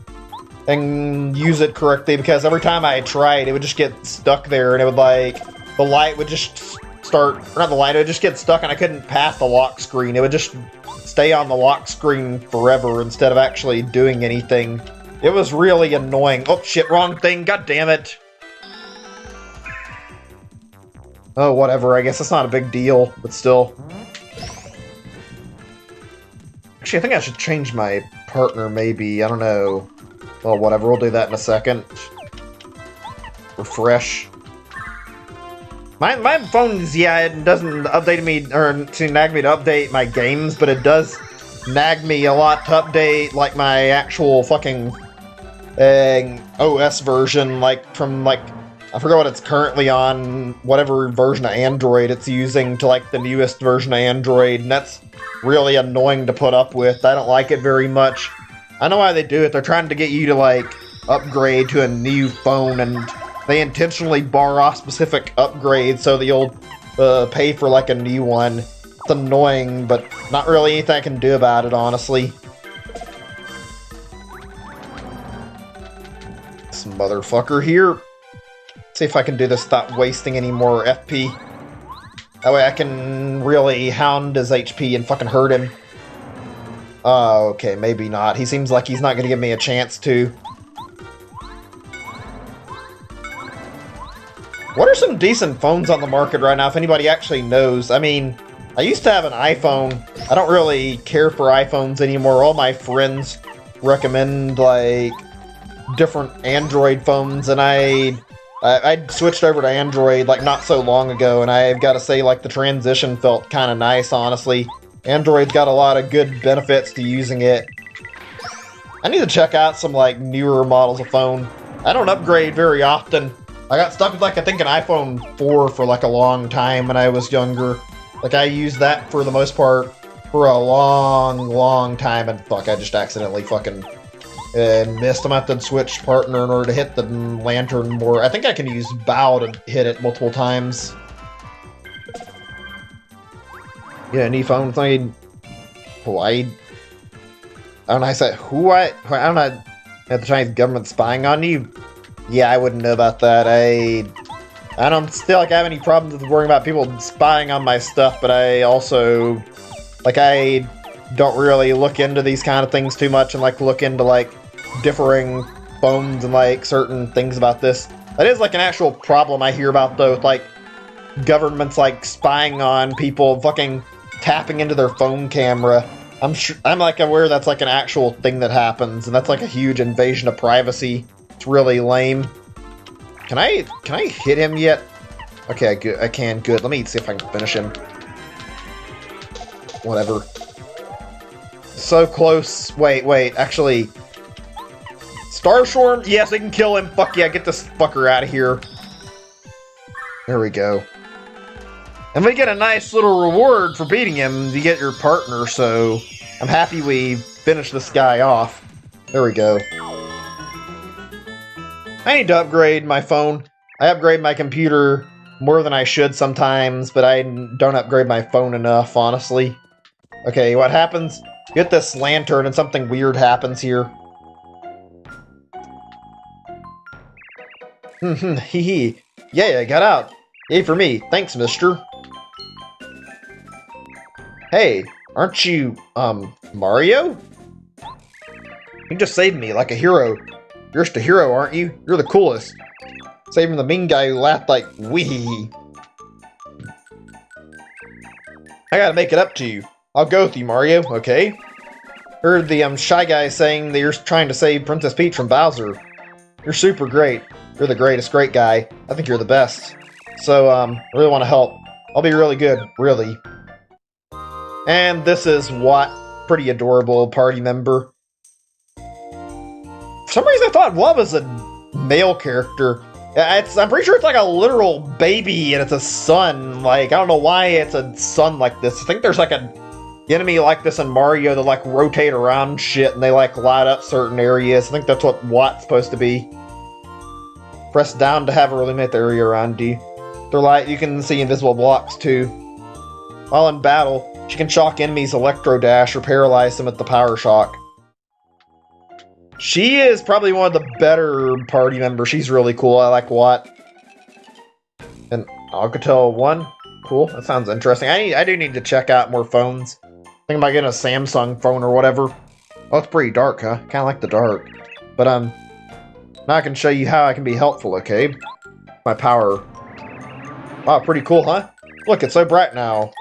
use it correctly because every time I tried, it would just get stuck there, and it would, like, the light would just start, or not the light, it would just get stuck, and I couldn't pass the lock screen. It would just stay on the lock screen forever instead of actually doing anything. It was really annoying. Oh, shit, wrong thing, god damn it. Oh, whatever, I guess it's not a big deal, but still. Actually, I think I should change my partner, maybe. I don't know. Well, whatever. We'll do that in a second. Refresh. My phone's, yeah, it doesn't update me, or to nag me to update my games, but it does nag me a lot to update, like, my actual fucking OS version, like, from, like, I forget what it's currently on, whatever version of Android it's using, to, like, the newest version of Android, and that's really annoying to put up with. I don't like it very much. I know why they do it. They're trying to get you to, like, upgrade to a new phone, and they intentionally bar off specific upgrades so that you'll pay for, like, a new one. It's annoying, but not really anything I can do about it, honestly. This motherfucker here. See if I can do this without wasting any more FP. That way I can really hound his HP and fucking hurt him. Okay, maybe not. He seems like he's not going to give me a chance to. What are some decent phones on the market right now, if anybody actually knows? I mean, I used to have an iPhone. I don't really care for iPhones anymore. All my friends recommend, like, different Android phones, and I switched over to Android, like, not so long ago, and I've got to say, like, the transition felt kind of nice, honestly. Android's got a lot of good benefits to using it. I need to check out some, like, newer models of phone. I don't upgrade very often. I got stuck with, like, I think an iPhone 4 for, like, a long time when I was younger. Like, I used that for the most part for a long time, and fuck, I just accidentally fucking missed. I'm gonna have to switch partner in order to hit the lantern more. I think I can use bow to hit it multiple times. Yeah, any phone thing. Hawaii. I don't know, I said, I don't know, have the Chinese government spying on you? Yeah, I wouldn't know about that. I don't feel like I have any problems with worrying about people spying on my stuff, but I also, like, I don't really look into these kind of things too much and, like, look into, like, differing phones and, like, certain things about this. That is, like, an actual problem I hear about, though, with, like, governments, like, spying on people, fucking tapping into their phone camera. I'm like, aware that's, like, an actual thing that happens, and that's, like, a huge invasion of privacy. It's really lame. Can I hit him yet? Okay, good. I can. Good. Let me see if I can finish him. Whatever. So close. Wait. Actually, Starstorm? Yes, I can kill him. Fuck yeah, get this fucker out of here. There we go. And we get a nice little reward for beating him. You get your partner, so I'm happy we finished this guy off. There we go. I need to upgrade my phone. I upgrade my computer more than I should sometimes, but I don't upgrade my phone enough, honestly. Okay, what happens? Get this lantern and something weird happens here. Hee. Yeah, I got out. Yay for me. Thanks, mister. Hey, aren't you, Mario? You just saved me like a hero. You're just a hero, aren't you? You're the coolest. Saving the mean guy who laughed like, wee. I gotta make it up to you. I'll go with you, Mario, okay? Heard the, Shy Guy saying that you're trying to save Princess Peach from Bowser. You're super great. You're the greatest great guy. I think you're the best. So, I really want to help. I'll be really good, really. And this is Watt. Pretty adorable party member. For some reason I thought Watt was a male character. I'm pretty sure it's like a literal baby and it's a sun. Like, I don't know why it's a sun like this. I think there's like an enemy like this in Mario that like rotate around shit and they like light up certain areas. I think that's what Watt's supposed to be. Press down to have a illuminate the area around you. They're light, you can see invisible blocks too. While in battle, she can shock enemies Electro Dash or paralyze them with the Power Shock. She is probably one of the better party members. She's really cool. I like Watt. And Alcatel 1. Cool. That sounds interesting. I do need to check out more phones. I think I might get a Samsung phone or whatever. Oh, it's pretty dark, huh? Kind of like the dark. But, now I can show you how I can be helpful, okay? My power. Wow, pretty cool, huh? Look, it's so bright now.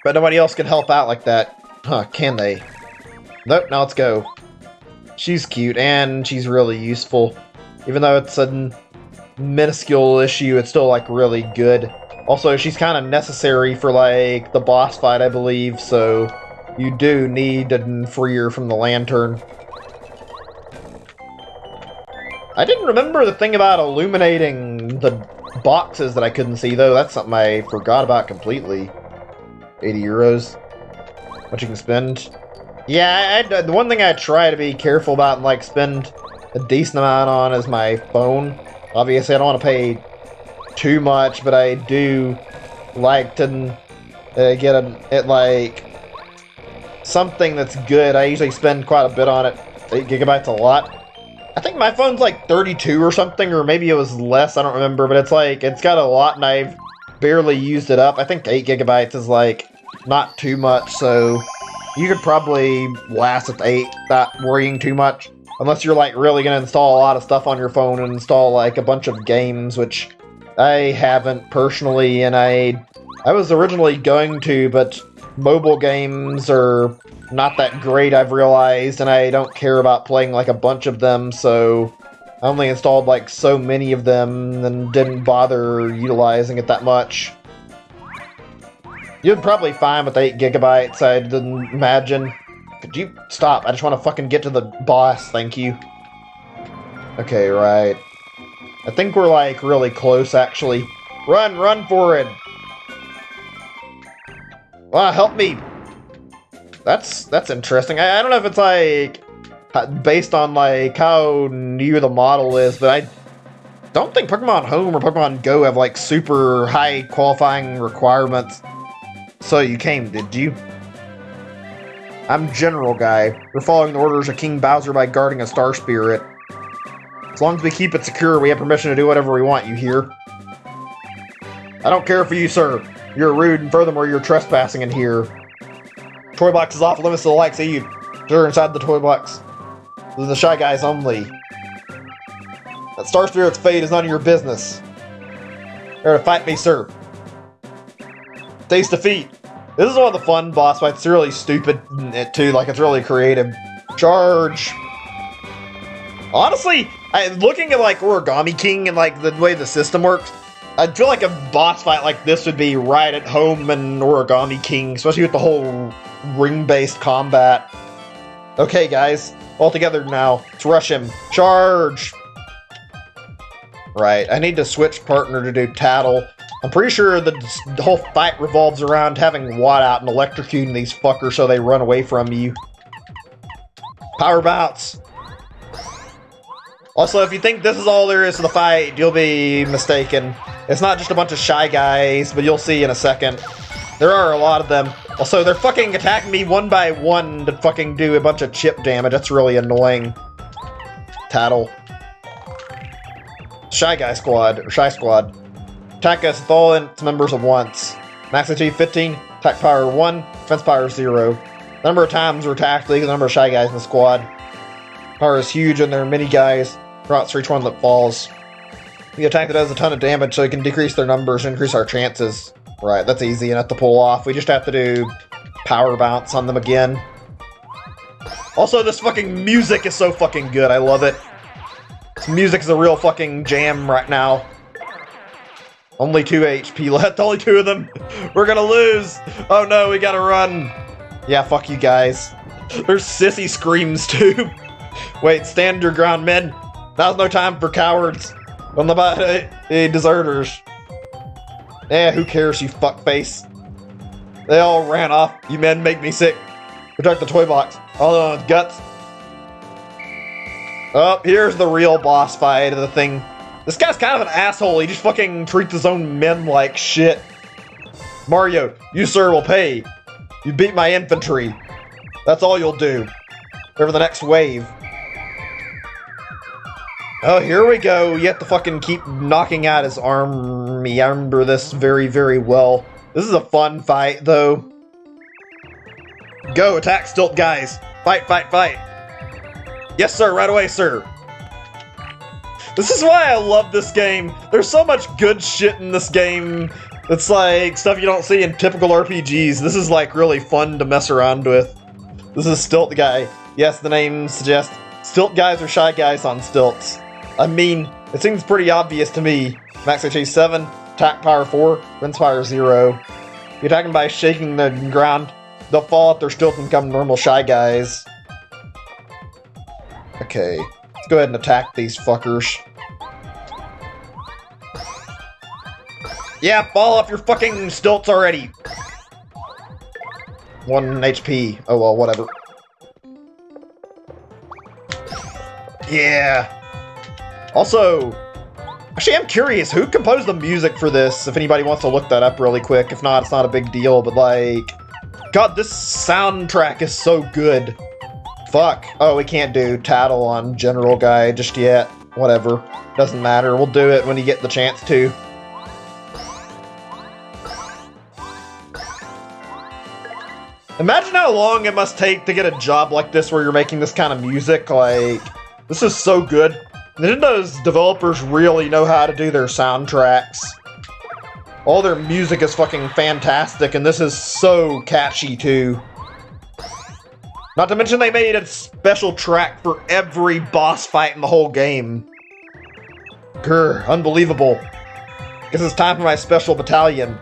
But nobody else can help out like that. Huh, can they? Nope, now let's go. She's cute, and she's really useful. Even though it's a minuscule issue, it's still, like, really good. Also, she's kind of necessary for, like, the boss fight, I believe, so you do need to free her from the lantern. I didn't remember the thing about illuminating the boxes that I couldn't see, though. That's something I forgot about completely. 80 euros. What you can spend. Yeah, the one thing I try to be careful about and, like, spend a decent amount on is my phone. Obviously, I don't want to pay too much, but I do like to get like, something that's good. I usually spend quite a bit on it. 8 gigabytes a lot. I think my phone's like 32 or something, or maybe it was less, I don't remember, but it's like, it's got a lot and I've barely used it up. I think 8 gigabytes is like, not too much, so you could probably last with 8 without worrying too much. Unless you're like really gonna install a lot of stuff on your phone and install like a bunch of games, which I haven't personally, and I was originally going to, but mobile games are not that great, I've realized, and I don't care about playing like a bunch of them, so I only installed like so many of them and didn't bother utilizing it that much. You'd probably find with 8 gigabytes, I didn't imagine. Could you stop? I just want to fucking get to the boss, thank you. Okay, right. I think we're like really close, actually. Run for it! Wow, help me! That's interesting. I don't know if it's like based on like how new the model is, but I don't think Pokemon Home or Pokemon Go have like super high qualifying requirements. So you came, did you? I'm General Guy. We're following the orders of King Bowser by guarding a Star Spirit. As long as we keep it secure, we have permission to do whatever we want, you hear? I don't care for you, sir. You're rude, and furthermore, you're trespassing in here. Toy box is off limits to the likes of you. You're inside the toy box. This is the Shy Guys only. That Star Spirit's fate is none of your business. You're to fight me, sir. Taste defeat. This is one of the fun boss fights. It's really stupid, too. Like, it's really creative. Charge. Honestly, looking at, like, Origami King and, like, the way the system works, I feel like a boss fight like this would be right at home in Origami King, especially with the whole ring-based combat. Okay, guys. All together now. Let's rush him. Charge! Right, I need to switch partner to do Tattle. I'm pretty sure the whole fight revolves around having Watt out and electrocuting these fuckers so they run away from you. Power Bounce! Also, if you think this is all there is to the fight, you'll be mistaken. It's not just a bunch of Shy Guys, but you'll see in a second. There are a lot of them. Also, they're fucking attacking me one by one to fucking do a bunch of chip damage. That's really annoying. Tattle. Shy Guy Squad, or Shy Squad. Attack us with all its members at once. Max HP 15, attack power 1, defense power 0. The number of times we're attacked equals the number of Shy Guys in the squad. Power is huge and there are many guys. Routes for each one that falls. The attack that does a ton of damage so we can decrease their numbers and increase our chances. Right, that's easy enough to pull off. We just have to do Power Bounce on them again. Also, this fucking music is so fucking good. I love it. This music is a real fucking jam right now. Only 2 HP left. Only 2 of them. We're gonna lose. Oh no, we gotta run. Yeah, fuck you guys. There's sissy screams too. Wait, stand your ground, men. Now's no time for cowards. What about deserters? Eh, who cares, you fuckface. They all ran off. You men make me sick. Protect the toy box. All on guts. Oh, here's the real boss fight of the thing. This guy's kind of an asshole. He just fucking treats his own men like shit. Mario, you sir will pay. You beat my infantry. That's all you'll do. Over the next wave. Oh, here we go. You have to fucking keep knocking out his army. I remember this very, very well. This is a fun fight, though. Go, attack stilt guys. Fight, fight, fight. Yes, sir, right away, sir. This is why I love this game. There's so much good shit in this game. It's like stuff you don't see in typical RPGs. This is like really fun to mess around with. This is Stilt Guy. Yes, the name suggests Stilt Guys are Shy Guys on stilts. I mean, it seems pretty obvious to me. Max HP 7, attack power 4, defense power 0. You attack them by shaking the ground. They'll fall off their stilt and become normal Shy Guys. Okay, let's go ahead and attack these fuckers. Yeah, fall off your fucking stilts already! 1 HP. Oh well, whatever. Yeah! Also, actually I'm curious, who composed the music for this? If anybody wants to look that up really quick. If not, it's not a big deal, but like... God, this soundtrack is so good. Fuck. Oh, we can't do Tattle on General Guy just yet. Whatever. Doesn't matter. We'll do it when you get the chance to. Imagine how long it must take to get a job like this where you're making this kind of music. Like, this is so good. Nintendo's developers really know how to do their soundtracks. All their music is fucking fantastic, and this is so catchy too. Not to mention they made a special track for every boss fight in the whole game. Grr, unbelievable. Guess it's time for my special battalion.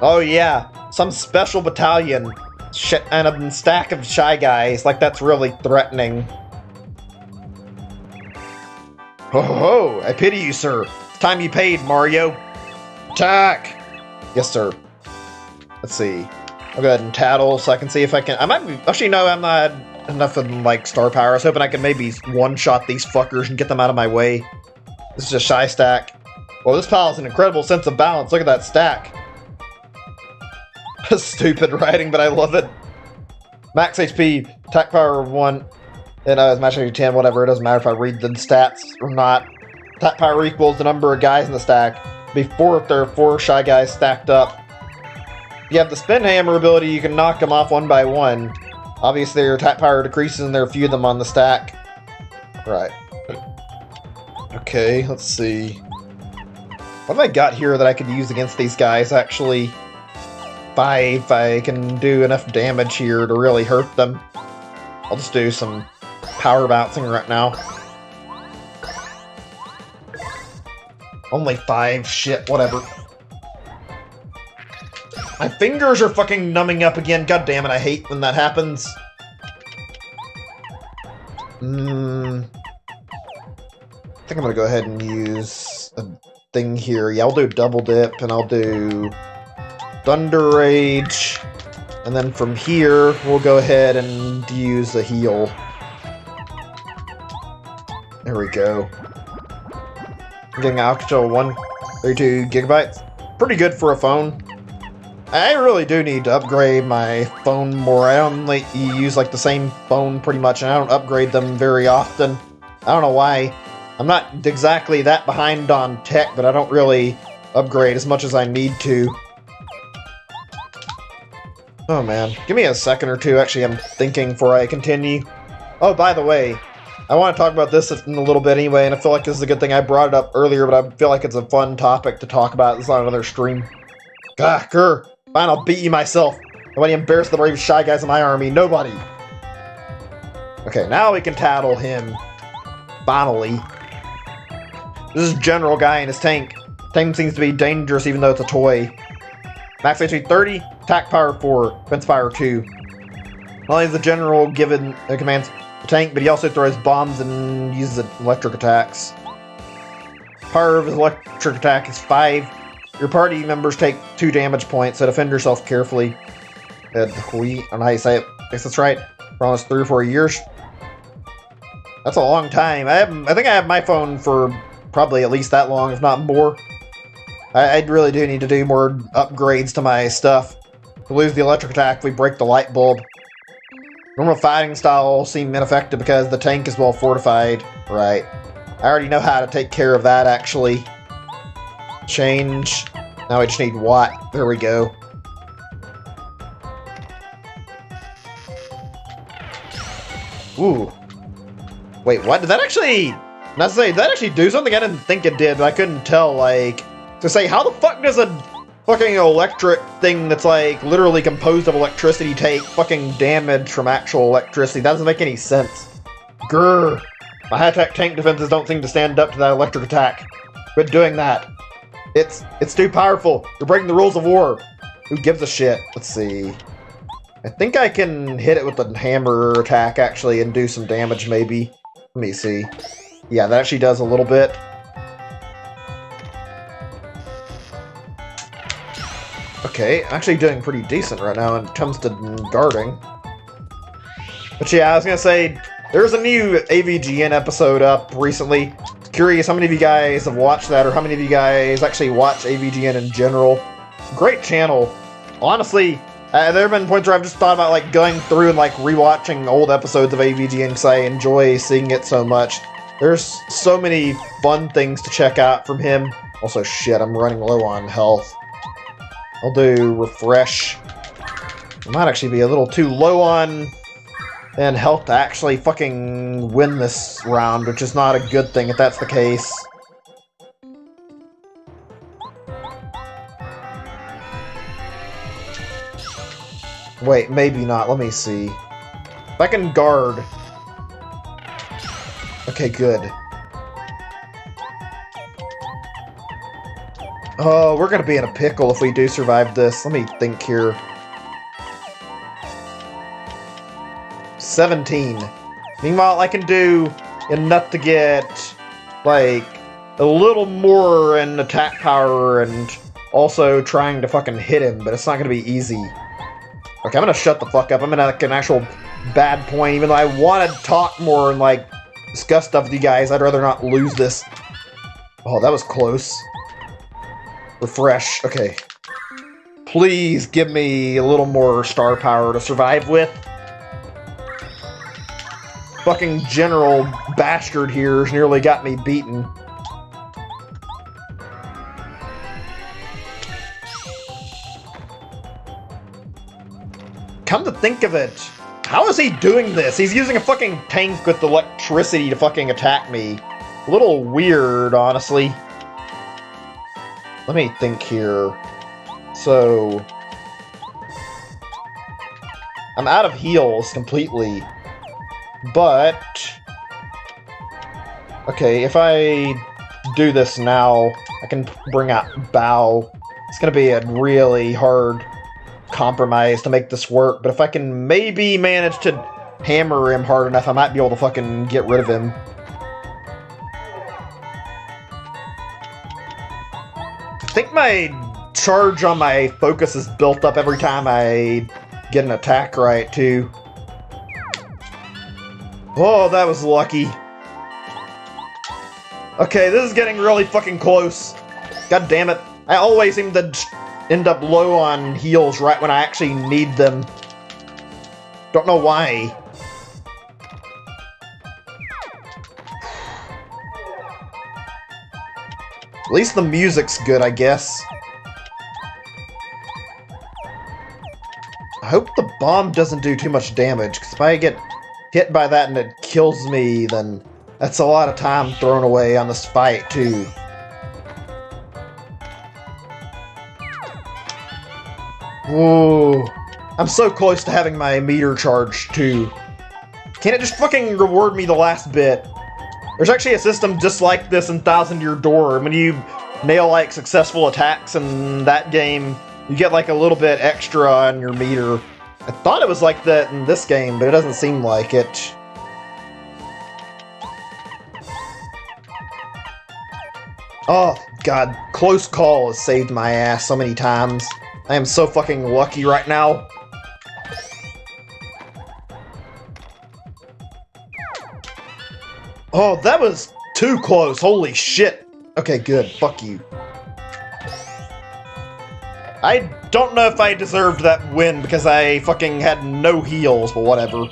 Oh yeah, some special battalion. Shit, and a stack of Shy Guys. Like, that's really threatening. Ho ho ho, I pity you, sir. It's time you paid, Mario. Attack! Yes, sir. Let's see. I'll go ahead and tattle so I can see if I can... I might be... Actually, no, I'm not enough of, like, star power. I was hoping I could maybe one-shot these fuckers and get them out of my way. This is a Shy stack. Well, this pal has an incredible sense of balance. Look at that stack. Stupid writing, but I love it. Max HP, attack power 1, and it's max HP 10, whatever. It doesn't matter if I read the stats or not. Attack power equals the number of guys in the stack. Before, if there are 4 Shy Guys stacked up. If you have the Spin Hammer ability, you can knock them off one by one. Obviously, your attack power decreases, and there are a few of them on the stack. Right. Okay, let's see. What have I got here that I could use against these guys, actually? If I can do enough damage here to really hurt them. I'll just do some power bouncing right now. Only 5, shit, whatever. My fingers are fucking numbing up again, god damn it, I hate when that happens. I think I'm gonna go ahead and use a thing here. Yeah, I'll do double dip, and I'll do Thunder Rage, and then from here, we'll go ahead and use the heal. There we go. I'm getting Alcatel 132 gigabytes. Pretty good for a phone. I really do need to upgrade my phone more. I only use like the same phone pretty much, and I don't upgrade them very often. I don't know why. I'm not exactly that behind on tech, but I don't really upgrade as much as I need to. Oh man, give me a second or two, actually I'm thinking before I continue. Oh, by the way, I want to talk about this in a little bit anyway, and I feel like this is a good thing. I brought it up earlier, but I feel like it's a fun topic to talk about. It's not another stream. Gah, grr. Fine, I'll beat you myself. Nobody embarrassed the brave Shy Guys in my army. Nobody. Okay, now we can tattle him. Finally. This is General Guy and his tank. Tank seems to be dangerous even though it's a toy. Max HP 30, attack power 4, defense power 2. Not only is the General given commands the tank, but he also throws bombs and uses electric attacks. Power of his electric attack is 5. Your party members take 2 damage points, so defend yourself carefully. I don't know how you say it. I guess that's right. For almost 3 or 4 years. That's a long time. I think I have my phone for probably at least that long, if not more. I really do need to do more upgrades to my stuff. To lose the electric attack, we break the light bulb. Normal fighting style seem ineffective because the tank is well fortified. Right. I already know how to take care of that, actually. Change. Now we just need Watt. There we go. Ooh. Wait, what? Did that actually... Not to say, did that actually do something? I didn't think it did, but I couldn't tell, like... To say, how the fuck does a fucking electric thing that's like literally composed of electricity take fucking damage from actual electricity. That doesn't make any sense. Grr. My high-tech tank defenses don't seem to stand up to that electric attack. Quit doing that. It's too powerful. You're breaking the rules of war. Who gives a shit? Let's see. I think I can hit it with the hammer attack, actually, and do some damage, maybe. Let me see. Yeah, that actually does a little bit. Okay, actually doing pretty decent right now when it comes to guarding. But yeah, I was gonna say, there's a new AVGN episode up recently. Curious how many of you guys have watched that, or how many of you guys actually watch AVGN in general. Great channel. Honestly, there have been points where I've just thought about like going through and like rewatching old episodes of AVGN because I enjoy seeing it so much. There's so many fun things to check out from him. Also, shit, I'm running low on health. I'll do refresh. I might actually be a little too low on health to actually fucking win this round, which is not a good thing if that's the case. Wait, maybe not. Let me see. If I can guard. Okay, good. Oh, we're gonna be in a pickle if we do survive this. Let me think here. 17. Meanwhile, I can do enough to get, like, a little more in attack power and also trying to fucking hit him, but it's not gonna be easy. Okay, I'm gonna shut the fuck up. I'm in like an actual bad point, even though I want to talk more and like discuss stuff with you guys. I'd rather not lose this. Oh, that was close. Refresh. Okay. Please give me a little more star power to survive with. Fucking General Bastard here has nearly got me beaten. Come to think of it, how is he doing this? He's using a fucking tank with electricity to fucking attack me. A little weird, honestly. Let me think here. So, I'm out of heals completely. But, okay, if I do this now, I can bring out Bow. It's gonna be a really hard compromise to make this work, but if I can maybe manage to hammer him hard enough, I might be able to fucking get rid of him. I think my charge on my focus is built up every time I get an attack right, too. Oh, that was lucky. Okay, this is getting really fucking close. God damn it. I always seem to end up low on heals right when I actually need them. Don't know why. At least the music's good, I guess. I hope the bomb doesn't do too much damage, because if I get hit by that and it kills me, then that's a lot of time thrown away on this fight, too. Whoa. I'm so close to having my meter charged, too. Can't it just fucking reward me the last bit? There's actually a system just like this in Thousand Year Door. When you nail, like, successful attacks in that game, you get, like, a little bit extra on your meter. I thought it was like that in this game, but it doesn't seem like it. Oh, God. Close call has saved my ass so many times. I am so fucking lucky right now. Oh, that was too close. Holy shit. Okay, good. Fuck you. I don't know if I deserved that win because I fucking had no heals, but whatever.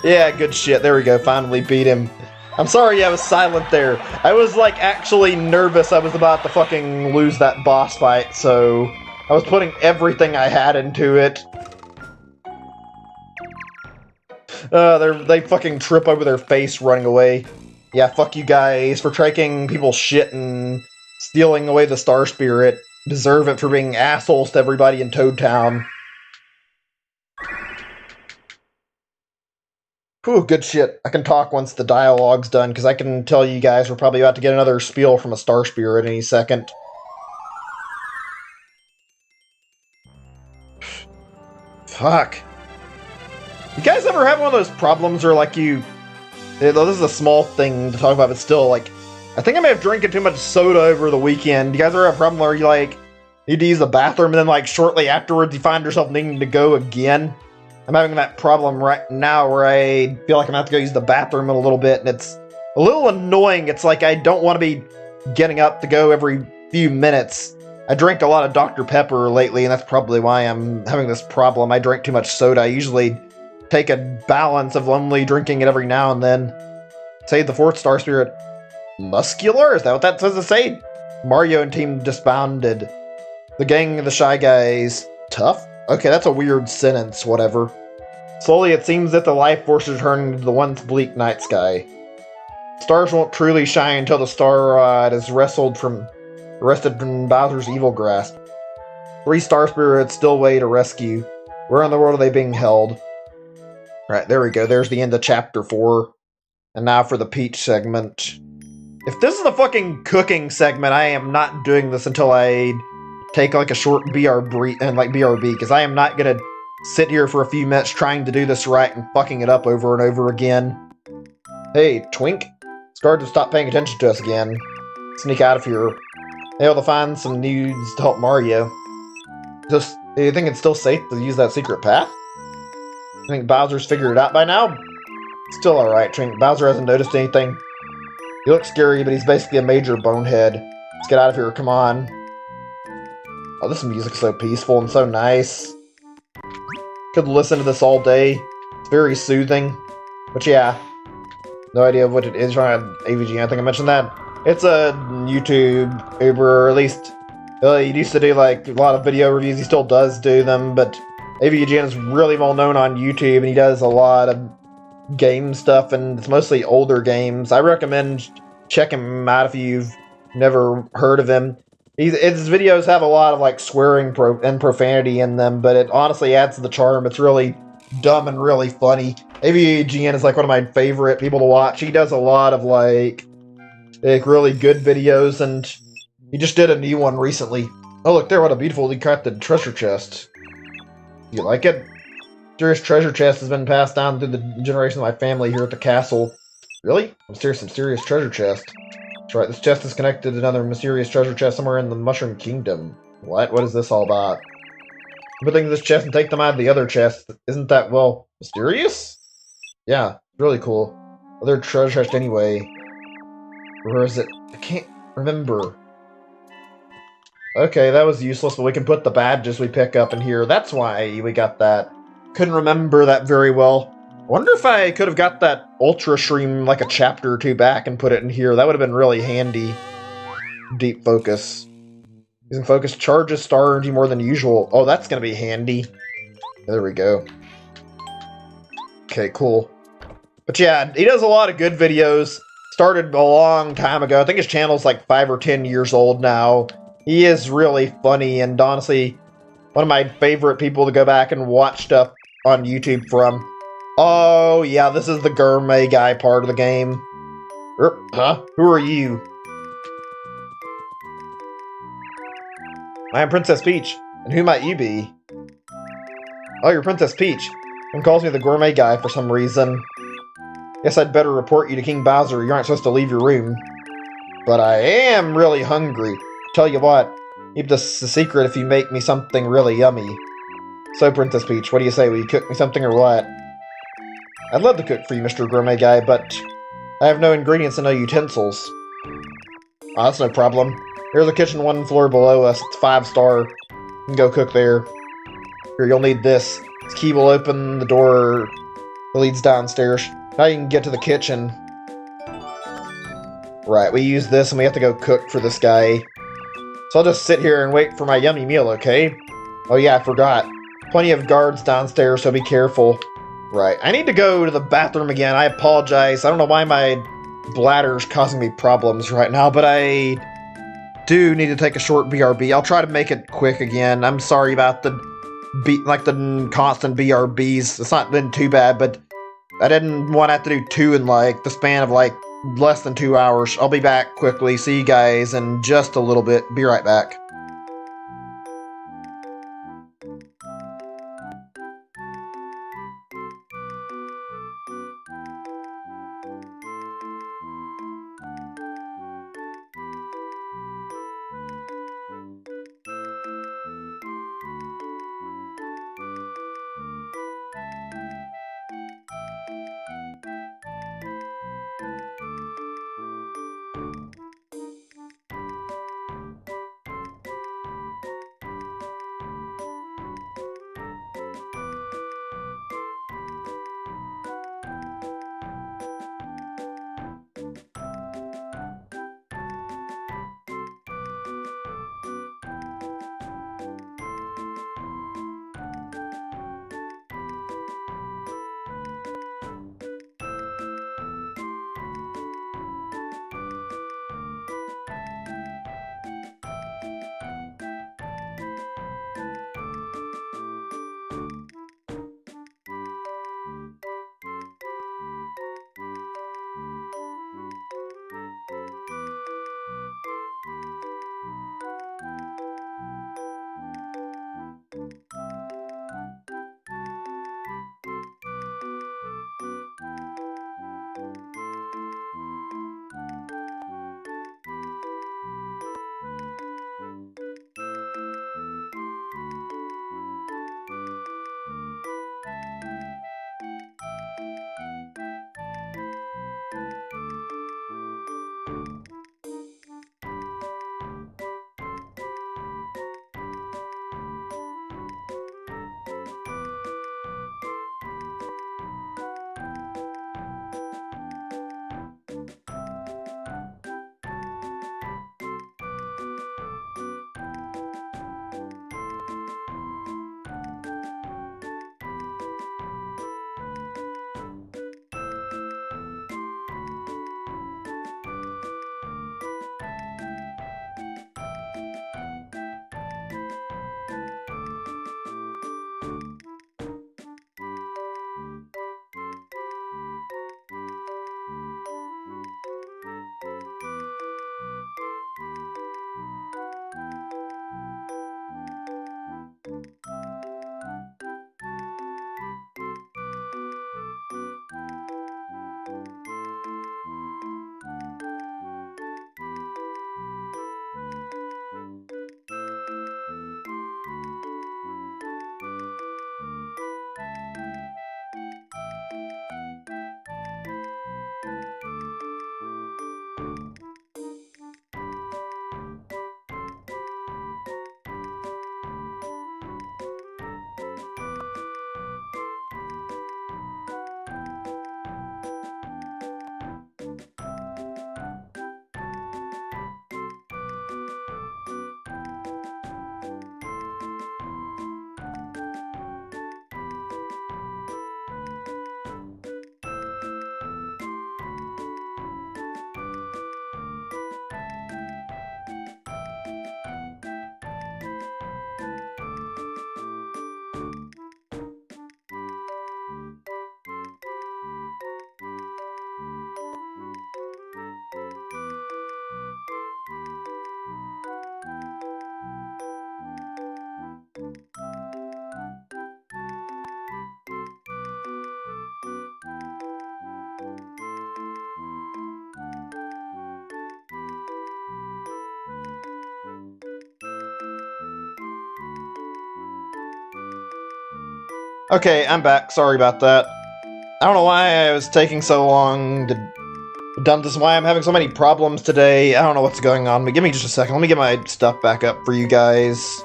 Yeah, good shit. There we go. Finally beat him. I'm sorry I was silent there. I was, like, actually nervous I was about to fucking lose that boss fight, so I was putting everything I had into it. They fucking trip over their face running away. Yeah, fuck you guys for taking people's shit and stealing away the Star Spirit. Deserve it for being assholes to everybody in Toad Town. Whew, good shit. I can talk once the dialogue's done, because I can tell you guys we're probably about to get another spiel from a Star Spirit any second. Fuck. You guys ever have one of those problems where, like, this is a small thing to talk about, but still, like, I think I may have drinking too much soda over the weekend. You guys ever have a problem where you, like, need to use the bathroom, and then, like, shortly afterwards you find yourself needing to go again? I'm having that problem right now where I feel like I'm going to have to go use the bathroom in a little bit, and it's a little annoying. It's like I don't want to be getting up to go every few minutes. I drank a lot of Dr. Pepper lately, and that's probably why I'm having this problem. I drink too much soda. I usually take a balance of only drinking it every now and then. Save the 4th Star Spirit. Muscular? Is that what that says to say? Mario and team disbanded. The gang of the Shy Guys. Tough? Okay, that's a weird sentence, whatever. Slowly it seems that the life force is returning to the once bleak night sky. Stars won't truly shine until the star rod is wrested from Bowser's evil grasp. 3 Star Spirits still wait to rescue. Where in the world are they being held? Right, there we go. There's the end of Chapter 4. And now for the Peach segment. If this is the fucking cooking segment, I am not doing this until I take like a short BRB, because I am not gonna sit here for a few minutes trying to do this right and fucking it up over and over again. Hey, Twink. Scar to stop paying attention to us again. Sneak out of here. Able to find some news to help Mario. Do you think it's still safe to use that secret path? I think Bowser's figured it out by now? Still alright, Twink. Bowser hasn't noticed anything. He looks scary, but he's basically a major bonehead. Let's get out of here, come on. Oh, this music's so peaceful and so nice. Could listen to this all day. It's very soothing. But yeah, no idea what it is. AVG, I think I mentioned that. It's a YouTube Uber, or at least he used to do like a lot of video reviews. He still does do them, but AVG is really well known on YouTube, and he does a lot of game stuff, and it's mostly older games. I recommend checking him out if you've never heard of him. His videos have a lot of like swearing and profanity in them, but it honestly adds to the charm. It's really dumb and really funny. AVGN is like one of my favorite people to watch. He does a lot of like really good videos, and he just did a new one recently. Oh look there, what a beautifully crafted treasure chest. You like it? Mysterious treasure chest has been passed down through the generations of my family here at the castle. Really? Mysterious treasure chest. That's right, this chest is connected to another mysterious treasure chest somewhere in the Mushroom Kingdom. What? What is this all about? Put things in this chest and take them out of the other chest. Isn't that, well, mysterious? Yeah, really cool. Other treasure chest anyway. Where is it? I can't remember. Okay, that was useless, but we can put the badges we pick up in here. That's why we got that. Couldn't remember that very well. Wonder if I could have got that Ultra Shroom like a chapter or 2 back and put it in here. That would have been really handy. Deep focus. Using focus charges star energy more than usual. Oh, that's going to be handy. There we go. Okay, cool. But yeah, he does a lot of good videos. Started a long time ago. I think his channel's like 5 or 10 years old now. He is really funny, and honestly, one of my favorite people to go back and watch stuff on YouTube from. Oh, yeah, this is the gourmet guy part of the game. Huh? Who are you? I am Princess Peach. And who might you be? Oh, you're Princess Peach. And calls me the gourmet guy for some reason. Guess I'd better report you to King Bowser. You aren't supposed to leave your room. But I am really hungry. Tell you what, keep this a secret if you make me something really yummy. So, Princess Peach, what do you say? Will you cook me something or what? I'd love to cook for you, Mr. Gourmet Guy, but I have no ingredients and no utensils. Oh, that's no problem. Here's the kitchen 1 floor below us. It's 5-star. You can go cook there. Here, you'll need this. This key will open the door that leads downstairs. Now you can get to the kitchen. Right, we use this and we have to go cook for this guy. So I'll just sit here and wait for my yummy meal, okay? Oh yeah, I forgot. Plenty of guards downstairs, so be careful. Right, I need to go to the bathroom again. I apologize. I don't know why my bladder's causing me problems right now, but I do need to take a short BRB. I'll try to make it quick again. I'm sorry about the the constant BRBs. It's not been too bad, but I didn't want to have to do 2 in like the span of like less than 2 hours. I'll be back quickly. See you guys in just a little bit. Be right back. Okay, I'm back. Sorry about that. I don't know why I was taking so long to dump this, why I'm having so many problems today. I don't know what's going on, but give me just a second. Let me get my stuff back up for you guys.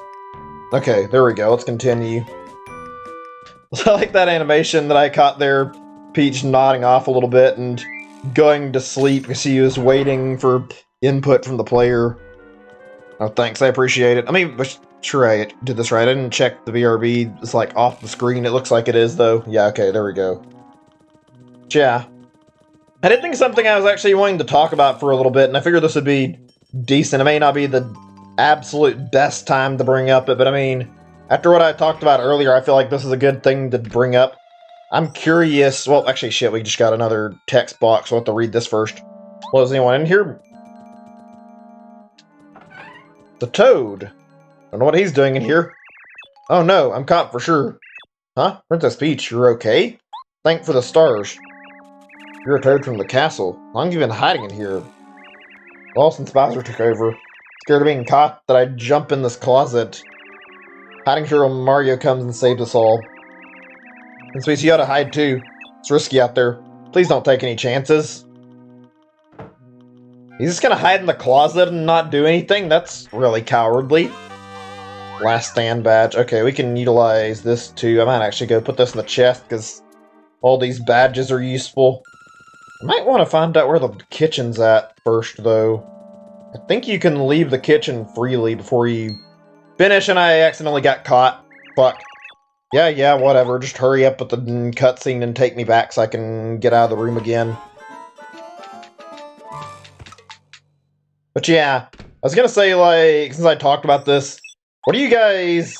Okay, there we go. Let's continue. I like that animation that I caught there, Peach nodding off a little bit and going to sleep because she was waiting for input from the player. Oh, thanks. I appreciate it. Let me make sure I did this right. I didn't check the BRB. It's like off the screen. It looks like it is, though. Yeah, okay, there we go. Yeah. I did think something I was actually wanting to talk about for a little bit, and I figured this would be decent. It may not be the absolute best time to bring up it, but I mean, after what I talked about earlier, I feel like this is a good thing to bring up. I'm curious. Well, actually, shit, we just got another text box. We'll have to read this first. Well, is anyone in here? The Toad. I don't know what he's doing in here. Oh no, I'm caught for sure. Huh? Princess Peach, you're okay? Thank for the stars. You're a Toad from the castle. How long have you been hiding in here? Well, since Bowser took over. Scared of being caught that I'd jump in this closet. Hiding here when Mario comes and saves us all. And Sweet, you ought to hide too. It's risky out there. Please don't take any chances. He's just gonna hide in the closet and not do anything? That's really cowardly. Last stand badge. Okay, we can utilize this too. I might actually go put this in the chest because all these badges are useful. I might want to find out where the kitchen's at first, though. I think you can leave the kitchen freely before you finish, and I accidentally got caught. Fuck. Yeah, whatever. Just hurry up with the cutscene and take me back so I can get out of the room again. But yeah, I was gonna say, like, since I talked about this, what do you guys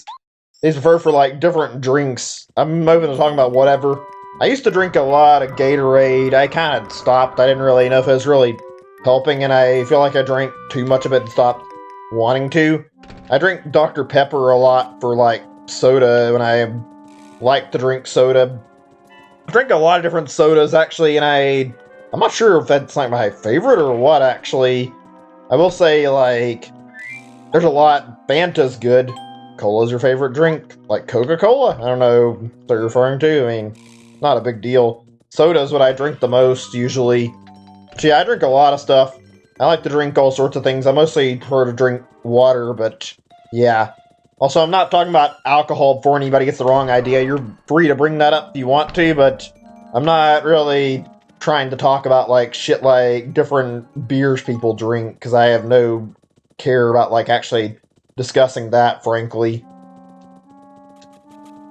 prefer for, like, different drinks? I'm open to talking about whatever. I used to drink a lot of Gatorade. I kind of stopped. I didn't really know if it was really helping, and I feel like I drank too much of it and stopped wanting to. I drink Dr. Pepper a lot for, like, soda when I like to drink soda. I drink a lot of different sodas, actually, and I'm not sure if that's, like, my favorite or what, actually. I will say, like, there's a lot. Fanta's good. Cola's your favorite drink. Like Coca-Cola? I don't know what they're referring to. I mean, not a big deal. Soda's what I drink the most, usually. So yeah, I drink a lot of stuff. I like to drink all sorts of things. I mostly prefer to drink water, but yeah. Also, I'm not talking about alcohol before anybody gets the wrong idea. You're free to bring that up if you want to, but I'm not really trying to talk about, like, shit like different beers people drink, because I have no care about, like, actually discussing that, frankly.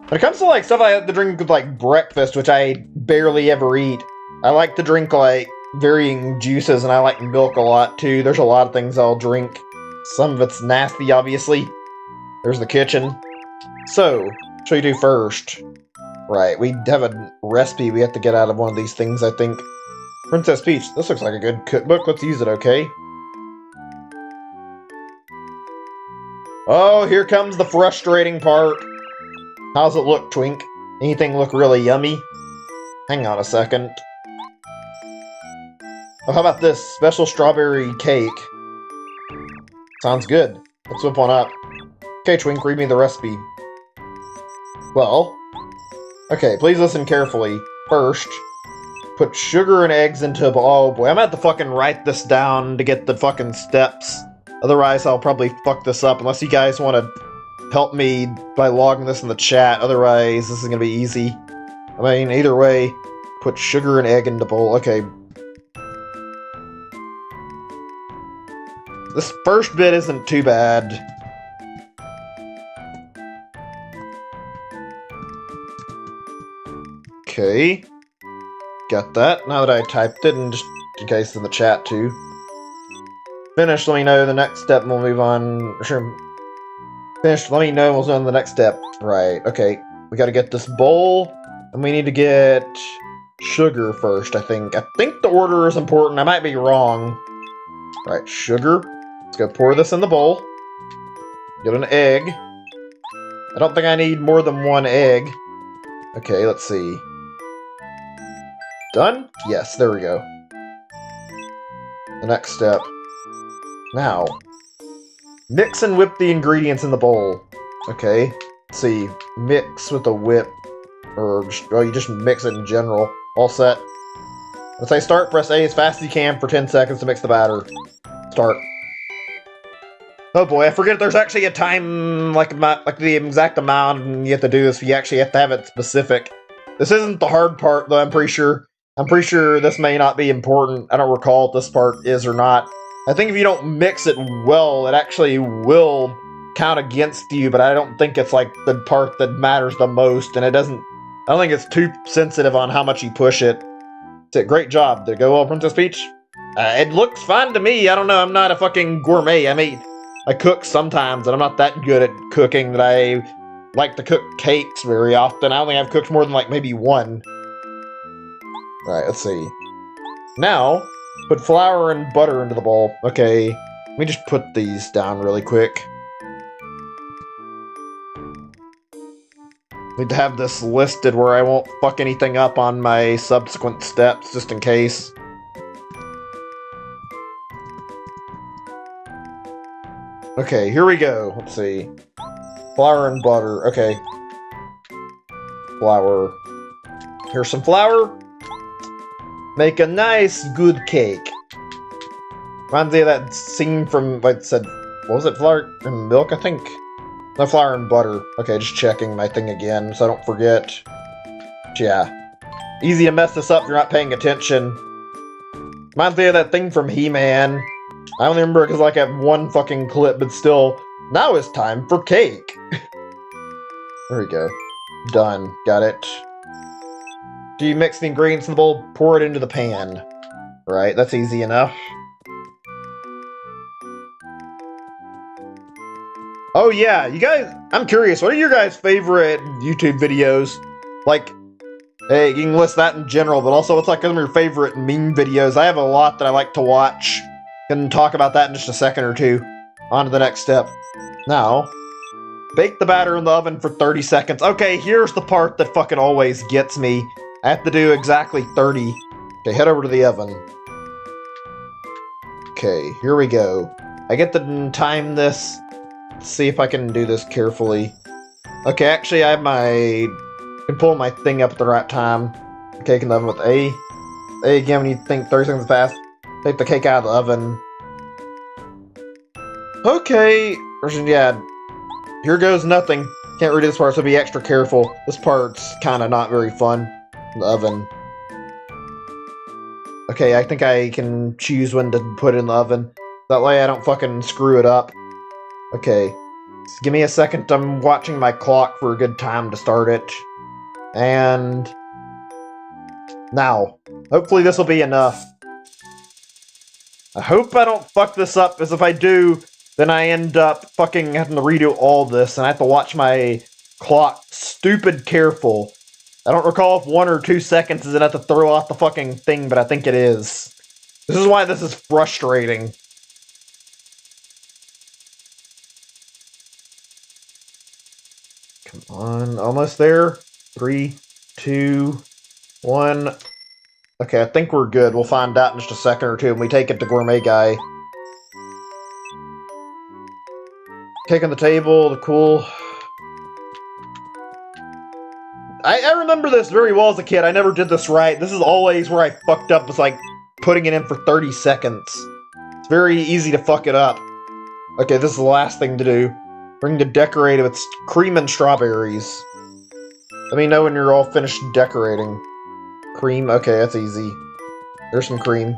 When it comes to, like, stuff I have to drink with, like, breakfast, which I barely ever eat, I like to drink, like, varying juices, and I like milk a lot, too. There's a lot of things I'll drink. Some of it's nasty, obviously. There's the kitchen. So, what should we do first? Right, we have a recipe we have to get out of one of these things, I think. Princess Peach, this looks like a good cookbook. Let's use it, okay? Oh, here comes the frustrating part. How's it look, Twink? Anything look really yummy? Hang on a second. Oh, how about this? Special strawberry cake. Sounds good. Let's whip one up. Okay, Twink, read me the recipe. Well, okay, please listen carefully. First, put sugar and eggs into a bowl. Oh boy, I'm gonna have to fucking write this down to get the fucking steps. Otherwise, I'll probably fuck this up unless you guys want to help me by logging this in the chat. Otherwise, this is gonna be easy. I mean, either way, put sugar and egg into a bowl. Okay. This first bit isn't too bad. Okay. Got that. Now that I typed it, and just in case in the chat too. Finish, let me know the next step, and we'll move on. Sure. Finish, let me know, we'll move on to the next step. Right, okay. We gotta get this bowl, and we need to get sugar first, I think. I think the order is important. I might be wrong. Right, sugar. Let's go pour this in the bowl. Get an egg. I don't think I need more than one egg. Okay, let's see. Done? Yes, there we go. The next step. Now, mix and whip the ingredients in the bowl. Okay, let's see. Mix with a whip. Or, well, you just mix it in general. All set. Let's say start, press A as fast as you can for 10 seconds to mix the batter. Start. Oh boy, I forget there's actually a time, like the exact amount, and you have to do this, you actually have to have it specific. This isn't the hard part, though, I'm pretty sure. I'm pretty sure this may not be important. I don't recall if this part is or not. I think if you don't mix it well, it actually will count against you, but I don't think it's, like, the part that matters the most, and it doesn't... I don't think it's too sensitive on how much you push it. Great job. Did it go well, Princess Peach? It looks fine to me. I don't know. I'm not a fucking gourmet. I cook sometimes, and I'm not that good at cooking that I like to cook cakes very often. I don't think I've cooked more than like maybe one. Alright, let's see. Now, put flour and butter into the bowl. Okay, let me just put these down really quick. Need to have this listed where I won't fuck anything up on my subsequent steps, just in case. Okay, here we go. Let's see. Flour and butter. Okay. Flour. Here's some flour. Make a nice, good cake. Reminds me of that scene from, like I said, what was it? Flour and milk, I think? No, flour and butter. Okay, just checking my thing again so I don't forget. Yeah. Easy to mess this up if you're not paying attention. Reminds me of that thing from He-Man. I only remember because like I have one fucking clip, but still. Now it's time for cake. There we go. Done. Got it. Do you mix the ingredients in the bowl? Pour it into the pan. Right, that's easy enough. Oh yeah, you guys, I'm curious, what are your guys' favorite YouTube videos? Like, hey, you can list that in general, but also what's like some of your favorite meme videos? I have a lot that I like to watch. Can talk about that in just a second or two. On to the next step. Now, bake the batter in the oven for 30 seconds. Okay, here's the part that fucking always gets me. I have to do exactly 30. Okay, head over to the oven. Okay, here we go. I get to time this. Let's see if I can do this carefully. Okay, actually I have I can pull my thing up at the right time. Cake in the oven with A. A again when you think 30 seconds past. Take the cake out of the oven. Okay, yeah. Here goes nothing. Can't redo this part, so be extra careful. This part's kind of not very fun. The oven. Okay, I think I can choose when to put it in the oven. That way I don't fucking screw it up. Okay. Just give me a second. I'm watching my clock for a good time to start it. And now. Hopefully this will be enough. I hope I don't fuck this up, because if I do, then I end up fucking having to redo all this, and I have to watch my clock stupid careful. I don't recall if 1 or 2 seconds is enough to throw off the fucking thing, but I think it is. This is why this is frustrating. Come on, almost there. 3, 2, 1. Okay, I think we're good. We'll find out in just a second or two when we take it to Gourmet Guy. Cake on the table, the cool. I remember this very well as a kid. I never did this right. This is always where I fucked up, was like putting it in for 30 seconds. It's very easy to fuck it up. Okay, this is the last thing to do. Bring to decorate with cream and strawberries. Let me know when you're all finished decorating. Cream, okay, that's easy. There's some cream.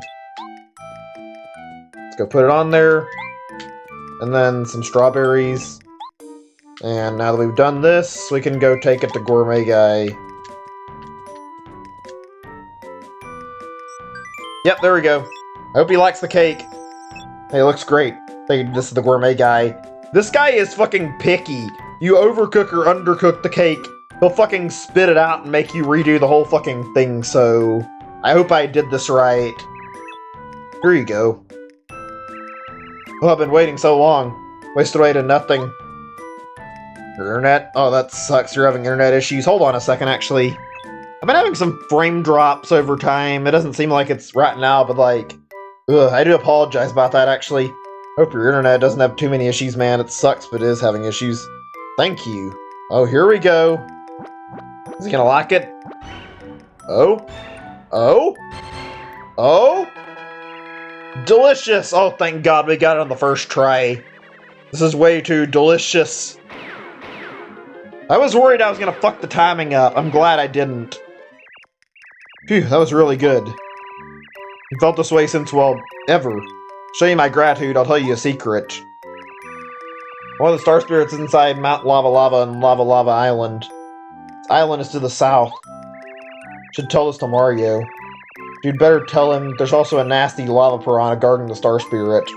Let's go put it on there. And then some strawberries. And now that we've done this, we can go take it to Gourmet Guy. Yep, there we go. I hope he likes the cake. Hey, it looks great. This is the Gourmet Guy. This guy is fucking picky. You overcook or undercook the cake, he'll fucking spit it out and make you redo the whole fucking thing, so I hope I did this right. Here you go. Oh, I've been waiting so long. Wasted away to nothing. Your internet? Oh, that sucks. You're having internet issues. Hold on a second, actually. I've been having some frame drops over time. It doesn't seem like it's right now, but like... Ugh, I do apologize about that, actually. Hope your internet doesn't have too many issues, man. It sucks if it is having issues. Thank you. Oh, here we go. Is he gonna like it? Oh? Oh? Oh? Delicious! Oh, thank God we got it on the first try. This is way too delicious. I was worried I was gonna fuck the timing up. I'm glad I didn't. Phew, that was really good. I felt this way since, well, ever. Show you my gratitude, I'll tell you a secret. One of the star spirits is inside Mount Lava Lava and Lava Lava Island. This island is to the south. Should tell this to Mario. You'd better tell him there's also a nasty lava piranha guarding the Star Spirit.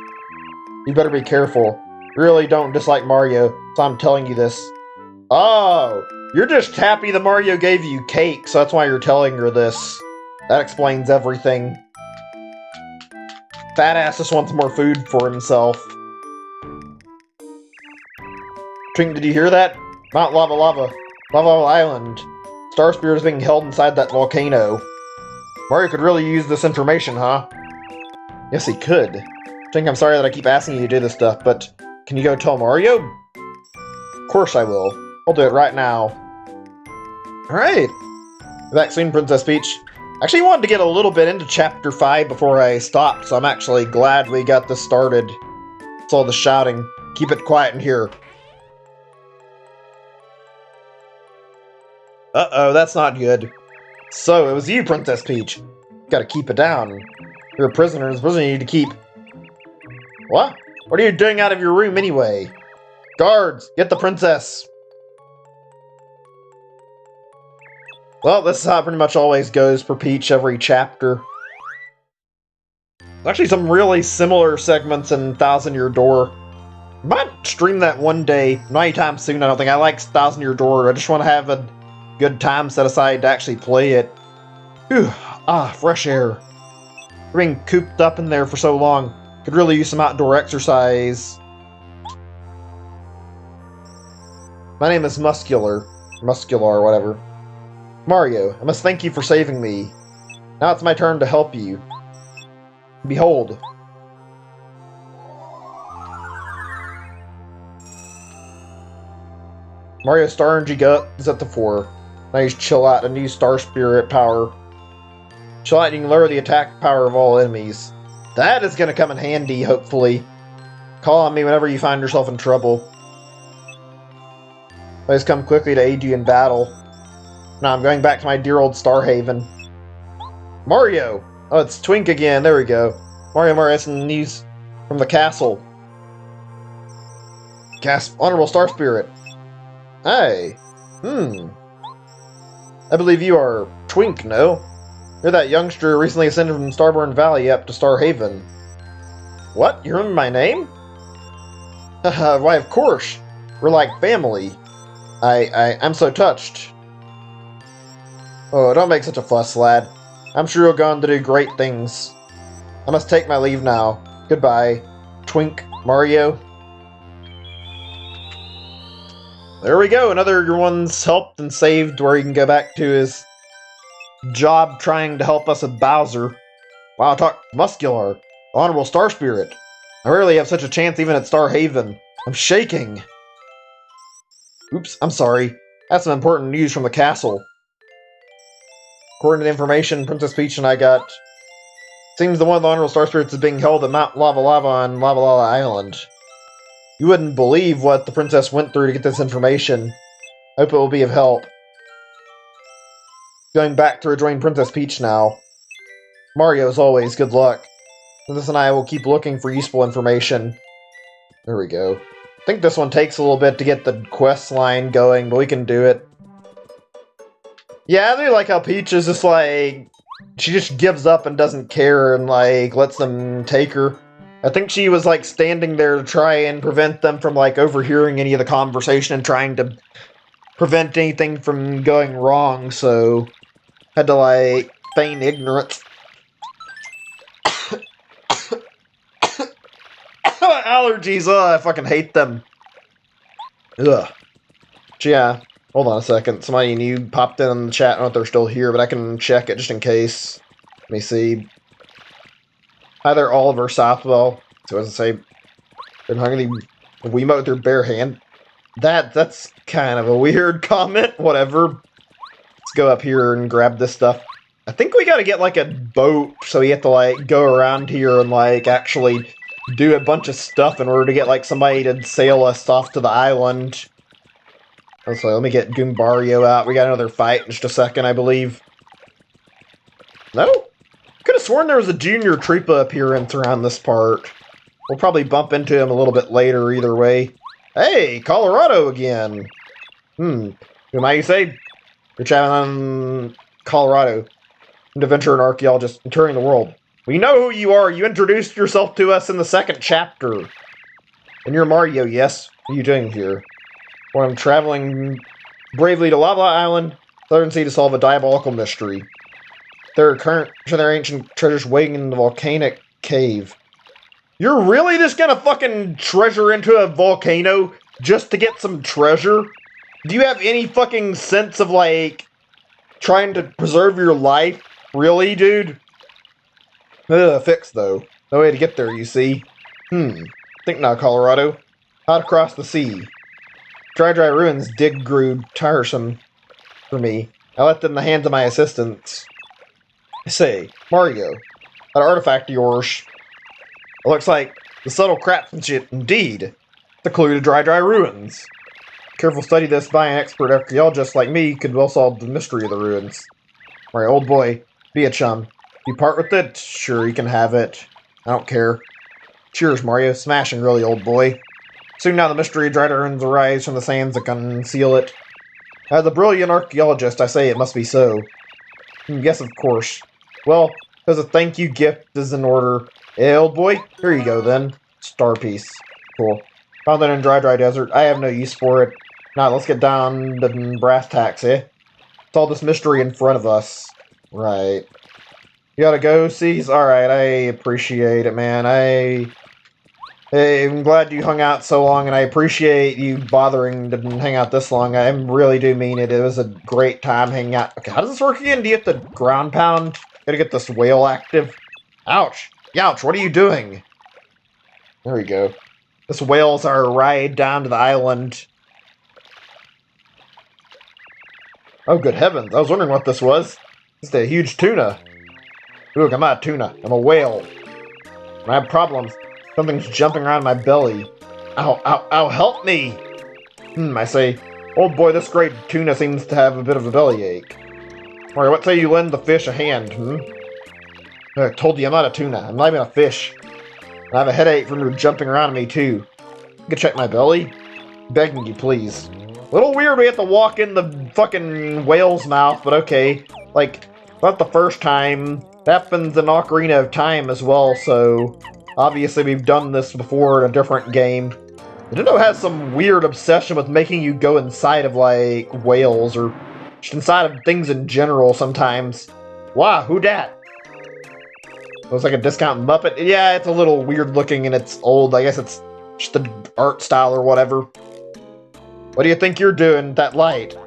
You better be careful. Really don't dislike Mario, so I'm telling you this. Oh, you're just happy that Mario gave you cake, so that's why you're telling her this. That explains everything. Fat ass just wants more food for himself. Twink, did you hear that? Mount Lava Lava. Lava Lava Island. Star Spirit is being held inside that volcano. Mario could really use this information, huh? Yes, he could. Twink, I'm sorry that I keep asking you to do this stuff, but can you go tell Mario? Of course I will. I'll do it right now. Alright. Back soon, Princess Peach. Actually wanted to get a little bit into Chapter 5 before I stopped, so I'm actually glad we got this started. It's all the shouting. Keep it quiet in here. Uh-oh, that's not good. So, it was you, Princess Peach. Gotta keep it down. You're a prisoner, and the prisoner you need to keep. What? What are you doing out of your room anyway? Guards, get the princess! Well, this is how it pretty much always goes for Peach every chapter. There's actually some really similar segments in Thousand Year Door. I might stream that one day, not anytime soon, I don't think. I like Thousand Year Door, I just want to have a good time set aside to actually play it. Whew, fresh air. Being cooped up in there for so long. Could really use some outdoor exercise. My name is Muscular, or whatever. Mario, I must thank you for saving me. Now it's my turn to help you. Behold. Mario Star Energy is at the 4. Now use Chill Out and use Star Spirit power. Chill Out, you can lower the attack power of all enemies. That is going to come in handy, hopefully. Call on me whenever you find yourself in trouble. Please come quickly to aid you in battle. Now I'm going back to my dear old Star Haven. Mario! Oh, it's Twink again. There we go. Mario has some news from the castle. Honorable Star Spirit. Hey. I believe you are Twink, no? You're that youngster recently ascended from Starburn Valley up to Star Haven. What? You remember my name? Haha, why of course. We're like family. I'm so touched. Oh, don't make such a fuss, lad. I'm sure you'll go on to do great things. I must take my leave now. Goodbye, Twink, Mario. There we go, another one's helped and saved where he can go back to his job trying to help us with Bowser. Wow, talk Muscular. Honorable Star Spirit. I rarely have such a chance even at Star Haven. I'm shaking. Oops, I'm sorry. That's some important news from the castle. According to the information Princess Peach and I got, seems the one of the Honorable Star Spirits is being held at Mount Lava Lava on Lava Lava Island. You wouldn't believe what the princess went through to get this information. Hope it will be of help. Going back to rejoin Princess Peach now. Mario, as always, good luck. Princess and I will keep looking for useful information. There we go. I think this one takes a little bit to get the quest line going, but we can do it. Yeah, I really like how Peach is just like... she just gives up and doesn't care and like lets them take her. I think she was like standing there to try and prevent them from like overhearing any of the conversation and trying to prevent anything from going wrong, so had to like feign ignorance. Allergies, I fucking hate them. Ugh. Yeah, hold on a second. Somebody new popped in the chat. I don't know if they're still here, but I can check it just in case. Let me see. Hi there, Oliver Southwell. So as I say, been hungry Wiimote with your bare hand. That's kind of a weird comment. Whatever. Let's go up here and grab this stuff. I think we gotta get like a boat, so we have to like go around here and like actually do a bunch of stuff in order to get like somebody to sail us off to the island. So let me get Goombario out. We got another fight in just a second, I believe. No? Could have sworn there was a Junior Troopa appearance around this part. We'll probably bump into him a little bit later either way. Hey, Colorado again! Who might you say? You're chatting on Colorado. An adventurer and archaeologist touring the world. We know who you are. You introduced yourself to us in the second chapter. And you're Mario, yes? What are you doing here? Well, I'm traveling bravely to Lava Island, Southern Sea, to solve a diabolical mystery. There are ancient treasures waiting in the volcanic cave. You're really just gonna fucking treasure into a volcano just to get some treasure? Do you have any fucking sense of, like, trying to preserve your life? Really, dude? Fix, though. No way to get there, you see. Think now, Colorado. How to cross the sea. Dry ruins grew tiresome for me. I left it in the hands of my assistants. I say, Mario, that artifact of yours. It looks like the subtle craftsmanship, indeed. The clue to dry ruins. Careful study this by an expert archaeologist like me could well solve the mystery of the ruins. Alright, old boy, be a chum. You part with it? Sure, you can have it. I don't care. Cheers, Mario. Smashing, really, old boy. Soon now the mystery of dry ruins arise from the sands that conceal it. As a brilliant archaeologist, I say it must be so. Yes, of course. Well, as a thank you gift is in order. Hey, old boy, here you go then. Star piece. Cool. Found that in dry desert. I have no use for it. Now, let's get down to brass tacks, eh? It's all this mystery in front of us. Right. You gotta go, C's? Alright, I appreciate it, man. I'm glad you hung out so long, and I appreciate you bothering to hang out this long. I really do mean it. It was a great time hanging out. Okay, how does this work again? Do you have to ground pound? Gotta get this whale active. Ouch! Youch, what are you doing? There we go. This whale's our ride down to the island. Oh, good heavens. I was wondering what this was. This is a huge tuna. Look, I'm not a tuna. I'm a whale. I have problems. Something's jumping around my belly. Ow, ow, ow, help me! I say, old boy, this great tuna seems to have a bit of a bellyache. Alright, what say you lend the fish a hand, I told you I'm not a tuna. I'm not even a fish. I have a headache from you jumping around me, too. You can check my belly? Begging you, please. A little weird we have to walk in the fucking whale's mouth, but okay. Like, not the first time. It happens in Ocarina of Time as well, so obviously we've done this before in a different game. Nintendo has some weird obsession with making you go inside of, like, whales, or just inside of things in general sometimes. Wow, who dat? Looks like a discount Muppet. Yeah, it's a little weird looking and it's old. I guess it's just the art style or whatever. What do you think you're doing with that light?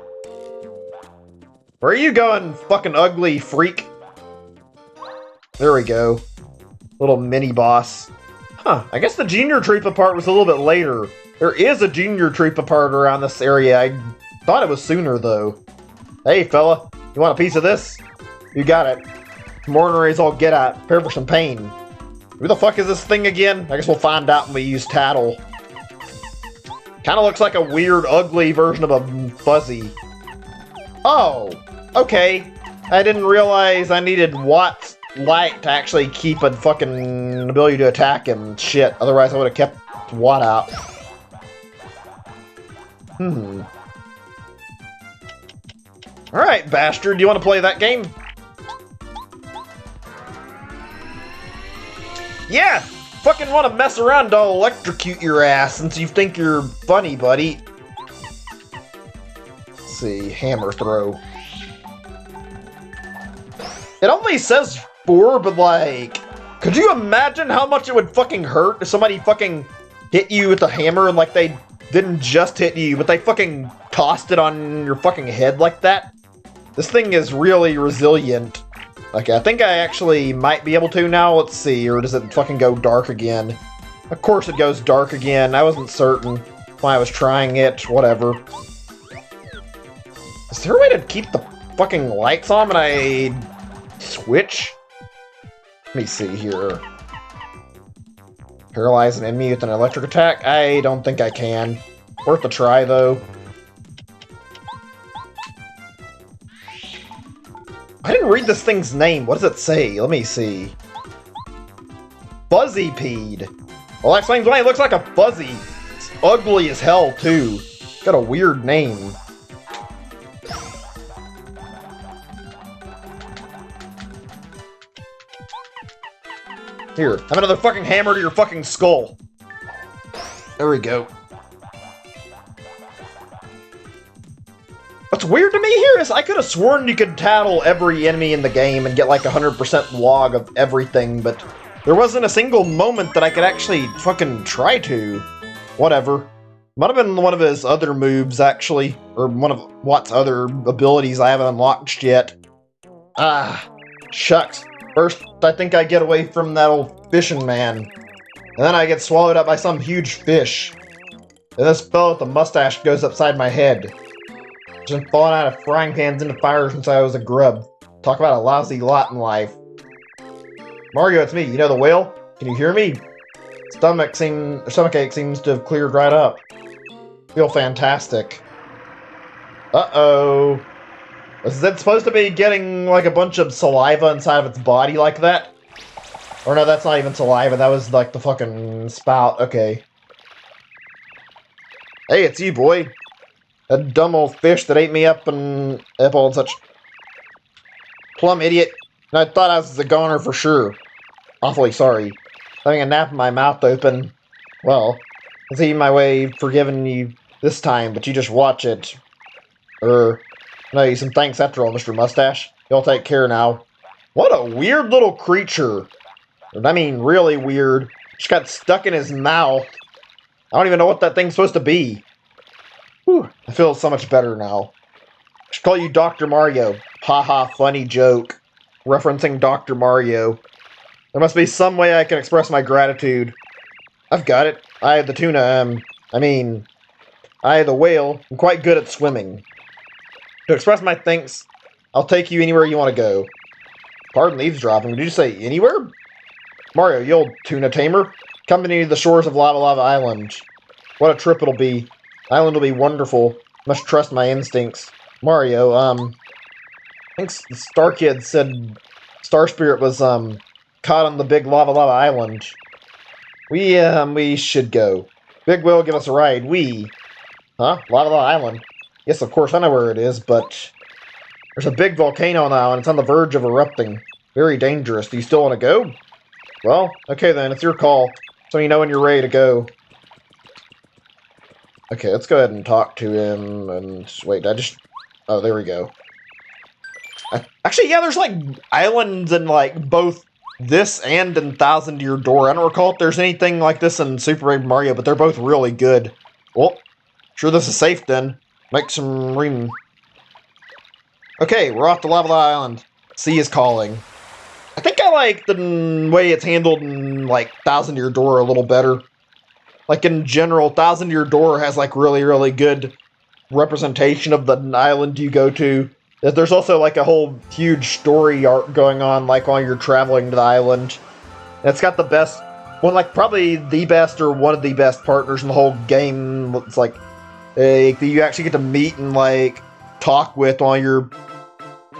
Where are you going, fucking ugly freak? There we go. Little mini-boss. Huh, I guess the Junior Troopa part was a little bit later. There is a Junior Troopa part around this area. I thought it was sooner, though. Hey, fella. You want a piece of this? You got it. Some ornery's all get out. Prepare for some pain. Who the fuck is this thing again? I guess we'll find out when we use Tattle. Kinda looks like a weird, ugly version of a Fuzzy. Oh, okay. I didn't realize I needed Watt's light to actually keep a fucking ability to attack him. Shit, otherwise I would have kept Watt out. Alright, bastard, do you want to play that game? Yeah! Fucking want to mess around, I'll electrocute your ass since you think you're funny, buddy. Let's see, hammer throw. It only says 4, but like, could you imagine how much it would fucking hurt if somebody fucking hit you with a hammer and like they didn't just hit you, but they fucking tossed it on your fucking head like that? This thing is really resilient. Okay, I think I actually might be able to now. Let's see, or does it fucking go dark again? Of course it goes dark again. I wasn't certain why I was trying it. Whatever. Is there a way to keep the fucking lights on when I switch? Let me see here. Paralyze an enemy with an electric attack? I don't think I can. Worth a try, though. I didn't read this thing's name. What does it say? Let me see. Fuzzypede. Well, that explains why it looks like a fuzzy. It's ugly as hell, too. It's got a weird name. Here, have another fucking hammer to your fucking skull. There we go. What's weird to me here is I could have sworn you could tattle every enemy in the game and get like 100% log of everything, but there wasn't a single moment that I could actually fucking try to. Whatever. Might have been one of his other moves, actually. Or one of Watt's other abilities I haven't unlocked yet. Ah, shucks. First, I think I get away from that old fishing man. And then I get swallowed up by some huge fish. And this fellow with the mustache goes upside my head. Just been falling out of frying pans into fire since I was a grub. Talk about a lousy lot in life. Mario, it's me. You know the whale? Can you hear me? Stomachache seems to have cleared right up. Feel fantastic. Uh-oh. Is it supposed to be getting like a bunch of saliva inside of its body like that? Or no, that's not even saliva. That was like the fucking spout. Okay. Hey, it's you, boy. That dumb old fish that ate me up and apple and such. Plumb idiot. And I thought I was a goner for sure. Awfully sorry. Having a nap in my mouth open. Well, I see my way forgiving you this time, but you just watch it. No, some thanks after all, Mr. Mustache. You'll take care now. What a weird little creature. I mean, really weird. Just got stuck in his mouth. I don't even know what that thing's supposed to be. Whew, I feel so much better now. I should call you Dr. Mario. Haha, funny joke. Referencing Dr. Mario. There must be some way I can express my gratitude. I've got it. I, the tuna, I, the whale, am quite good at swimming. To express my thanks, I'll take you anywhere you want to go. Pardon eavesdropping, did you say anywhere? Mario, you old tuna tamer. Come to the shores of Lava Lava Island. What a trip it'll be. The island will be wonderful. Must trust my instincts. Mario, I think the Star Kid said Star Spirit was, caught on the big Lava Lava Island. We should go. Big Will give us a ride. Huh? Lava Lava Island? Yes, of course, I know where it is, but there's a big volcano on the island. It's on the verge of erupting. Very dangerous. Do you still want to go? Well, okay then, it's your call. So you know when you're ready to go. Okay, let's go ahead and talk to him, and wait, oh, there we go. Actually, yeah, there's like islands in like both this and in Thousand Year Door. I don't recall if there's anything like this in Super Paper Mario, but they're both really good. Well, sure this is safe then. Make some room. Okay, we're off to Lava Lava Island. Sea is calling. I think I like the way it's handled in like Thousand Year Door a little better. Like in general, Thousand Year Door has like really, really good representation of the island you go to. There's also like a whole huge story arc going on like while you're traveling to the island. And it's got the best, probably the best or one of the best partners in the whole game. It's like you actually get to meet and like talk with while you're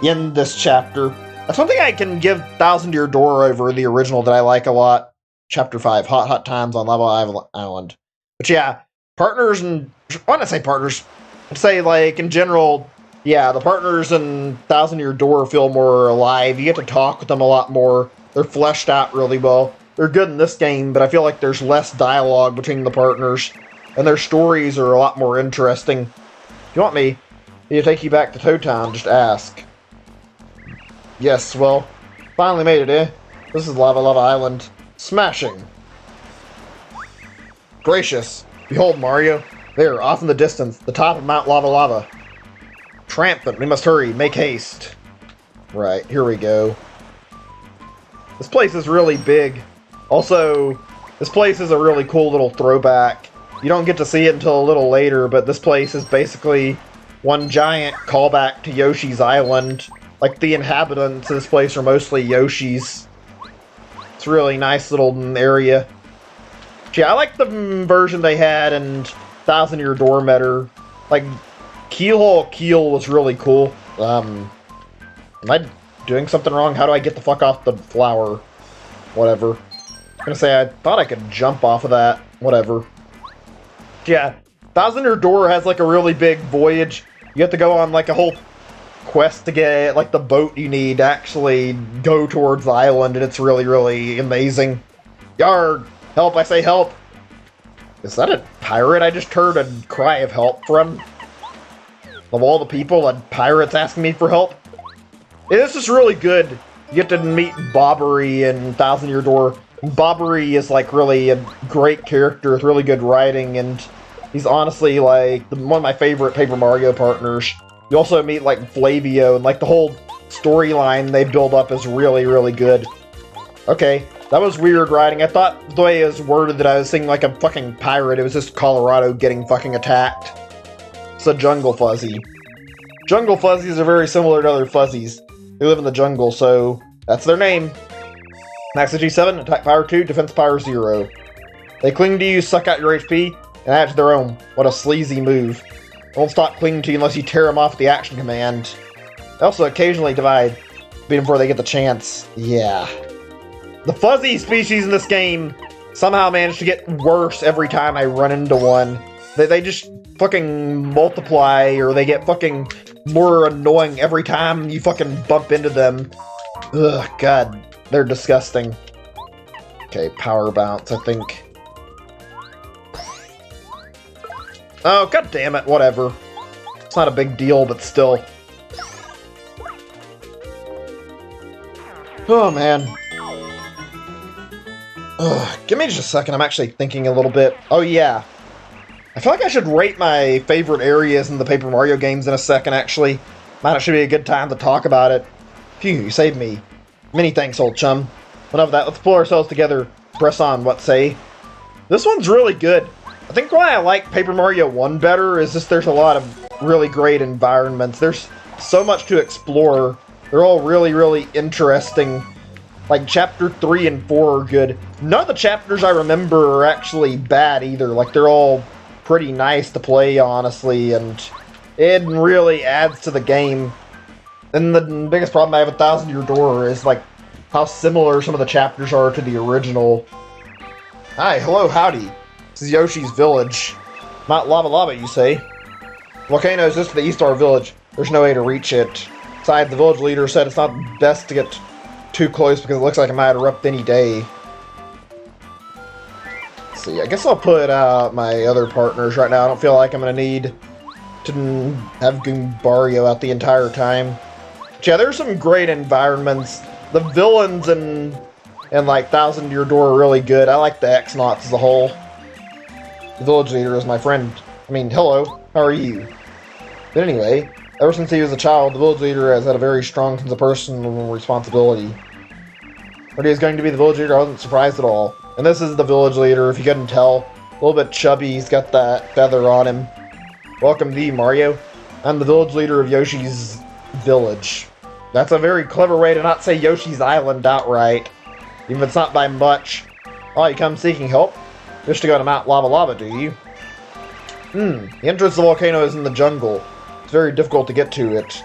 in this chapter. That's one thing I can give Thousand Year Door over the original that I like a lot. Chapter 5, Hot Times on Lava Island. But yeah, partners and... Why not say partners? I'd say, like, in general, yeah, the partners in Thousand Year Door feel more alive. You get to talk with them a lot more. They're fleshed out really well. They're good in this game, but I feel like there's less dialogue between the partners. And their stories are a lot more interesting. If you want me to take you back to Toad Town, just ask. Yes, well, finally made it, eh? This is Lava Lava Island. Smashing. Gracious. Behold, Mario. There, off in the distance, the top of Mount Lava Lava. Triumphant, we must hurry, make haste. Right, here we go. This place is really big. Also, this place is a really cool little throwback. You don't get to see it until a little later, but this place is basically one giant callback to Yoshi's Island. Like, the inhabitants of this place are mostly Yoshis. It's a really nice little area. Yeah, I like the version they had in Thousand Year Door better. Like, Keel was really cool. Am I doing something wrong? How do I get the fuck off the flower? Whatever. I'm gonna say I thought I could jump off of that. Whatever. Yeah, Thousand Year Door has like a really big voyage. You have to go on like a whole quest to get like the boat you need to actually go towards the island, and it's really, really amazing. Yarg! Help, I say help! Is that a pirate I just heard a cry of help from? Of all the people, a pirate's asking me for help? Yeah, this is really good. You get to meet Bobbery in Thousand Year Door. Bobbery is like really a great character with really good writing, and he's honestly like one of my favorite Paper Mario partners. You also meet like Flavio, and like the whole storyline they build up is really, really good. Okay, that was weird writing. I thought the way it was worded that I was thinking like a fucking pirate. It was just Colorado getting fucking attacked. It's a jungle fuzzy. Jungle fuzzies are very similar to other fuzzies. They live in the jungle, so that's their name. Max G7, attack power 2, defense power 0. They cling to you, suck out your HP, and add to their own. What a sleazy move. They won't stop clinging to you unless you tear them off with the action command. They also occasionally divide. Beat them before they get the chance. Yeah. The fuzzy species in this game somehow manage to get worse every time I run into one. They just fucking multiply, or they get fucking more annoying every time you fucking bump into them. Ugh, God, they're disgusting. Okay, power bounce, I think. Oh, god damn it, whatever. It's not a big deal, but still. Oh, man. Ugh, give me just a second, I'm actually thinking a little bit. Oh, yeah. I feel like I should rate my favorite areas in the Paper Mario games in a second, actually. Might actually be a good time to talk about it. Phew, you saved me. Many thanks, old chum. Enough of that, let's pull ourselves together. Press on, what say? This one's really good. I think why I like Paper Mario 1 better is just there's a lot of really great environments. There's so much to explore. They're all really, really interesting. Like, Chapter 3 and 4 are good. None of the chapters I remember are actually bad either. Like, they're all pretty nice to play, honestly, and it really adds to the game. And the biggest problem I have with Thousand Year Door is, like, how similar some of the chapters are to the original. Hi, hello, howdy. This is Yoshi's village. Not Lava Lava, you say? Volcano is just to the east of our village. There's no way to reach it. Besides, the village leader said it's not best to get too close because it looks like it might erupt any day. Let's see, I guess I'll put out my other partners right now. I don't feel like I'm going to need to have Goombario out the entire time. But yeah, there's some great environments. The villains in like Thousand Year Door are really good. I like the X-Nauts as a whole. The village leader is my friend. I mean, hello, how are you? But anyway, ever since he was a child, the village leader has had a very strong sense of personal responsibility. When he was going to be the village leader, I wasn't surprised at all. And this is the village leader, if you couldn't tell. A little bit chubby, he's got that feather on him. Welcome to you, Mario. I'm the village leader of Yoshi's village. That's a very clever way to not say Yoshi's Island outright. Even if it's not by much. Oh, you come seeking help? Wish to go to Mount Lava Lava, do you? The entrance to the volcano is in the jungle. It's very difficult to get to it.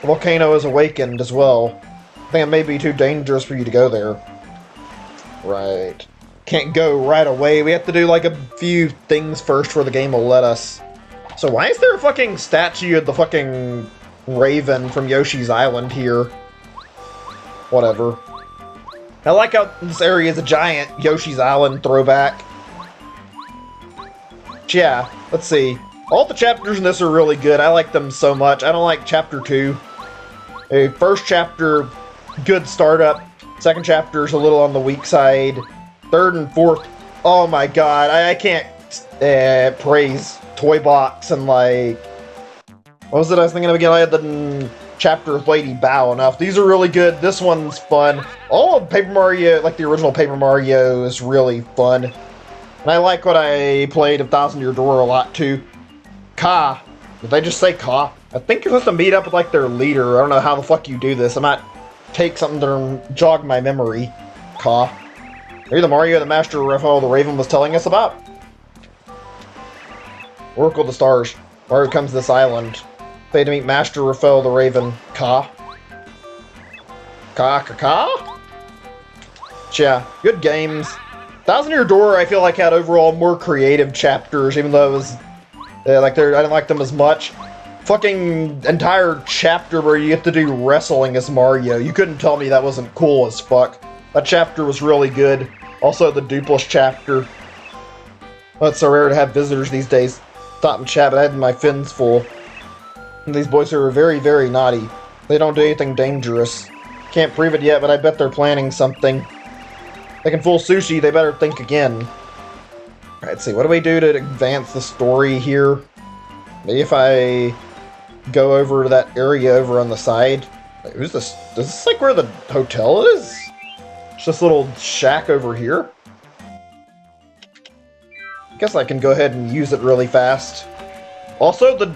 The volcano is awakened as well. I think it may be too dangerous for you to go there. Right. Can't go right away. We have to do like a few things first before the game will let us. So why is there a fucking statue of the fucking Raven from Yoshi's Island here? Whatever. I like how this area is a giant Yoshi's Island throwback. But yeah, let's see. All the chapters in this are really good. I like them so much. I don't like Chapter 2. First chapter, good startup. Second chapter's a little on the weak side. Third and fourth, oh my god, I can't praise Toy Box and like... What was it I was thinking of again? I had the chapter with Lady Bow enough. These are really good. This one's fun. All of Paper Mario, like the original Paper Mario, is really fun. And I like what I played of Thousand Year Door a lot too. Ka. Did they just say Ka? I think you're supposed to meet up with like their leader. I don't know how the fuck you do this. I might take something to jog my memory. Ka. Are you the Mario the Master Raphael the Raven was telling us about? Oracle of the Stars. Mario comes to this island. Pay to meet Master Raphael the Raven. Ka. Ka. Yeah, good games. Thousand Year Door, I feel like, had overall more creative chapters, even though it was I didn't like them as much. Fucking entire chapter where you get to do wrestling as Mario. You couldn't tell me that wasn't cool as fuck. That chapter was really good. Also, the Dupless chapter. Oh, it's so rare to have visitors these days. Stop and chat, but I had my fins full. And these boys are very, very naughty. They don't do anything dangerous. Can't prove it yet, but I bet they're planning something. They can fool Sushi, they better think again. Alright, let's see, what do we do to advance the story here? Maybe if I go over to that area over on the side. Wait, who's this? Is this like where the hotel is? It's this little shack over here? I guess I can go ahead and use it really fast. Also, the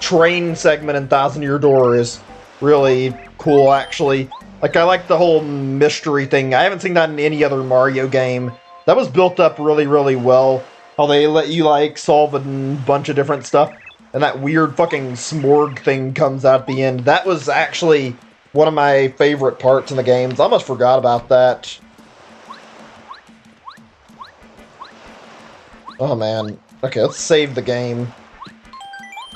train segment in Thousand Year Door is really cool, actually. Like, I like the whole mystery thing. I haven't seen that in any other Mario game. That was built up really, really well. How they let you, like, solve a bunch of different stuff. And that weird fucking smorg thing comes out at the end. That was actually one of my favorite parts in the games. I almost forgot about that. Oh, man. Okay, let's save the game.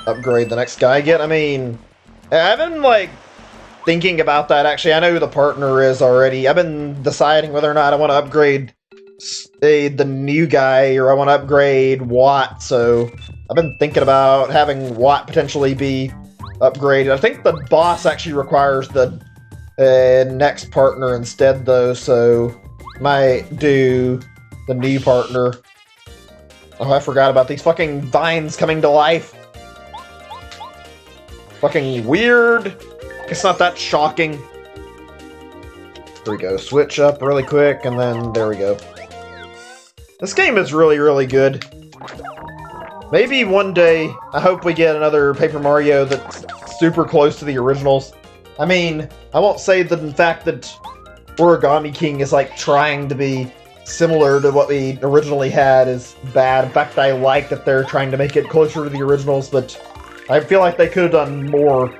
Upgrade the next guy again. I mean, I've been, like, thinking about that, actually. I know who the partner is already. I've been deciding whether or not I want to upgrade the new guy or I want to upgrade Watt, so I've been thinking about having Watt potentially be upgraded. I think the boss actually requires the next partner instead, though, so might do the new partner. Oh, I forgot about these fucking vines coming to life. Fucking weird. It's not that shocking. There we go. Switch up really quick, and then there we go. This game is really, really good. Maybe one day, I hope we get another Paper Mario that's super close to the originals. I mean, I won't say that in fact that Origami King is like trying to be similar to what we originally had is bad. In fact, I like that they're trying to make it closer to the originals, but I feel like they could have done more.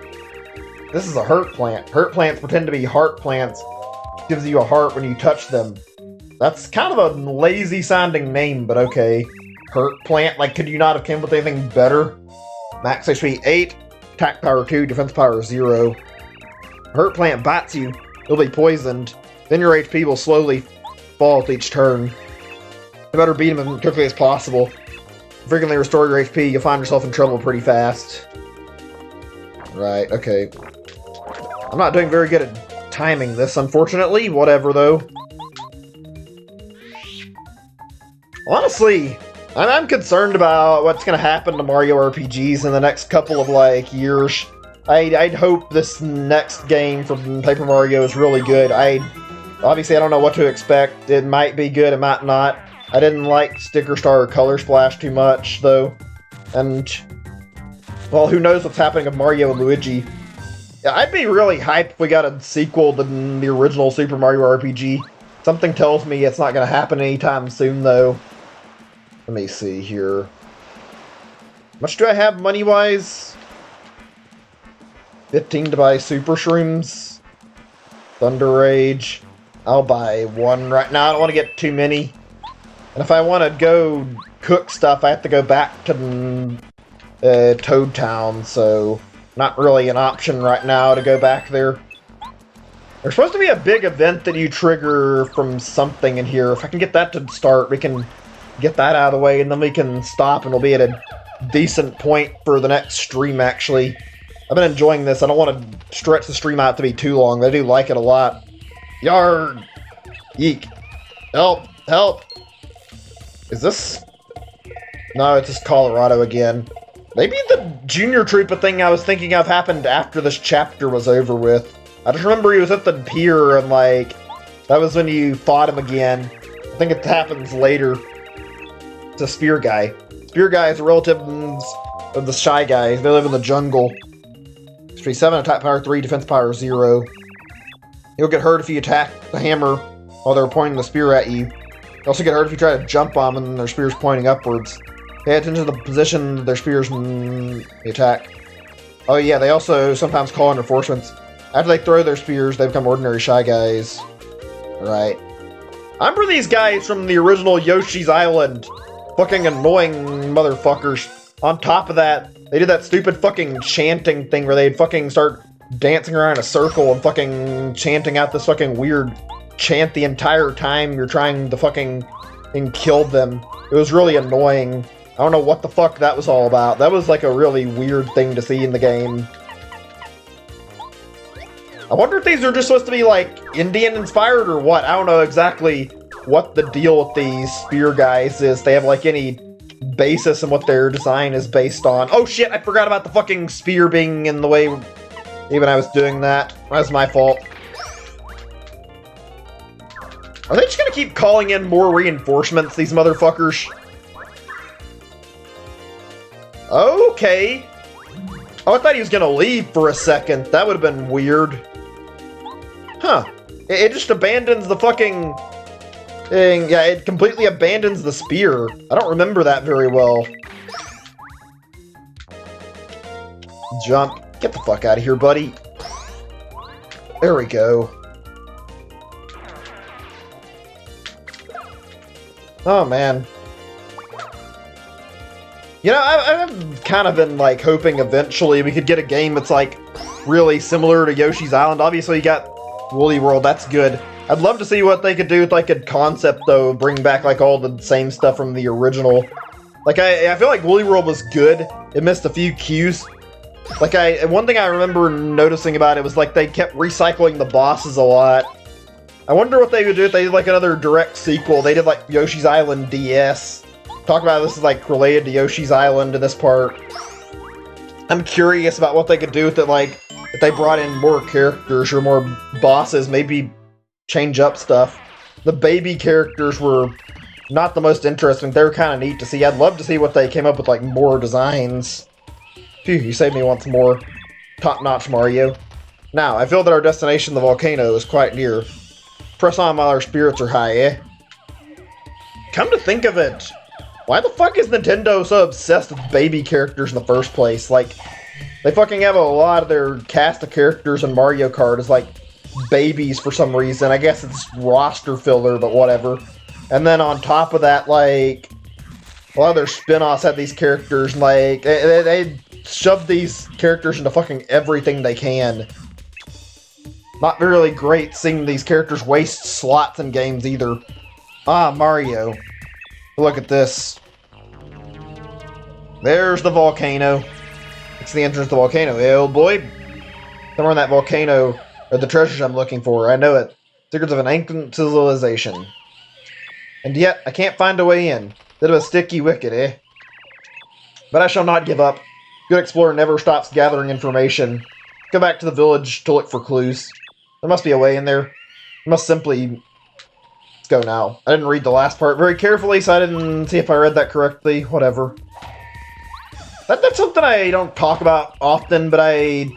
This is a hurt plant. Hurt plants pretend to be heart plants. Gives you a heart when you touch them. That's kind of a lazy sounding name, but okay. Hurt plant? Like, could you not have come up with anything better? Max HP 8, attack power 2, defense power 0. Hurt plant bites you, you'll be poisoned. Then your HP will slowly fall with each turn. You better beat him as quickly as possible. Frequently restore your HP, you'll find yourself in trouble pretty fast. Right, okay. I'm not doing very good at timing this, unfortunately. Whatever, though. Honestly, I'm concerned about what's going to happen to Mario RPGs in the next couple of, like, years. I'd hope this next game from Paper Mario is really good. Obviously, I don't know what to expect. It might be good, it might not. I didn't like Sticker Star or Color Splash too much, though. And, well, who knows what's happening with Mario and Luigi. Yeah, I'd be really hyped if we got a sequel to the original Super Mario RPG. Something tells me it's not going to happen anytime soon, though. Let me see here. How much do I have money-wise? 15 to buy Super Shrooms. Thunder Rage. I'll buy one right now. I don't want to get too many. And if I want to go cook stuff, I have to go back to Toad Town, so not really an option right now to go back there. There's supposed to be a big event that you trigger from something in here. If I can get that to start, we can get that out of the way, and then we can stop, and we'll be at a decent point for the next stream, actually. I've been enjoying this. I don't want to stretch the stream out to be too long. I do like it a lot. Yard! Yeek. Help! Help! Is this... No, it's just Colorado again. Maybe the Junior Troopa thing I was thinking of happened after this chapter was over with. I just remember he was at the pier and, like, that was when you fought him again. I think it happens later. It's a Spear Guy. Spear Guy is a relative of the Shy Guys. They live in the jungle. HP 7, attack power 3, defense power 0. You'll get hurt if you attack the hammer while they're pointing the spear at you. You also get hurt if you try to jump on them and their spear's pointing upwards. Pay attention to the position of their spears when they attack. Oh yeah, they also sometimes call in reinforcements. After they throw their spears, they become ordinary Shy Guys. Right. I remember these guys from the original Yoshi's Island. Fucking annoying motherfuckers. On top of that, they did that stupid fucking chanting thing where they'd fucking start dancing around in a circle and fucking chanting out this fucking weird chant the entire time you're trying to fucking and kill them. It was really annoying. I don't know what the fuck that was all about. That was like a really weird thing to see in the game. I wonder if these are just supposed to be like Indian inspired or what. I don't know exactly what the deal with these spear guys is. They have like any basis in what their design is based on. Oh shit, I forgot about the fucking spear being in the way even I was doing that. That's my fault. Are they just gonna keep calling in more reinforcements, these motherfuckers? Okay. Oh, I thought he was gonna leave for a second. That would have been weird. Huh. It just abandons the fucking thing. Yeah, it completely abandons the spear. I don't remember that very well. Jump. Get the fuck out of here, buddy. There we go. Oh, man. You know, I've kind of been, like, hoping eventually we could get a game that's, like, really similar to Yoshi's Island. Obviously, you got Woolly World, that's good. I'd love to see what they could do with, like, a concept, though, bring back, like, all the same stuff from the original. Like, I feel like Woolly World was good. It missed a few cues. Like, one thing I remember noticing about it was, like, they kept recycling the bosses a lot. I wonder what they would do if they did, like, another direct sequel. They did, like, Yoshi's Island DS. Talk about this is, like, related to Yoshi's Island in this part. I'm curious about what they could do with it, like, if they brought in more characters or more bosses, maybe change up stuff. The baby characters were not the most interesting. They were kind of neat to see. I'd love to see what they came up with, like, more designs. Phew, you saved me once more. Top-notch, Mario. Now, I feel that our destination, the volcano, is quite near. Press on while our spirits are high, eh? Come to think of it, why the fuck is Nintendo so obsessed with baby characters in the first place? Like, they fucking have a lot of their cast of characters in Mario Kart as, like, babies for some reason. I guess it's roster filler, but whatever. And then on top of that, like, a lot of their spin-offs have these characters, like, they shove these characters into fucking everything they can. Not really great seeing these characters waste slots in games either. Ah, Mario. Look at this. There's the volcano. It's the entrance to the volcano. Hey, old boy. Somewhere in that volcano are the treasures I'm looking for. I know it. Secrets of an ancient civilization. And yet, I can't find a way in. Bit of a sticky wicket, eh? But I shall not give up. Good explorer never stops gathering information. Go back to the village to look for clues. There must be a way in there. I must simply... Let's go now. I didn't read the last part very carefully, so I didn't see if I read that correctly. Whatever. That's something I don't talk about often, but I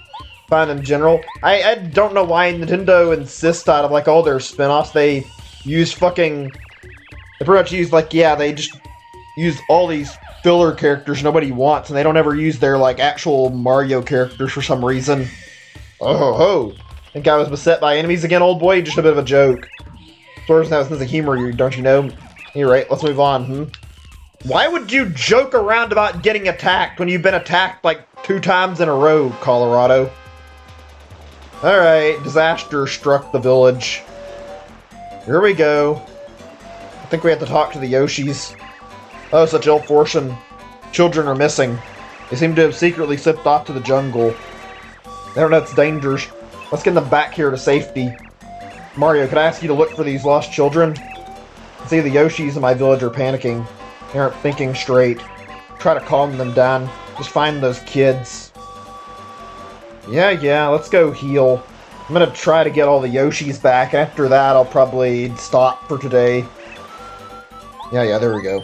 find in general. I don't know why Nintendo insists out of, like, all their spin-offs, they use fucking... They pretty much use, like, yeah, they just use all these filler characters nobody wants, and they don't ever use their, like, actual Mario characters for some reason. Oh ho ho! Think I was beset by enemies again, old boy? Just a bit of a joke. Sort of has a sense of humor, don't you know? You're right, let's move on, Why would you joke around about getting attacked when you've been attacked, like, 2 times in a row, Colorado? Alright, disaster struck the village. Here we go. I think we have to talk to the Yoshis. Oh, such ill fortune. Children are missing. They seem to have secretly slipped off to the jungle. They don't know its dangers. Let's get them back here to safety. Mario, could I ask you to look for these lost children? See, the Yoshis in my village are panicking. They aren't thinking straight. Try to calm them down. Just find those kids. Yeah, let's go heal. I'm gonna try to get all the Yoshis back. After that, I'll probably stop for today. Yeah, there we go.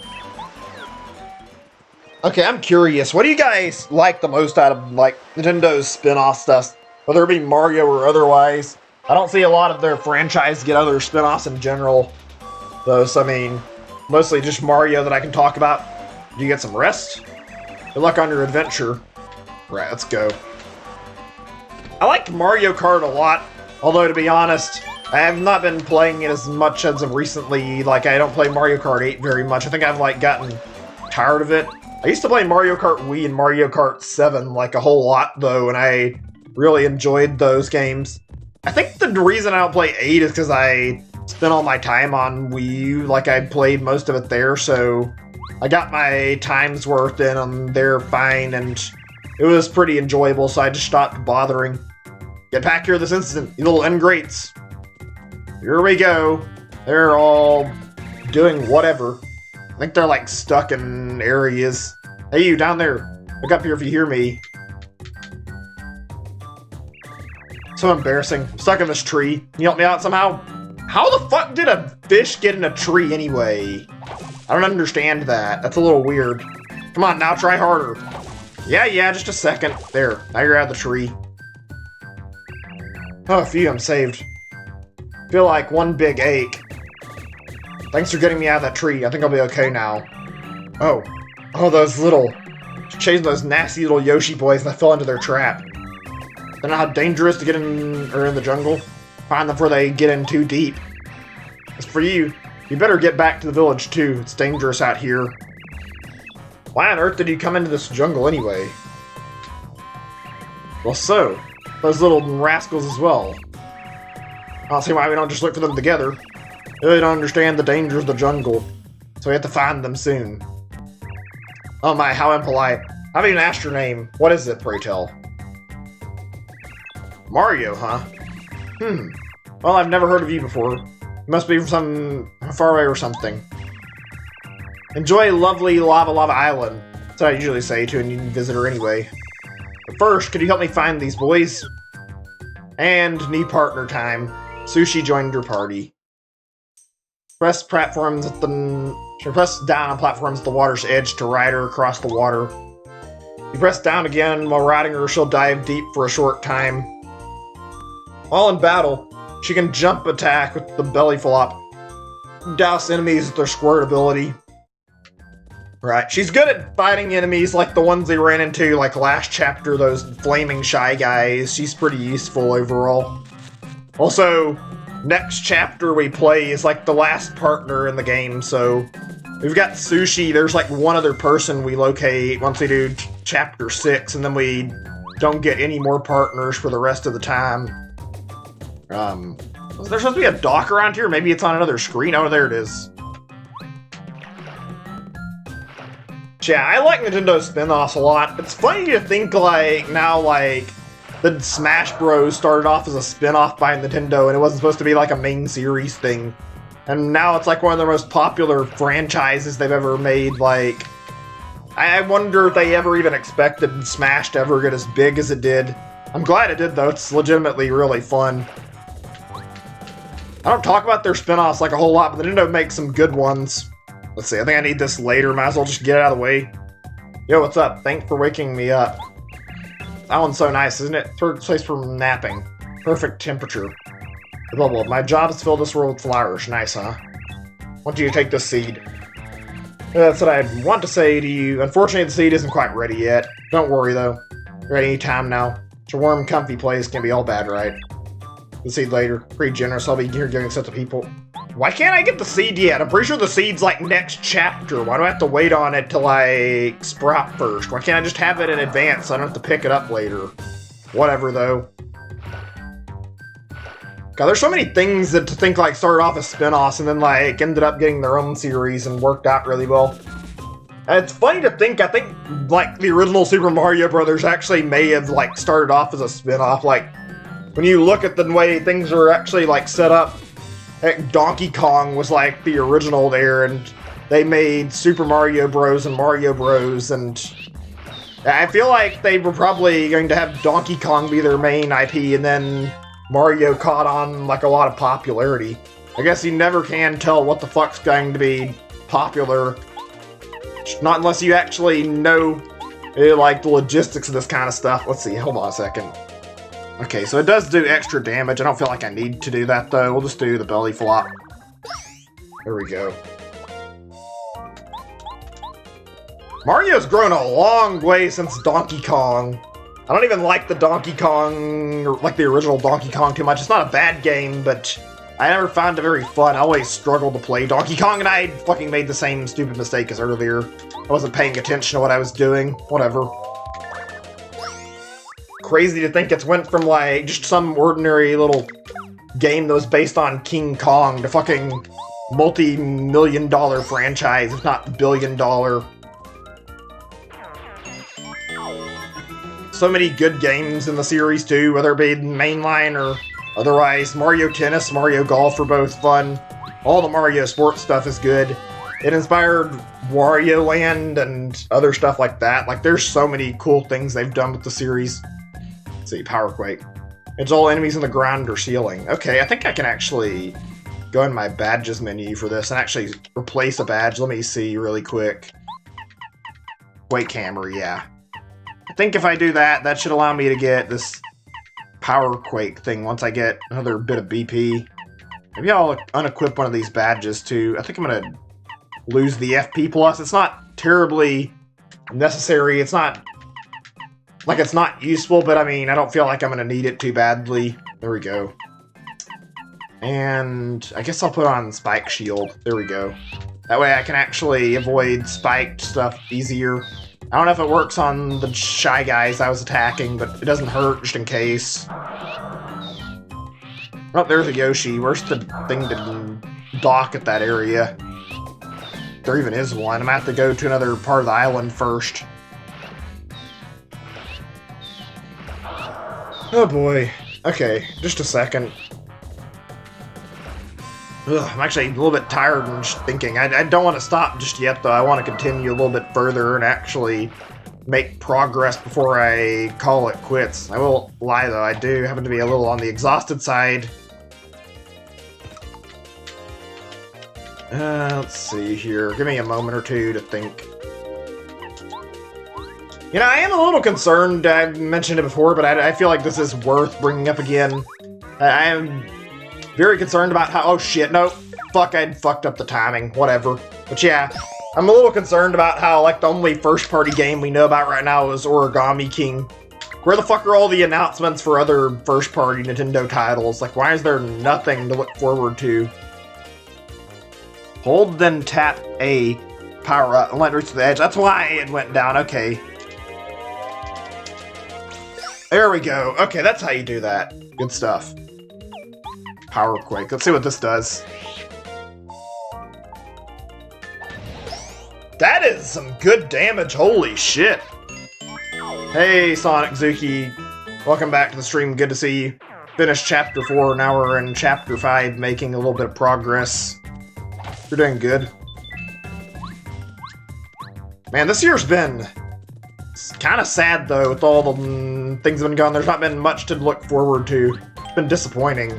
Okay, I'm curious. What do you guys like the most out of, like, Nintendo's spin-off stuff? Whether it be Mario or otherwise. I don't see a lot of their franchise get other spin-offs in general. Though, so, I mean, mostly just Mario that I can talk about. Do you get some rest? Good luck on your adventure. Right, let's go. I liked Mario Kart a lot. Although, to be honest, I have not been playing it as much as of recently. Like, I don't play Mario Kart 8 very much. I think I've, like, gotten tired of it. I used to play Mario Kart Wii and Mario Kart 7, like, a whole lot, though, and I really enjoyed those games. I think the reason I don't play 8 is because I spent all my time on Wii U, like I played most of it there, so I got my time's worth in them there fine, and it was pretty enjoyable, so I just stopped bothering. Get back here this instant, you little ingrates. Here we go. They're all doing whatever. I think they're like stuck in areas. Hey, you down there. Look up here if you hear me. So embarrassing. I'm stuck in this tree. Can you help me out somehow? How the fuck did a fish get in a tree anyway? I don't understand that. That's a little weird. Come on, now try harder. Yeah, just a second. There, now you're out of the tree. Oh, phew, I'm saved. Feel like one big ache. Thanks for getting me out of that tree. I think I'll be okay now. Oh, those little... chasing those nasty little Yoshi boys and I fell into their trap. They're not how dangerous to get in, or in the jungle. Find them before they get in too deep. As for you, you better get back to the village too. It's dangerous out here. Why on earth did you come into this jungle anyway? Well, so, those little rascals as well. I don't see why we don't just look for them together. They really don't understand the dangers of the jungle, so we have to find them soon. Oh my, how impolite. I haven't even asked your name. What is it, pray tell? Mario, huh? Well, I've never heard of you before. You must be from some far away or something. Enjoy lovely Lava Island. That's what I usually say to a new visitor anyway. But first, could you help me find these boys? And new partner time. Sushi joined your party. Press down on platforms at the water's edge to ride her across the water. You press down again while riding her, she'll dive deep for a short time. While in battle, she can jump attack with the belly flop. Douse enemies with their squirt ability. Right, she's good at fighting enemies like the ones they ran into like last chapter, those flaming shy guys. She's pretty useful overall. Also, next chapter we play is like the last partner in the game, so we've got Sushi. There's like one other person we locate once we do chapter 6, and then we don't get any more partners for the rest of the time. Was there supposed to be a dock around here? Maybe it's on another screen. Oh, there it is. Yeah, I like Nintendo spin-offs a lot. It's funny to think like now like the Smash Bros started off as a spin-off by Nintendo and it wasn't supposed to be like a main series thing. And now it's like one of the most popular franchises they've ever made. Like, I wonder if they ever even expected Smash to ever get as big as it did. I'm glad it did though, it's legitimately really fun. I don't talk about their spin-offs like a whole lot, but Nintendo makes some good ones. Let's see, I think I need this later, might as well just get it out of the way. Yo, what's up? Thanks for waking me up. That one's so nice, isn't it? Third place for napping. Perfect temperature. Blah, blah. My job is to fill this world with flowers. Nice, huh? I want you to take this seed. That's what I want to say to you. Unfortunately, the seed isn't quite ready yet. Don't worry, though. You're at any time now. It's a warm, comfy place. Can't be all bad, right? The seed later. Pretty generous. I'll be here giving stuff to people. Why can't I get the seed yet? I'm pretty sure the seed's like next chapter. Why do I have to wait on it to like sprout first? Why can't I just have it in advance so I don't have to pick it up later? Whatever though. God, there's so many things that to think like started off as spin-offs and then like ended up getting their own series and worked out really well. And it's funny to think, I think like the original Super Mario Brothers actually may have like started off as a spin-off. Like when you look at the way things are actually like set up, heck, Donkey Kong was like the original there, and they made Super Mario Bros. And Mario Bros. And I feel like they were probably going to have Donkey Kong be their main IP, and then Mario caught on like a lot of popularity. I guess you never can tell what the fuck's going to be popular, not unless you actually know like the logistics of this kind of stuff. Let's see, hold on a second. Okay, so it does do extra damage. I don't feel like I need to do that, though. We'll just do the belly flop. There we go. Mario's grown a long way since Donkey Kong. I don't even like the Donkey Kong, or like the original Donkey Kong too much. It's not a bad game, but I never found it very fun. I always struggled to play Donkey Kong, and I fucking made the same stupid mistake as earlier. I wasn't paying attention to what I was doing. Whatever. Crazy to think it's went from like just some ordinary little game that was based on King Kong, the fucking multi-million-dollar franchise, if not billion-dollar. So many good games in the series too, whether it be mainline or otherwise. Mario Tennis, Mario Golf are both fun. All the Mario sports stuff is good. It inspired Wario Land and other stuff like that. Like, there's so many cool things they've done with the series. Let's see, Power Quake. It's all enemies on the ground or ceiling. Okay, I think I can actually go in my badges menu for this and actually replace a badge. Let me see really quick. Quake Hammer, yeah. I think if I do that, that should allow me to get this Power Quake thing once I get another bit of BP. Maybe I'll unequip one of these badges too. I think I'm gonna lose the FP plus. It's not terribly necessary. It's not like it's not useful, but I mean, I don't feel like I'm gonna need it too badly. There we go. And I guess I'll put on Spike Shield. There we go. That way I can actually avoid spiked stuff easier. I don't know if it works on the Shy Guys I was attacking, but it doesn't hurt just in case. Oh, there's a Yoshi. Where's the thing to dock at that area? There even is one. I'm gonna have to go to another part of the island first. Oh boy. Okay, just a second. Ugh, I'm actually a little bit tired and just thinking. I don't want to stop just yet, though. I want to continue a little bit further and actually make progress before I call it quits. I won't lie, though. I do happen to be a little on the exhausted side. Let's see here. Give me a moment or two to think. You know, I am a little concerned. I've mentioned it before, but I feel like this is worth bringing up again. I am very concerned about how— oh shit, no. Fuck, I'd fucked up the timing. Whatever. But yeah, I'm a little concerned about how, like, the only first-party game we know about right now is Origami King. Where the fuck are all the announcements for other first-party Nintendo titles? Like, why is there nothing to look forward to? Hold, then tap A. Power up and let it reach the edge. That's why it went down. Okay. There we go. Okay, that's how you do that. Good stuff. Power Quake. Let's see what this does. That is some good damage. Holy shit. Hey, Sonic Zuki. Welcome back to the stream. Good to see you. Finished Chapter 4. Now we're in Chapter 5, making a little bit of progress. You're doing good. Man, this year's been kind of sad, though, with all the things that have been going. There's not been much to look forward to. It's been disappointing.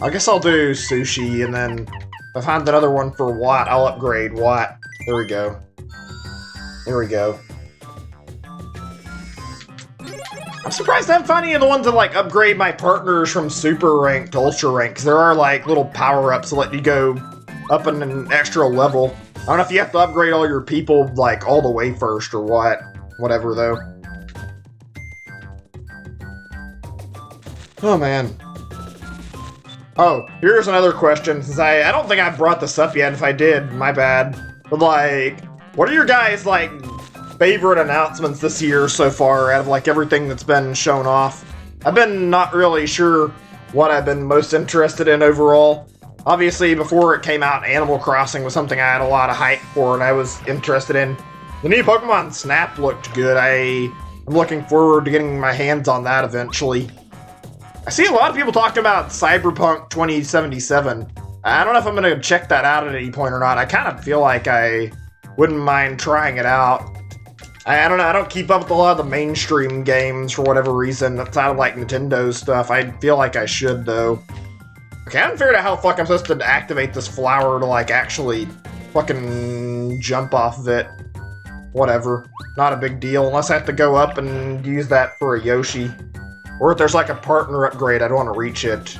I guess I'll do Sushi, and then if I find another one for Watt, I'll upgrade Watt. There we go. There we go. I'm surprised I haven't found any of the ones that, like, upgrade my partners from Super Rank to Ultra Rank, because there are, like, little power-ups that let you go up in an extra level. I don't know if you have to upgrade all your people, like, all the way first or what. Whatever, though. Oh, man. Oh, here's another question, since I don't think I brought this up yet. If I did, my bad. But, like, what are your guys', like, favorite announcements this year so far out of, like, everything that's been shown off? I've been not really sure what I've been most interested in overall. Obviously, before it came out, Animal Crossing was something I had a lot of hype for and I was interested in. The new Pokemon Snap looked good. I'm looking forward to getting my hands on that eventually. I see a lot of people talking about Cyberpunk 2077. I don't know if I'm going to check that out at any point or not. I kind of feel like I wouldn't mind trying it out. I don't know, I don't keep up with a lot of the mainstream games for whatever reason. Outside of, like, Nintendo stuff. I feel like I should, though. Okay, I haven't figured out how the fuck I'm supposed to activate this flower to, like, actually fucking jump off of it. Whatever. Not a big deal, unless I have to go up and use that for a Yoshi. Or if there's, like, a partner upgrade, I'd want to reach it.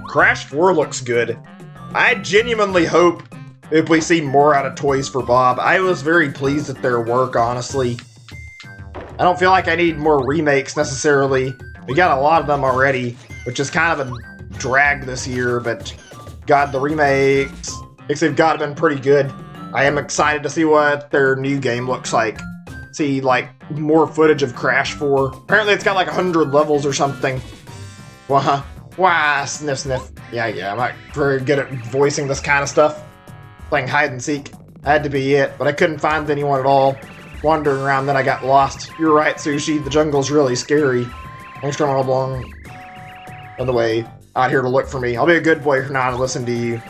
Crash 4 looks good. I genuinely hope if we see more out of Toys for Bob. I was very pleased with their work, honestly. I don't feel like I need more remakes, necessarily. We got a lot of them already, which is kind of a drag this year, but God, the remakes, they've got to been pretty good. I am excited to see what their new game looks like. see, like, more footage of Crash 4. Apparently it's got like 100 levels or something. Wah, sniff, sniff. Yeah, I'm not very good at voicing this kind of stuff. Playing hide and seek. Had to be it, but I couldn't find anyone at all. Wandering around, then I got lost. You're right, Sushi, the jungle's really scary. Thanks for all along. On the way out here to look for me. I'll be a good boy for now and listen to you.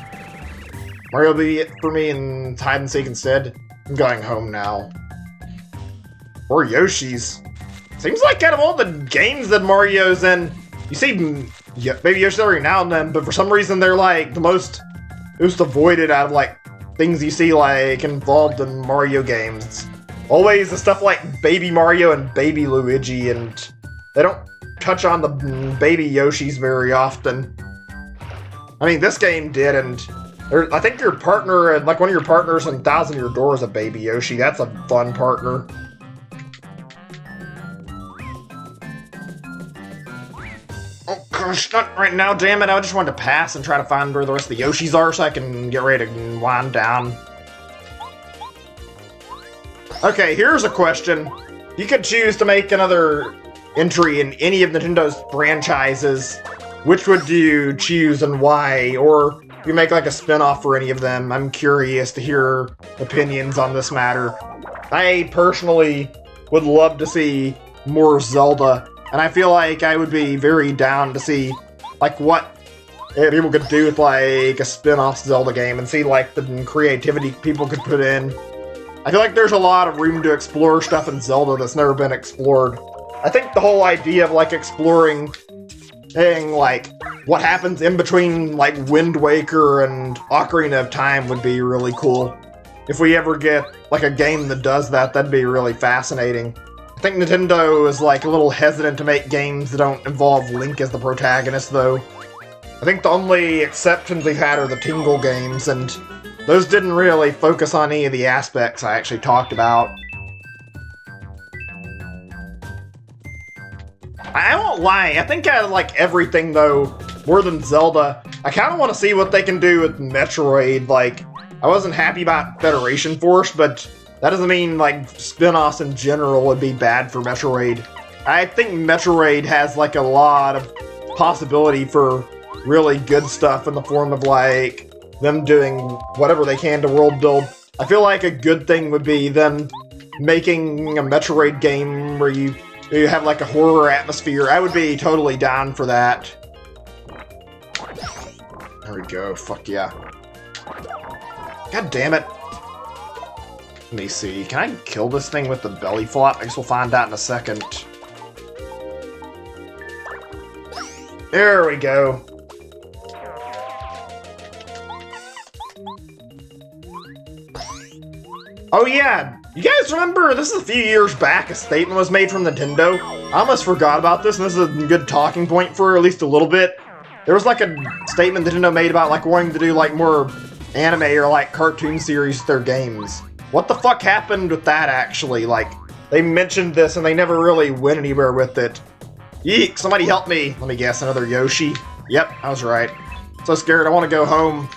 Mario will be it for me and hide and seek instead. I'm going home now. Or Yoshi's. Seems like out of all the games that Mario's in, you see Baby Yoshi every now and then, but for some reason they're like the most avoided out of like things you see like involved in Mario games. It's always the stuff like Baby Mario and Baby Luigi, and they don't touch on the Baby Yoshis very often. I mean, this game did, and I think your partner, like one of your partners in Thousand Year Door is a Baby Yoshi. That's a fun partner. Oh gosh, not right now, damn it. I just wanted to pass and try to find where the rest of the Yoshis are so I can get ready to wind down. Okay, here's a question. You could choose to make another entry in any of Nintendo's franchises. Which would you choose and why? Or you make like a spin-off for any of them. I'm curious to hear opinions on this matter. I personally would love to see more Zelda, and I feel like I would be very down to see like what people could do with like a spin-off Zelda game and see like the creativity people could put in. I feel like there's a lot of room to explore stuff in Zelda that's never been explored. I think the whole idea of like exploring like what happens in between like Wind Waker and Ocarina of Time would be really cool. If we ever get like a game that does that, that'd be really fascinating. I think Nintendo is like a little hesitant to make games that don't involve Link as the protagonist though. I think the only exceptions they've had are the Tingle games, and those didn't really focus on any of the aspects I actually talked about. I won't lie, I think I like everything though, more than Zelda. I kind of want to see what they can do with Metroid. Like, I wasn't happy about Federation Force, but that doesn't mean like spin-offs in general would be bad for Metroid. I think Metroid has like a lot of possibility for really good stuff in the form of like them doing whatever they can to world build. I feel like a good thing would be them making a Metroid game where you have like a horror atmosphere. I would be totally down for that. There we go, fuck yeah. God damn it. Let me see, can I kill this thing with the belly flop? I guess we'll find out in a second. There we go. Oh yeah, you guys remember, this is a few years back, a statement was made from Nintendo. I almost forgot about this, and this is a good talking point for at least a little bit. There was like a statement Nintendo made about like wanting to do like more anime or like cartoon series with their games. What the fuck happened with that actually? Like, they mentioned this and they never really went anywhere with it. Yeek, somebody help me. Let me guess, another Yoshi. Yep, I was right. So scared, I want to go home.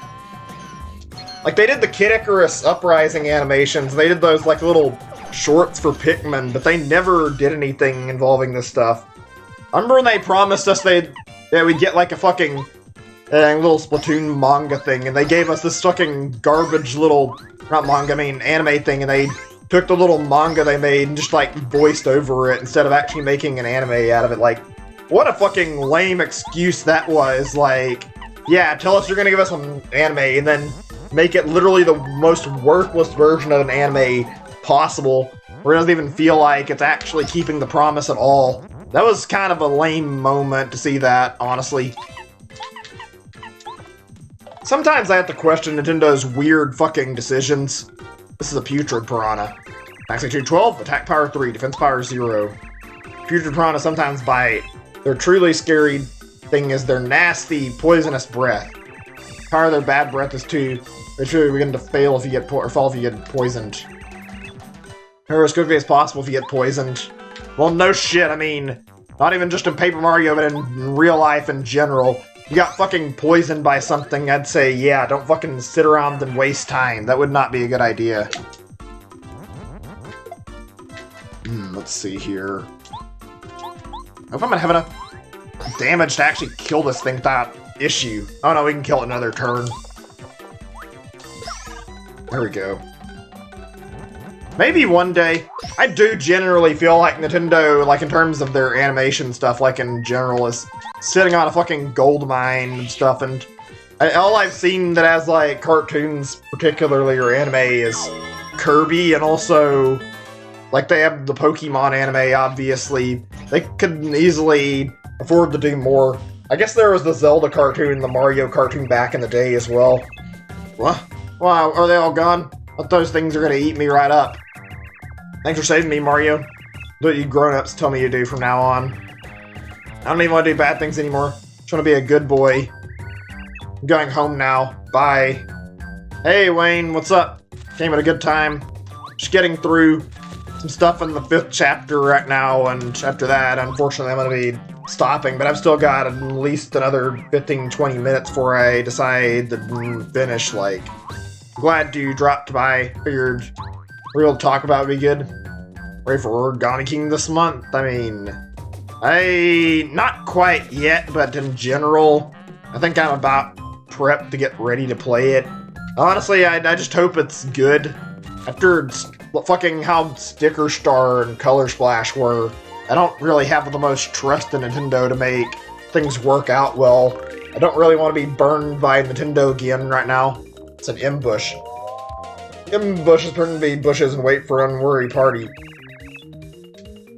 Like, they did the Kid Icarus Uprising animations, they did those, like, little shorts for Pikmin, but they never did anything involving this stuff. I remember when they promised us we'd get, like, a fucking little Splatoon manga thing, and they gave us this fucking garbage little, not manga, I mean anime thing, and they took the little manga they made and just, like, voiced over it instead of actually making an anime out of it. Like, what a fucking lame excuse that was. Like, yeah, tell us you're gonna give us an anime, and then make it literally the most worthless version of an anime possible, where it doesn't even feel like it's actually keeping the promise at all. That was kind of a lame moment to see that, honestly. Sometimes I have to question Nintendo's weird fucking decisions. This is a Putrid Piranha. Max HP 12, attack power 3, defense power 0. Putrid Piranha sometimes bite. Their truly scary thing is their nasty, poisonous breath. Power of their bad breath is 2. They truly begin to fail if you get fall if you get poisoned. Or as quickly as possible if you get poisoned. Well, no shit, I mean, not even just in Paper Mario, but in real life in general. You got fucking poisoned by something, I'd say, yeah, don't fucking sit around and waste time. That would not be a good idea. Let's see here. I hope I'm gonna have enough damage to actually kill this thing without issue. Oh no, we can kill it another turn. There we go. Maybe one day. I do generally feel like Nintendo, like in terms of their animation stuff, like in general, is sitting on a fucking gold mine and stuff, and all I've seen that has like cartoons, particularly, or anime, is Kirby, and also like they have the Pokemon anime, obviously. They could easily afford to do more. I guess there was the Zelda cartoon, the Mario cartoon back in the day as well. What? Wow, are they all gone? I thought those things are gonna eat me right up. Thanks for saving me, Mario. What you grown-ups tell me to do from now on. I don't even want to do bad things anymore. Just want to be a good boy. I'm going home now. Bye. Hey, Wayne, what's up? Came at a good time. Just getting through some stuff in the 5th chapter right now, and after that, unfortunately, I'm going to be stopping, but I've still got at least another 15-20 minutes before I decide to finish, like. I'm glad you dropped by. Figured real talk about would be good. Ready for Origami King this month? I mean, not quite yet, but in general, I think I'm about prepped to get ready to play it. Honestly, I just hope it's good. After fucking how Sticker Star and Color Splash were, I don't really have the most trust in Nintendo to make things work out well. I don't really want to be burned by Nintendo again right now. It's an ambush. Ambushes turn to be bushes and wait for unworried party.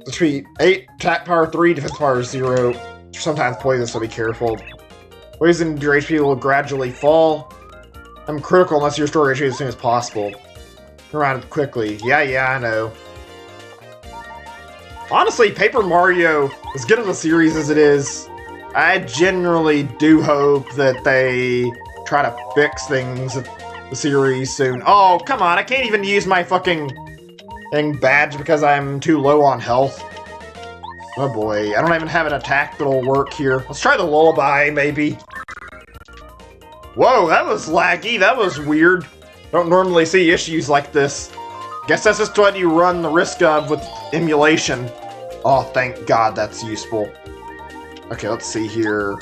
Defeat 8, attack power 3, defense power 0. Sometimes poison, so be careful. Poison, your HP will gradually fall. I'm critical unless you restore your HP as soon as possible. Turn around quickly. Yeah, I know. Honestly, Paper Mario, as good of a series as it is, I generally do hope that they try to fix things at the series soon. Oh, come on, I can't even use my fucking thing badge because I'm too low on health. Oh boy, I don't even have an attack that'll work here. Let's try the lullaby, maybe. Whoa, that was laggy, that was weird. Don't normally see issues like this. Guess that's just what you run the risk of with emulation. Oh, thank God that's useful. Okay, let's see here.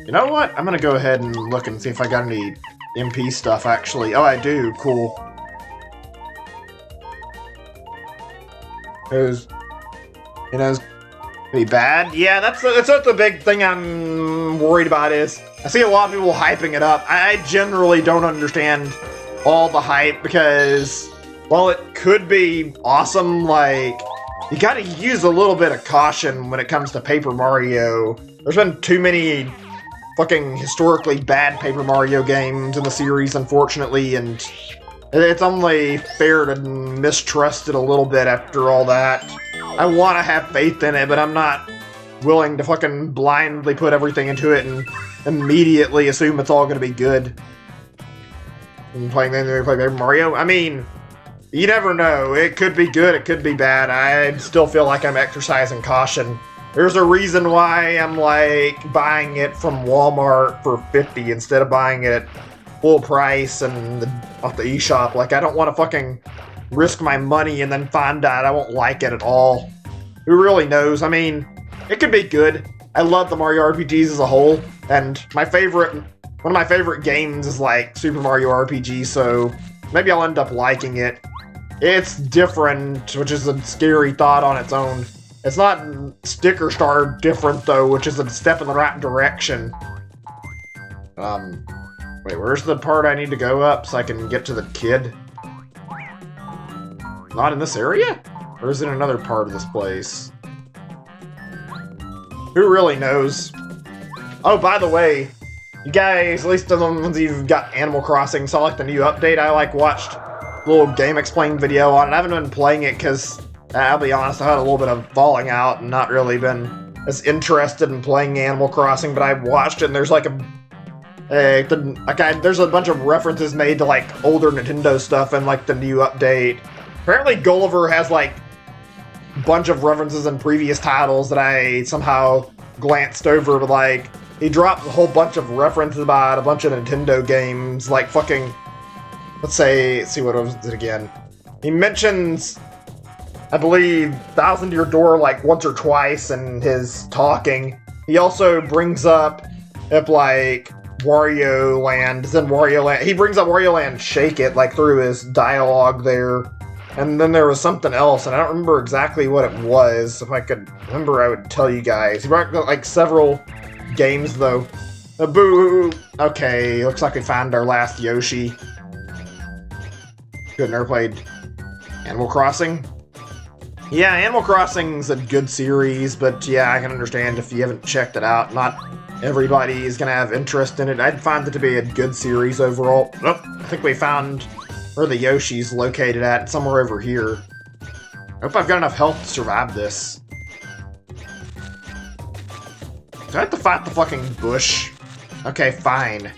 You know what? I'm gonna go ahead and look and see if I got any MP stuff, actually. Oh, I do. Cool. Be bad? Yeah, that's what the big thing I'm worried about is. I see a lot of people hyping it up. I generally don't understand all the hype because, while it could be awesome, like, you gotta use a little bit of caution when it comes to Paper Mario. There's been too many fucking historically bad Paper Mario games in the series, unfortunately, and it's only fair to mistrust it a little bit after all that. I want to have faith in it, but I'm not willing to fucking blindly put everything into it and immediately assume it's all going to be good. And play Paper Mario? I mean, you never know. It could be good, it could be bad. I still feel like I'm exercising caution. There's a reason why I'm, like, buying it from Walmart for $50 instead of buying it at full price and off the eShop. Like, I don't want to fucking risk my money and then find out I won't like it at all. Who really knows? I mean, it could be good. I love the Mario RPGs as a whole, and one of my favorite games is like Super Mario RPG, so maybe I'll end up liking it. It's different, which is a scary thought on its own. It's not Sticker Star different, though, which is a step in the right direction. Wait, where's the part I need to go up so I can get to the kid? Not in this area? Or is it another part of this place? Who really knows? Oh, by the way, you guys, at least the ones who've got Animal Crossing, saw like the new update. I like watched a little Game Explain video on it. I haven't been playing it because, I'll be honest, I had a little bit of falling out and not really been as interested in playing Animal Crossing, but I watched it and there's like there's a bunch of references made to like older Nintendo stuff and like the new update. Apparently Gulliver has like a bunch of references in previous titles that I somehow glanced over, but like he dropped a whole bunch of references about a bunch of Nintendo games, like fucking let's see what was it again. He mentions, I believe, 1,000-Year Door like once or twice in his talking. He also brings up if like Wario Land, then Wario Land. He brings up Wario Land Shake It like through his dialogue there. And then there was something else, and I don't remember exactly what it was. If I could remember, I would tell you guys. He brought like several games though. Boo! Okay, looks like we found our last Yoshi. Good, never played Animal Crossing? Yeah, Animal Crossing's a good series, but yeah, I can understand if you haven't checked it out. Not everybody is gonna have interest in it. I'd find it to be a good series overall. Oh, I think we found where the Yoshi's located at, somewhere over here. I hope I've got enough health to survive this. Do I have to fight the fucking bush? Okay, fine.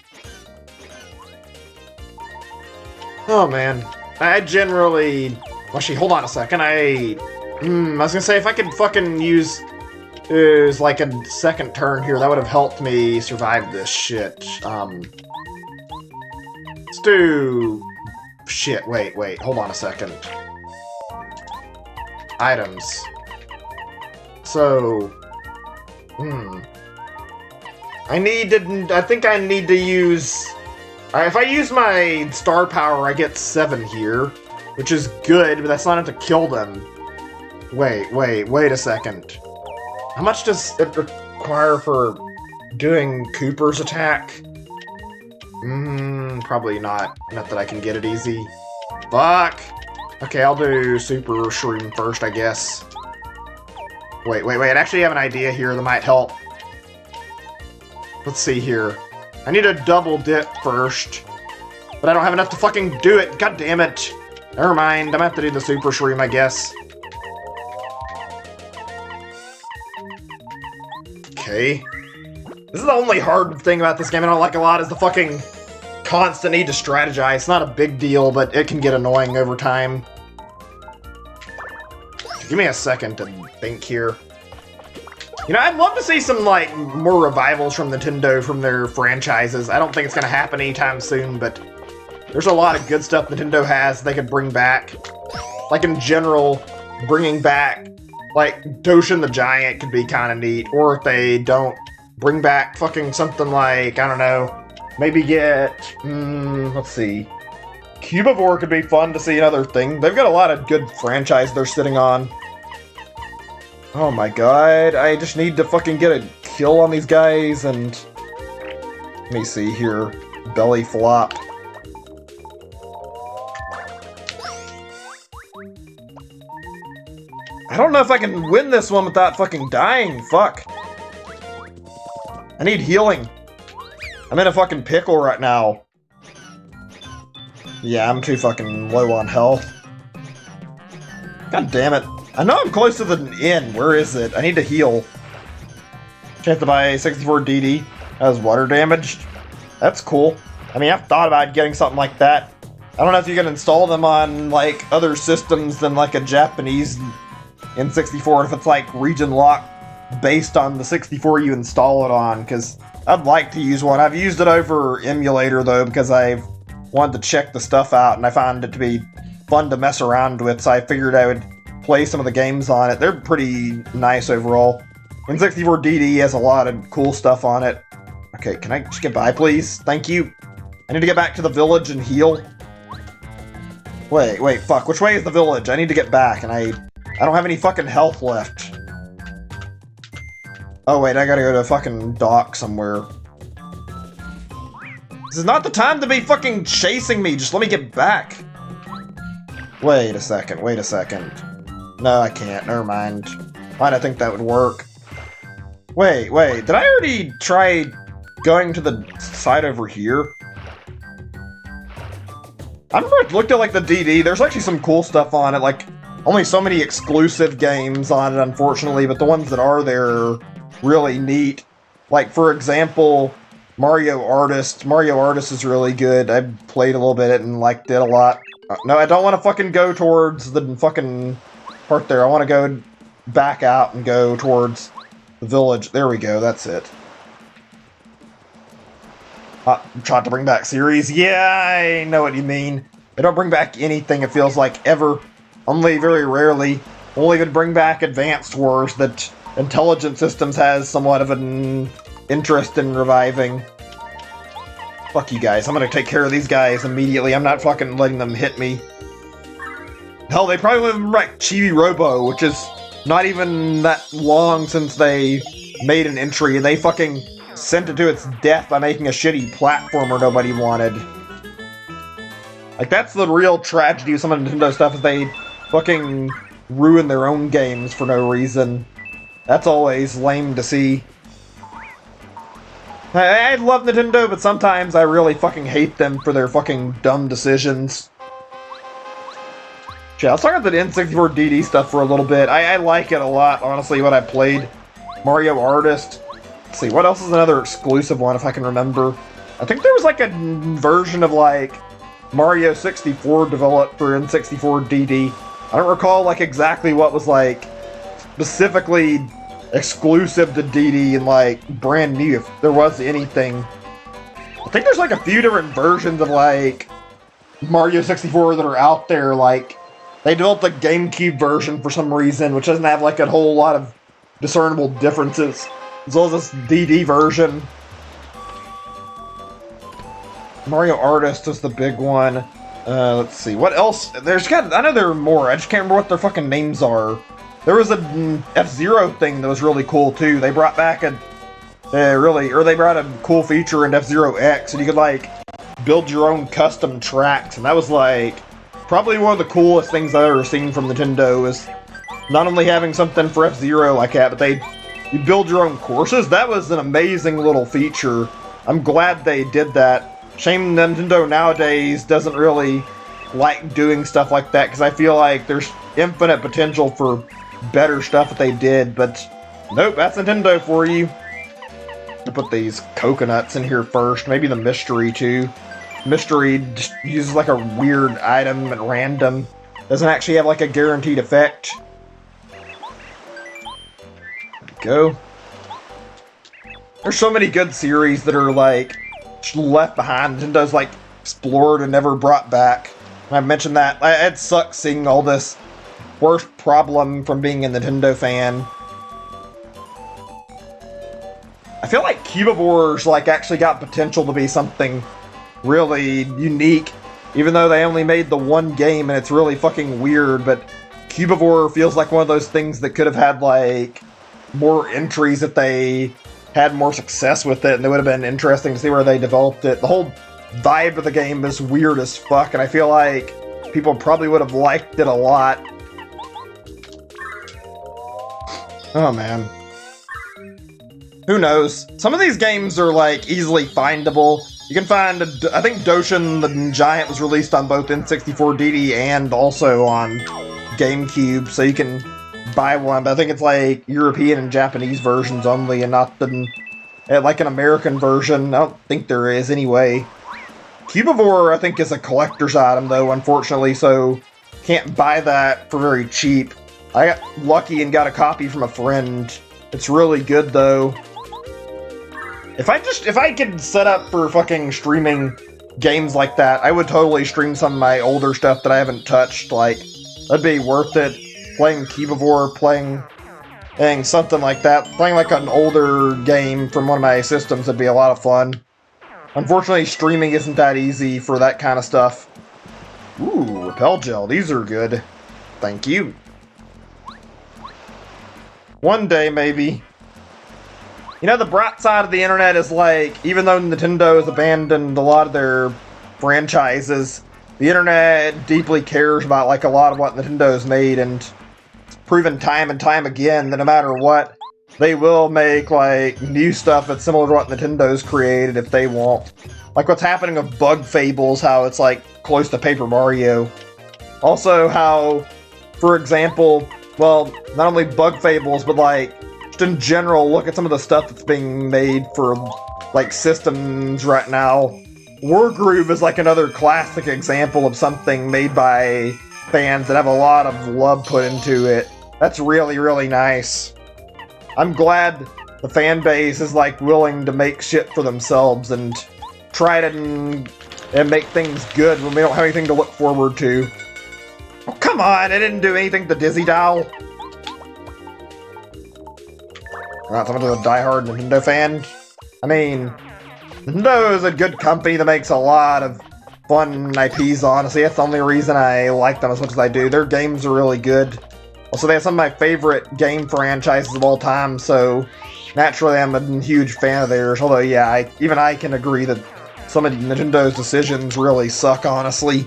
Oh man. I generally... Actually, hold on a second. I was gonna say, if I could fucking use like a second turn here, that would have helped me survive this shit. Let's do... Shit, wait, hold on a second. Items. So... I think I need to use... if I use my star power, I get 7 here, which is good, but that's not enough to kill them. Wait a second. How much does it require for doing Cooper's attack? Probably not. Not that I can get it easy. Fuck! Okay, I'll do Super Shroom first, I guess. Wait, I actually have an idea here that might help. Let's see here. I need a double dip first, but I don't have enough to fucking do it. God damn it. Never mind. I'm gonna have to do the Super Shroom, I guess. Okay. This is the only hard thing about this game I don't like a lot is the fucking constant need to strategize. It's not a big deal, but it can get annoying over time. Give me a second to think here. You know, I'd love to see some, like, more revivals from Nintendo from their franchises. I don't think it's going to happen anytime soon, but there's a lot of good stuff Nintendo has they could bring back. Like, in general, bringing back, like, Doshin the Giant could be kind of neat. Or if they don't, bring back fucking something like, I don't know, maybe get, let's see. Cubivore could be fun to see another thing. They've got a lot of good franchise they're sitting on. Oh my god, I just need to fucking get a kill on these guys and... Let me see here. Belly flop. I don't know if I can win this one without fucking dying, fuck. I need healing. I'm in a fucking pickle right now. Yeah, I'm too fucking low on health. God damn it. I know I'm close to the inn. Where is it? I need to heal. Chance to buy 64 DD. That was water damaged. That's cool. I mean, I've thought about getting something like that. I don't know if you can install them on, like, other systems than, like, a Japanese N64, if it's, like, region lock based on the 64 you install it on, because I'd like to use one. I've used it over emulator, though, because I've wanted to check the stuff out, and I found it to be fun to mess around with, so I figured I would play some of the games on it. They're pretty nice overall. N64 DD has a lot of cool stuff on it. Okay, can I just get by, please? Thank you. I need to get back to the village and heal. Wait, fuck. Which way is the village? I need to get back, and I don't have any fucking health left. Oh, wait, I gotta go to a fucking dock somewhere. This is not the time to be fucking chasing me. Just let me get back. Wait a second. No, I can't. Never mind. Why'd I think that would work? Wait. Did I already try going to the side over here? I remember I looked at, like, the DD. There's actually some cool stuff on it. Like, only so many exclusive games on it, unfortunately. But the ones that are there are really neat. Like, for example, Mario Artist. Mario Artist is really good. I played a little bit and liked it a lot. No, I don't want to fucking go towards the fucking part there. I want to go back out and go towards the village. There we go, that's it. Tried to bring back series. Yeah, I know what you mean. They don't bring back anything, it feels like, ever. Only very rarely. Only even bring back Advanced Wars that Intelligent Systems has somewhat of an interest in reviving. Fuck you guys, I'm gonna take care of these guys immediately. I'm not fucking letting them hit me. Hell, they probably even wrecked Chibi Robo, which is not even that long since they made an entry, and they fucking sent it to its death by making a shitty platformer nobody wanted. Like, that's the real tragedy of some of Nintendo stuff, is they fucking ruin their own games for no reason. That's always lame to see. I love Nintendo, but sometimes I really fucking hate them for their fucking dumb decisions. Yeah, let's talk about the N64 DD stuff for a little bit. I like it a lot, honestly, what I played. Mario Artist. Let's see, what else is another exclusive one, if I can remember? I think there was like a version of like Mario 64 developed for N64 DD. I don't recall like exactly what was like specifically exclusive to DD and like brand new, if there was anything. I think there's like a few different versions of like Mario 64 that are out there. Like they developed a GameCube version for some reason, which doesn't have like a whole lot of discernible differences, as well as this DD version. Mario Artist is the big one. Let's see, what else? I know there are more, I just can't remember what their fucking names are. There was a F-Zero thing that was really cool too. They brought back they brought a cool feature in F-Zero X, and you could like build your own custom tracks, and that was like probably one of the coolest things I've ever seen from Nintendo, is not only having something for F-Zero like that, but you build your own courses. That was an amazing little feature. I'm glad they did that. Shame Nintendo nowadays doesn't really like doing stuff like that, because I feel like there's infinite potential for better stuff that they did, but nope, that's Nintendo for you. I'll put these coconuts in here first, maybe the mystery too. Mystery just uses like a weird item at random. Doesn't actually have like a guaranteed effect. There we go. There's so many good series that are like left behind. Nintendo's like explored and never brought back. And I mentioned that. It sucks seeing all this worst problem from being a Nintendo fan. I feel like Cubivores like actually got potential to be something really unique, even though they only made the one game and it's really fucking weird. But Cubivore feels like one of those things that could have had like more entries if they had more success with it, and it would have been interesting to see where they developed it. The whole vibe of the game is weird as fuck, and I feel like people probably would have liked it a lot. Oh man. Who knows? Some of these games are like easily findable. You can find, I think Doshin the Giant was released on both N64 DD and also on GameCube, so you can buy one, but I think it's like European and Japanese versions only, and not like an American version. I don't think there is anyway. Cubivore, I think, is a collector's item though, unfortunately, so can't buy that for very cheap. I got lucky and got a copy from a friend. It's really good though. If I could set up for fucking streaming games like that, I would totally stream some of my older stuff that I haven't touched. Like, that'd be worth it. Playing Cubivore, playing something like that. Playing like an older game from one of my systems would be a lot of fun. Unfortunately, streaming isn't that easy for that kind of stuff. Ooh, Repel Gel. These are good. Thank you. One day, maybe. You know, the bright side of the internet is like, even though Nintendo has abandoned a lot of their franchises, the internet deeply cares about like a lot of what Nintendo's made, and it's proven time and time again that no matter what, they will make like new stuff that's similar to what Nintendo's created if they want. Like what's happening with Bug Fables, how it's like close to Paper Mario. Also how, for example, well, not only Bug Fables, but like just in general, look at some of the stuff that's being made for like systems right now. Wargroove is like another classic example of something made by fans that have a lot of love put into it. That's really, really nice. I'm glad the fan base is like willing to make shit for themselves and try to and make things good when we don't have anything to look forward to. Oh, come on, it didn't do anything to Dizzy Doll. Not someone who's a diehard Nintendo fan. I mean, Nintendo is a good company that makes a lot of fun IPs, honestly. That's the only reason I like them as much as I do. Their games are really good. Also, they have some of my favorite game franchises of all time, so naturally I'm a huge fan of theirs. Although, yeah, even I can agree that some of Nintendo's decisions really suck, honestly.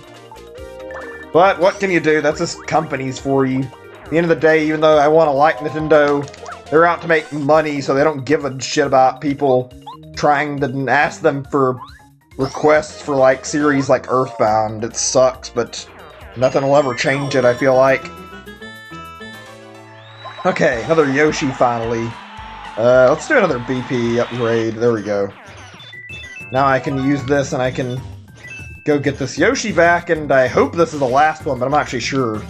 But what can you do? That's just companies for you. At the end of the day, even though I want to like Nintendo, they're out to make money, so they don't give a shit about people trying to ask them for requests for, like, series like Earthbound. It sucks, but nothing will ever change it, I feel like. Okay, another Yoshi, finally. Let's do another BP upgrade. There we go. Now I can use this, and I can go get this Yoshi back, and I hope this is the last one, but I'm not actually sure.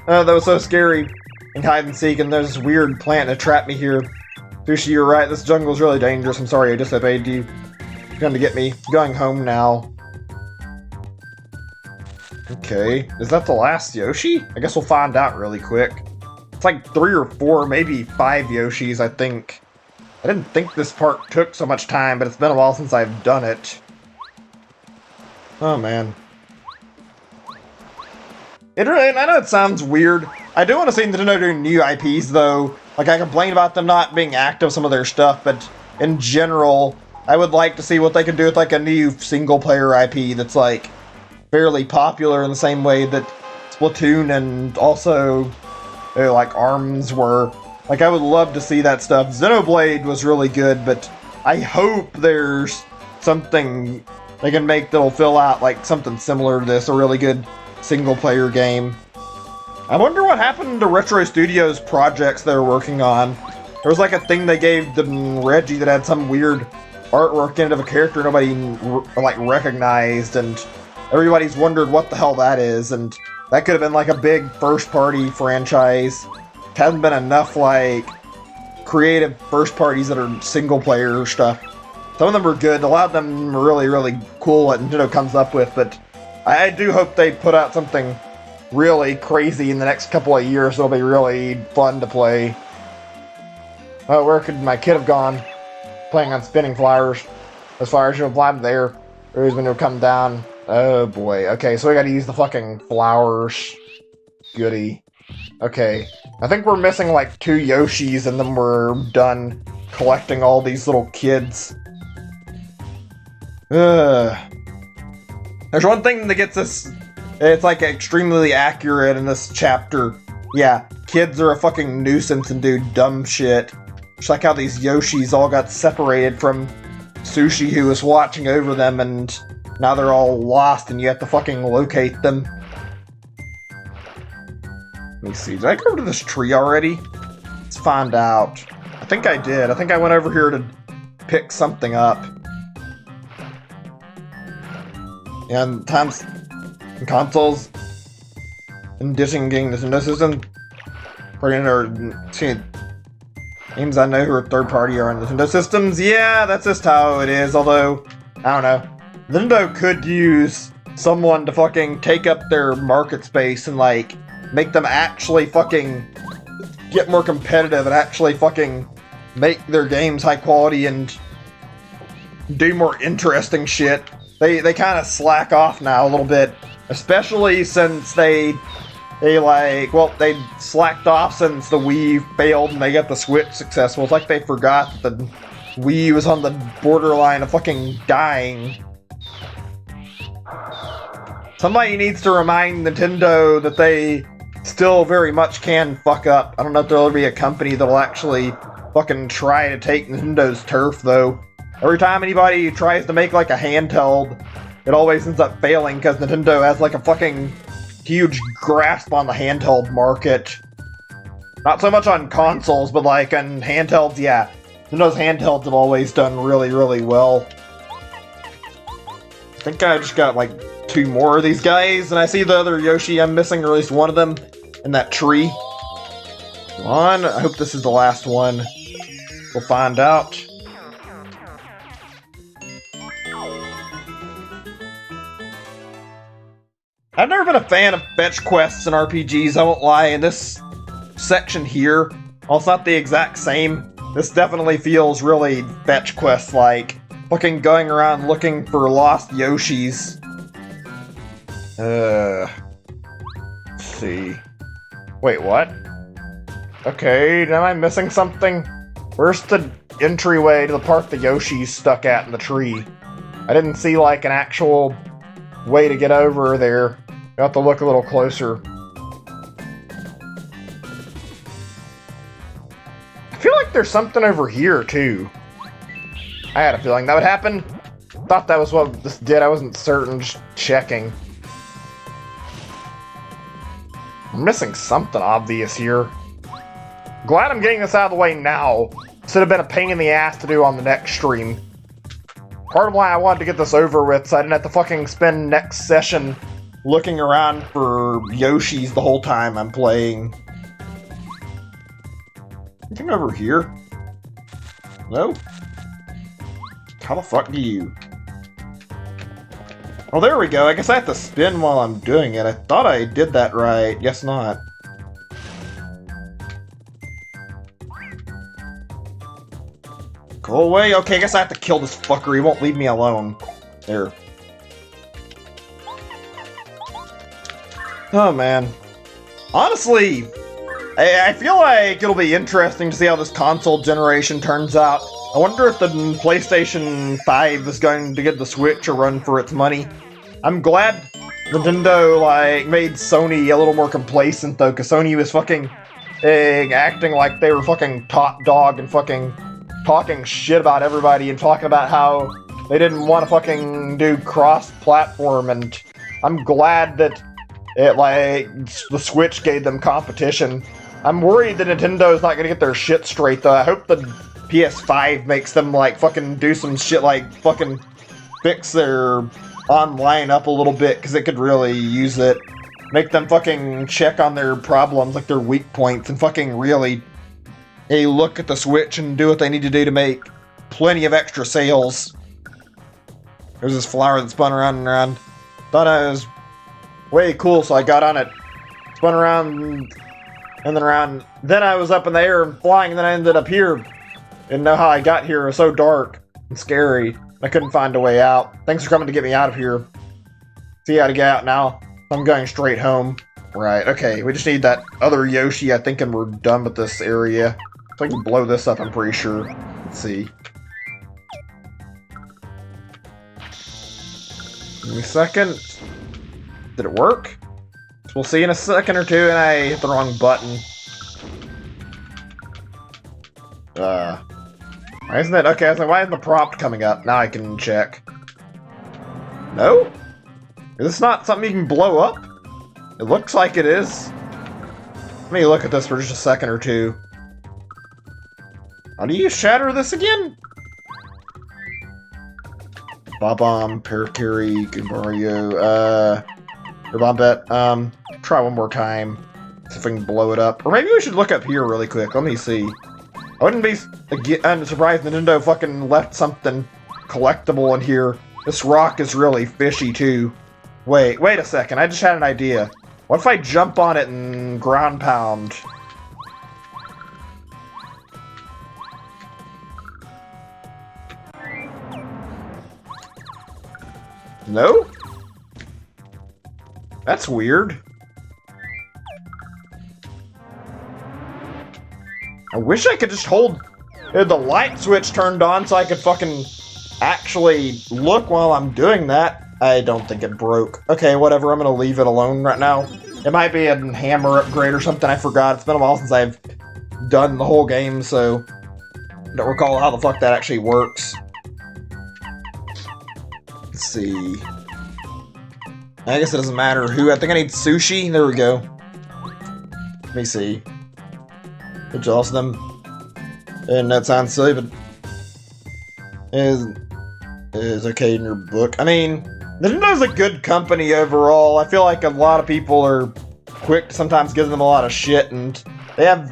Oh, that was so scary. In hide and seek, and there's this weird plant that trapped me here. Sushi, you're right, this jungle is really dangerous. I'm sorry I disobeyed you. You're going to get me. I'm going home now. Okay, is that the last Yoshi? I guess we'll find out really quick. It's like 3 or 4, maybe 5 Yoshis, I think. I didn't think this part took so much time, but it's been a while since I've done it. Oh, man. I know it sounds weird. I do want to see Nintendo do new IPs, though. Like, I complain about them not being active, some of their stuff, but in general, I would like to see what they can do with, like, a new single-player IP that's, like, fairly popular in the same way that Splatoon and also, like, ARMS were. Like, I would love to see that stuff. Xenoblade was really good, but I hope there's something they can make that'll fill out, like, something similar to this, a really good single-player game. I wonder what happened to Retro Studios projects they're working on. There was, like, a thing they gave them Reggie that had some weird artwork in it of a character nobody, like, recognized, and everybody's wondered what the hell that is, and that could have been, like, a big first-party franchise. Hasn't been enough, like, creative first parties that are single-player stuff. Some of them are good. A lot of them are really, really cool what Nintendo comes up with, but I do hope they put out something really crazy in the next couple of years. It'll be really fun to play. Oh, where could my kid have gone? Playing on spinning flowers. As far as you'll fly there, or he's going to come down. Oh boy. Okay, so we gotta use the fucking flowers. Goody. Okay. I think we're missing like 2 Yoshis and then we're done collecting all these little kids. There's one thing that gets us... It's like extremely accurate in this chapter. Yeah, kids are a fucking nuisance and do dumb shit. Just like how these Yoshis all got separated from Sushi, who was watching over them, and now they're all lost and you have to fucking locate them. Let me see, did I go to this tree already? Let's find out. I think I did. I think I went over here to pick something up. And times and consoles and dishing getting Nintendo system. Games I know who are third party are on Nintendo systems. Yeah, that's just how it is. Although, I don't know. Nintendo could use someone to fucking take up their market space and like make them actually fucking get more competitive and actually fucking make their games high quality and do more interesting shit. They kind of slack off now a little bit, especially since they slacked off since the Wii failed and they got the Switch successful. It's like they forgot that the Wii was on the borderline of fucking dying. Somebody needs to remind Nintendo that they still very much can fuck up. I don't know if there'll be a company that'll actually fucking try to take Nintendo's turf, though. Every time anybody tries to make like a handheld, it always ends up failing because Nintendo has like a fucking huge grasp on the handheld market. Not so much on consoles, but like on handhelds, yeah. Nintendo's handhelds have always done really, really well. I think I just got like 2 more of these guys, and I see the other Yoshi I'm missing, or at least one of them, in that tree. Come on, I hope this is the last one. We'll find out. I've never been a fan of fetch quests in RPGs, I won't lie. In this section here, while it's not the exact same, this definitely feels really fetch quest-like. Fucking going around looking for lost Yoshis. Let's see. Wait, what? Okay, am I missing something? Where's the entryway to the part the Yoshi's stuck at in the tree? I didn't see, like, an actual way to get over there. You have to look a little closer. I feel like there's something over here, too. I had a feeling that would happen. Thought that was what this did. I wasn't certain. Just checking. I'm missing something obvious here. Glad I'm getting this out of the way now. This would have been a pain in the ass to do on the next stream. Part of why I wanted to get this over with, so I didn't have to fucking spend next session looking around for Yoshis the whole time I'm playing. Anything over here? No? How the fuck do you? Oh, there we go. I guess I have to spin while I'm doing it. I thought I did that right. Guess not. Go away. Okay, I guess I have to kill this fucker. He won't leave me alone. There. Oh, man. Honestly, I feel like it'll be interesting to see how this console generation turns out. I wonder if the PlayStation 5 is going to give the Switch a run for its money. I'm glad Nintendo, like, made Sony a little more complacent, though, because Sony was fucking acting like they were fucking top dog and fucking talking shit about everybody and talking about how they didn't want to fucking do cross-platform, and I'm glad that the Switch gave them competition. I'm worried that Nintendo's not gonna get their shit straight, though. I hope the PS5 makes them, like, fucking do some shit like fucking fix their online up a little bit, because it could really use it. Make them fucking check on their problems, like their weak points, and fucking really look at the Switch and do what they need to do to make plenty of extra sales. There's this flower that spun around and around. Thought I was way cool, so I got on it. Spun around and then around. Then I was up in the air and flying, and then I ended up here. Didn't know how I got here. It was so dark and scary. I couldn't find a way out. Thanks for coming to get me out of here. See how to get out now. I'm going straight home. Right, okay. We just need that other Yoshi, I think, and we're done with this area. So I can blow this up, I'm pretty sure. Let's see. Give me a second. Did it work? We'll see in a second or two, and I hit the wrong button. Why isn't it? Okay, I was like, why isn't the prompt coming up? Now I can check. No? Is this not something you can blow up? It looks like it is. Let me look at this for just a second or two. How do you shatter this again? Bob-omb, Parakarry, Goombario, Bombette. Try one more time. See if I can blow it up. Or maybe we should look up here really quick. Let me see. I wouldn't be surprised Nintendo fucking left something collectible in here. This rock is really fishy, too. Wait a second. I just had an idea. What if I jump on it and ground pound? No? That's weird. I wish I could just hold the light switch turned on so I could fucking actually look while I'm doing that. I don't think it broke. Okay, whatever. I'm gonna leave it alone right now. It might be a hammer upgrade or something. I forgot. It's been a while since I've done the whole game, so I don't recall how the fuck that actually works. Let's see. I guess it doesn't matter who. I think I need sushi. There we go. Let me see. Exhaust them. And that sounds silly, but is okay in your book. I mean, Nintendo's a good company overall. I feel like a lot of people are quick to sometimes give them a lot of shit, and they have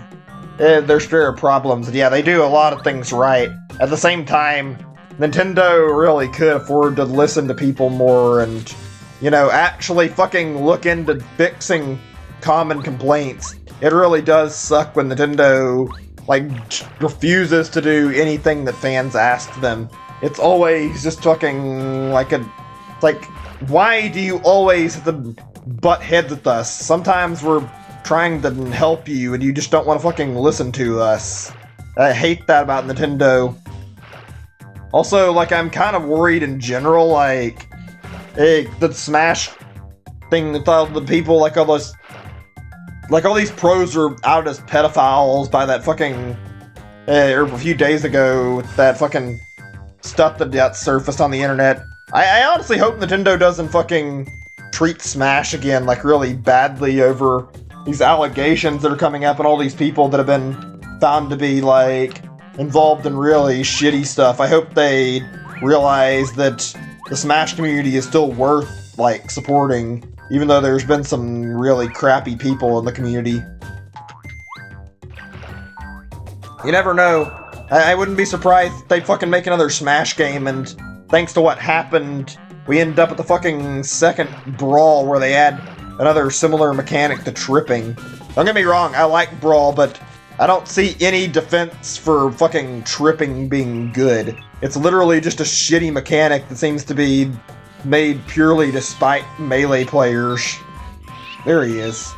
their share of problems. And yeah, they do a lot of things right. At the same time, Nintendo really could afford to listen to people more and, actually fucking look into fixing common complaints. It really does suck when Nintendo, refuses to do anything that fans ask them. It's always just fucking why do you always have to butt heads with us? Sometimes we're trying to help you and you just don't want to fucking listen to us. I hate that about Nintendo. Also, I'm kind of worried in general, the Smash thing that all the people, all these pros are out as pedophiles by that fucking, or a few days ago, that fucking stuff that got surfaced on the internet. I honestly hope Nintendo doesn't fucking treat Smash again, really badly over these allegations that are coming up and all these people that have been found to be, involved in really shitty stuff. I hope they realize that the Smash community is still worth, supporting, even though there's been some really crappy people in the community. You never know. I wouldn't be surprised if they fucking make another Smash game, and thanks to what happened, we end up at the fucking second Brawl where they add another similar mechanic to tripping. Don't get me wrong, I like Brawl, but I don't see any defense for fucking tripping being good. It's literally just a shitty mechanic that seems to be made purely to spite melee players. There he is.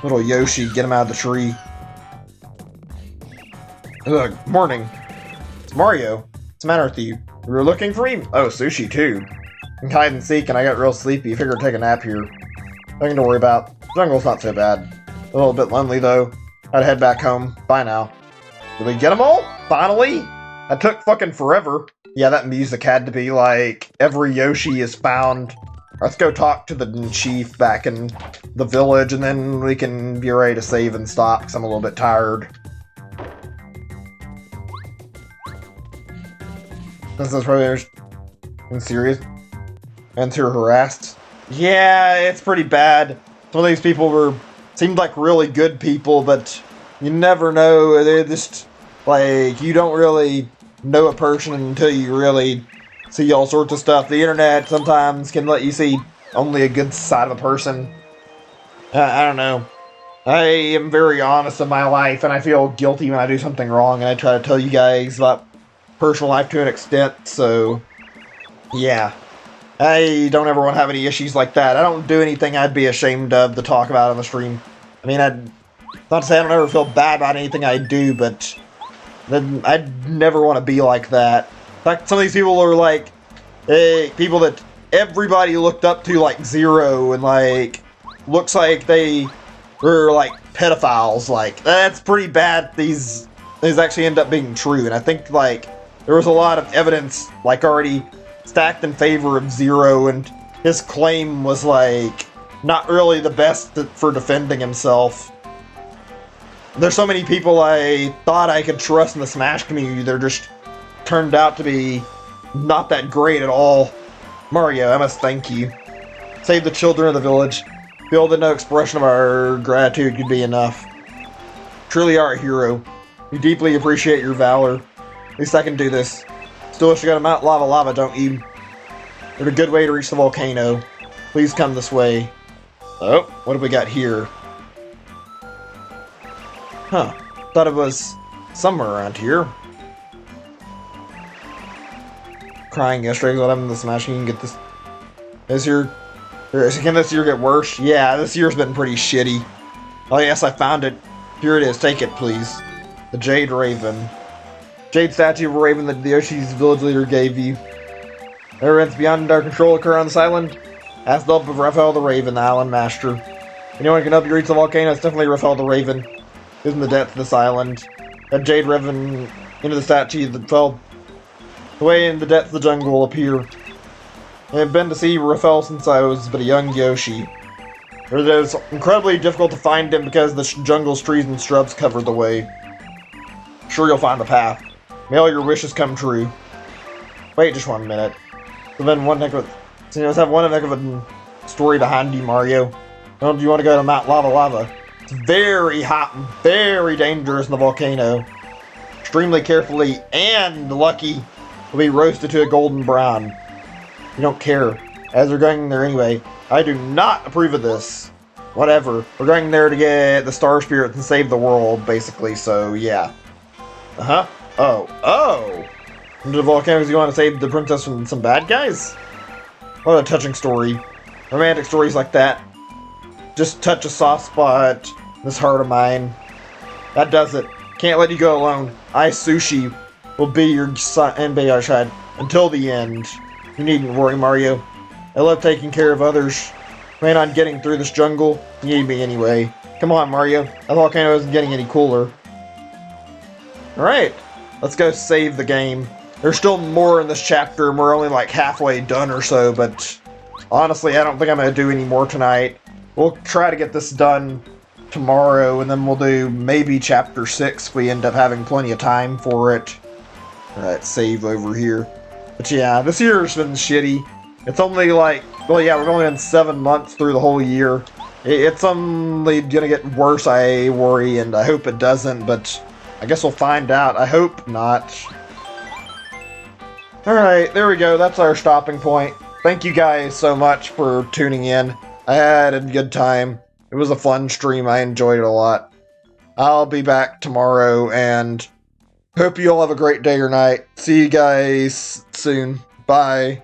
Little Yoshi, get him out of the tree. Ugh, morning. It's Mario. What's the matter with you? We were looking for me? Oh, sushi too. And hide and seek, and I got real sleepy. Figured I'd take a nap here. Nothing to worry about. Jungle's not so bad. A little bit lonely though. I'd head back home. Bye now. Did we get them all? Finally? That took fucking forever. Yeah, that music had to be every Yoshi is found. Let's go talk to the chief back in the village, and then we can be ready to save and stop, because I'm a little bit tired. This is probably serious. And you're harassed. Yeah, it's pretty bad. Some of these people seemed like really good people, but you never know. They're just, you don't really know a person until you really see all sorts of stuff. The internet sometimes can let you see only a good side of a person. I don't know. I am very honest in my life, and I feel guilty when I do something wrong, and I try to tell you guys about personal life to an extent, so yeah. I don't ever want to have any issues like that. I don't do anything I'd be ashamed of to talk about on the stream. I mean, not to say I don't ever feel bad about anything I do, but then I'd never want to be like that. In fact, some of these people are people that everybody looked up to like Zero, and looks like they were pedophiles. That's pretty bad. These actually end up being true, and I think there was a lot of evidence already stacked in favor of Zero, and his claim was not really the best for defending himself. There's so many people I thought I could trust in the Smash community, they're just turned out to be not that great at all. Mario, I must thank you. Save the children of the village. Feel that no expression of our gratitude could be enough. Truly are a hero. We deeply appreciate your valor. At least I can do this. Still wish you got a Mount Lava Lava, don't you? There's a good way to reach the volcano. Please come this way. Oh, what have we got here? Huh. Thought it was somewhere around here. Crying yesterday, let him in the Smash. You can get this. Can this year get worse? Yeah, this year's been pretty shitty. Oh yes, I found it. Here it is. Take it, please. The Jade Raven. Jade statue of a raven that the Yoshi's village leader gave you. Events beyond our control occur on this island. Ask the help of Raphael the Raven, the island master. Anyone can help you reach the volcano, it's definitely Raphael the Raven. He's in the depths of this island. That Jade Raven into the statue that fell away in the depths of the jungle will appear. I have been to see Raphael since I was but a young Yoshi. It is incredibly difficult to find him because the jungle's trees and shrubs cover the way. Sure you'll find the path. May all your wishes come true. Wait just 1 minute. So then let's have one heck of a story behind you, Mario. Don't you want to go to Mount Lava Lava? It's very hot and very dangerous in the volcano. Extremely carefully and lucky will be roasted to a golden brown. You don't care. as we're going there anyway. I do not approve of this. Whatever. We're going there to get the Star Spirits and save the world, basically, so yeah. Uh-huh. Oh. Into the volcanoes, you want to save the princess from some bad guys? What a touching story. Romantic stories like that just touch a soft spot in this heart of mine. That does it. Can't let you go alone. I, Sushi, will be your son and be our side until the end. You needn't worry, Mario. I love taking care of others. Plan on getting through this jungle. You need me anyway. Come on, Mario. The volcano isn't getting any cooler. Alright, let's go save the game. There's still more in this chapter, and we're only like halfway done or so, but honestly, I don't think I'm going to do any more tonight. We'll try to get this done tomorrow, and then we'll do maybe chapter 6 if we end up having plenty of time for it. Alright, save over here. But yeah, this year's been shitty. It's only like, well yeah, we've only been 7 months through the whole year. It's only gonna get worse, I worry, and I hope it doesn't, but I guess we'll find out. I hope not. Alright, there we go. That's our stopping point. Thank you guys so much for tuning in. I had a good time. It was a fun stream. I enjoyed it a lot. I'll be back tomorrow, and hope you all have a great day or night. See you guys soon. Bye.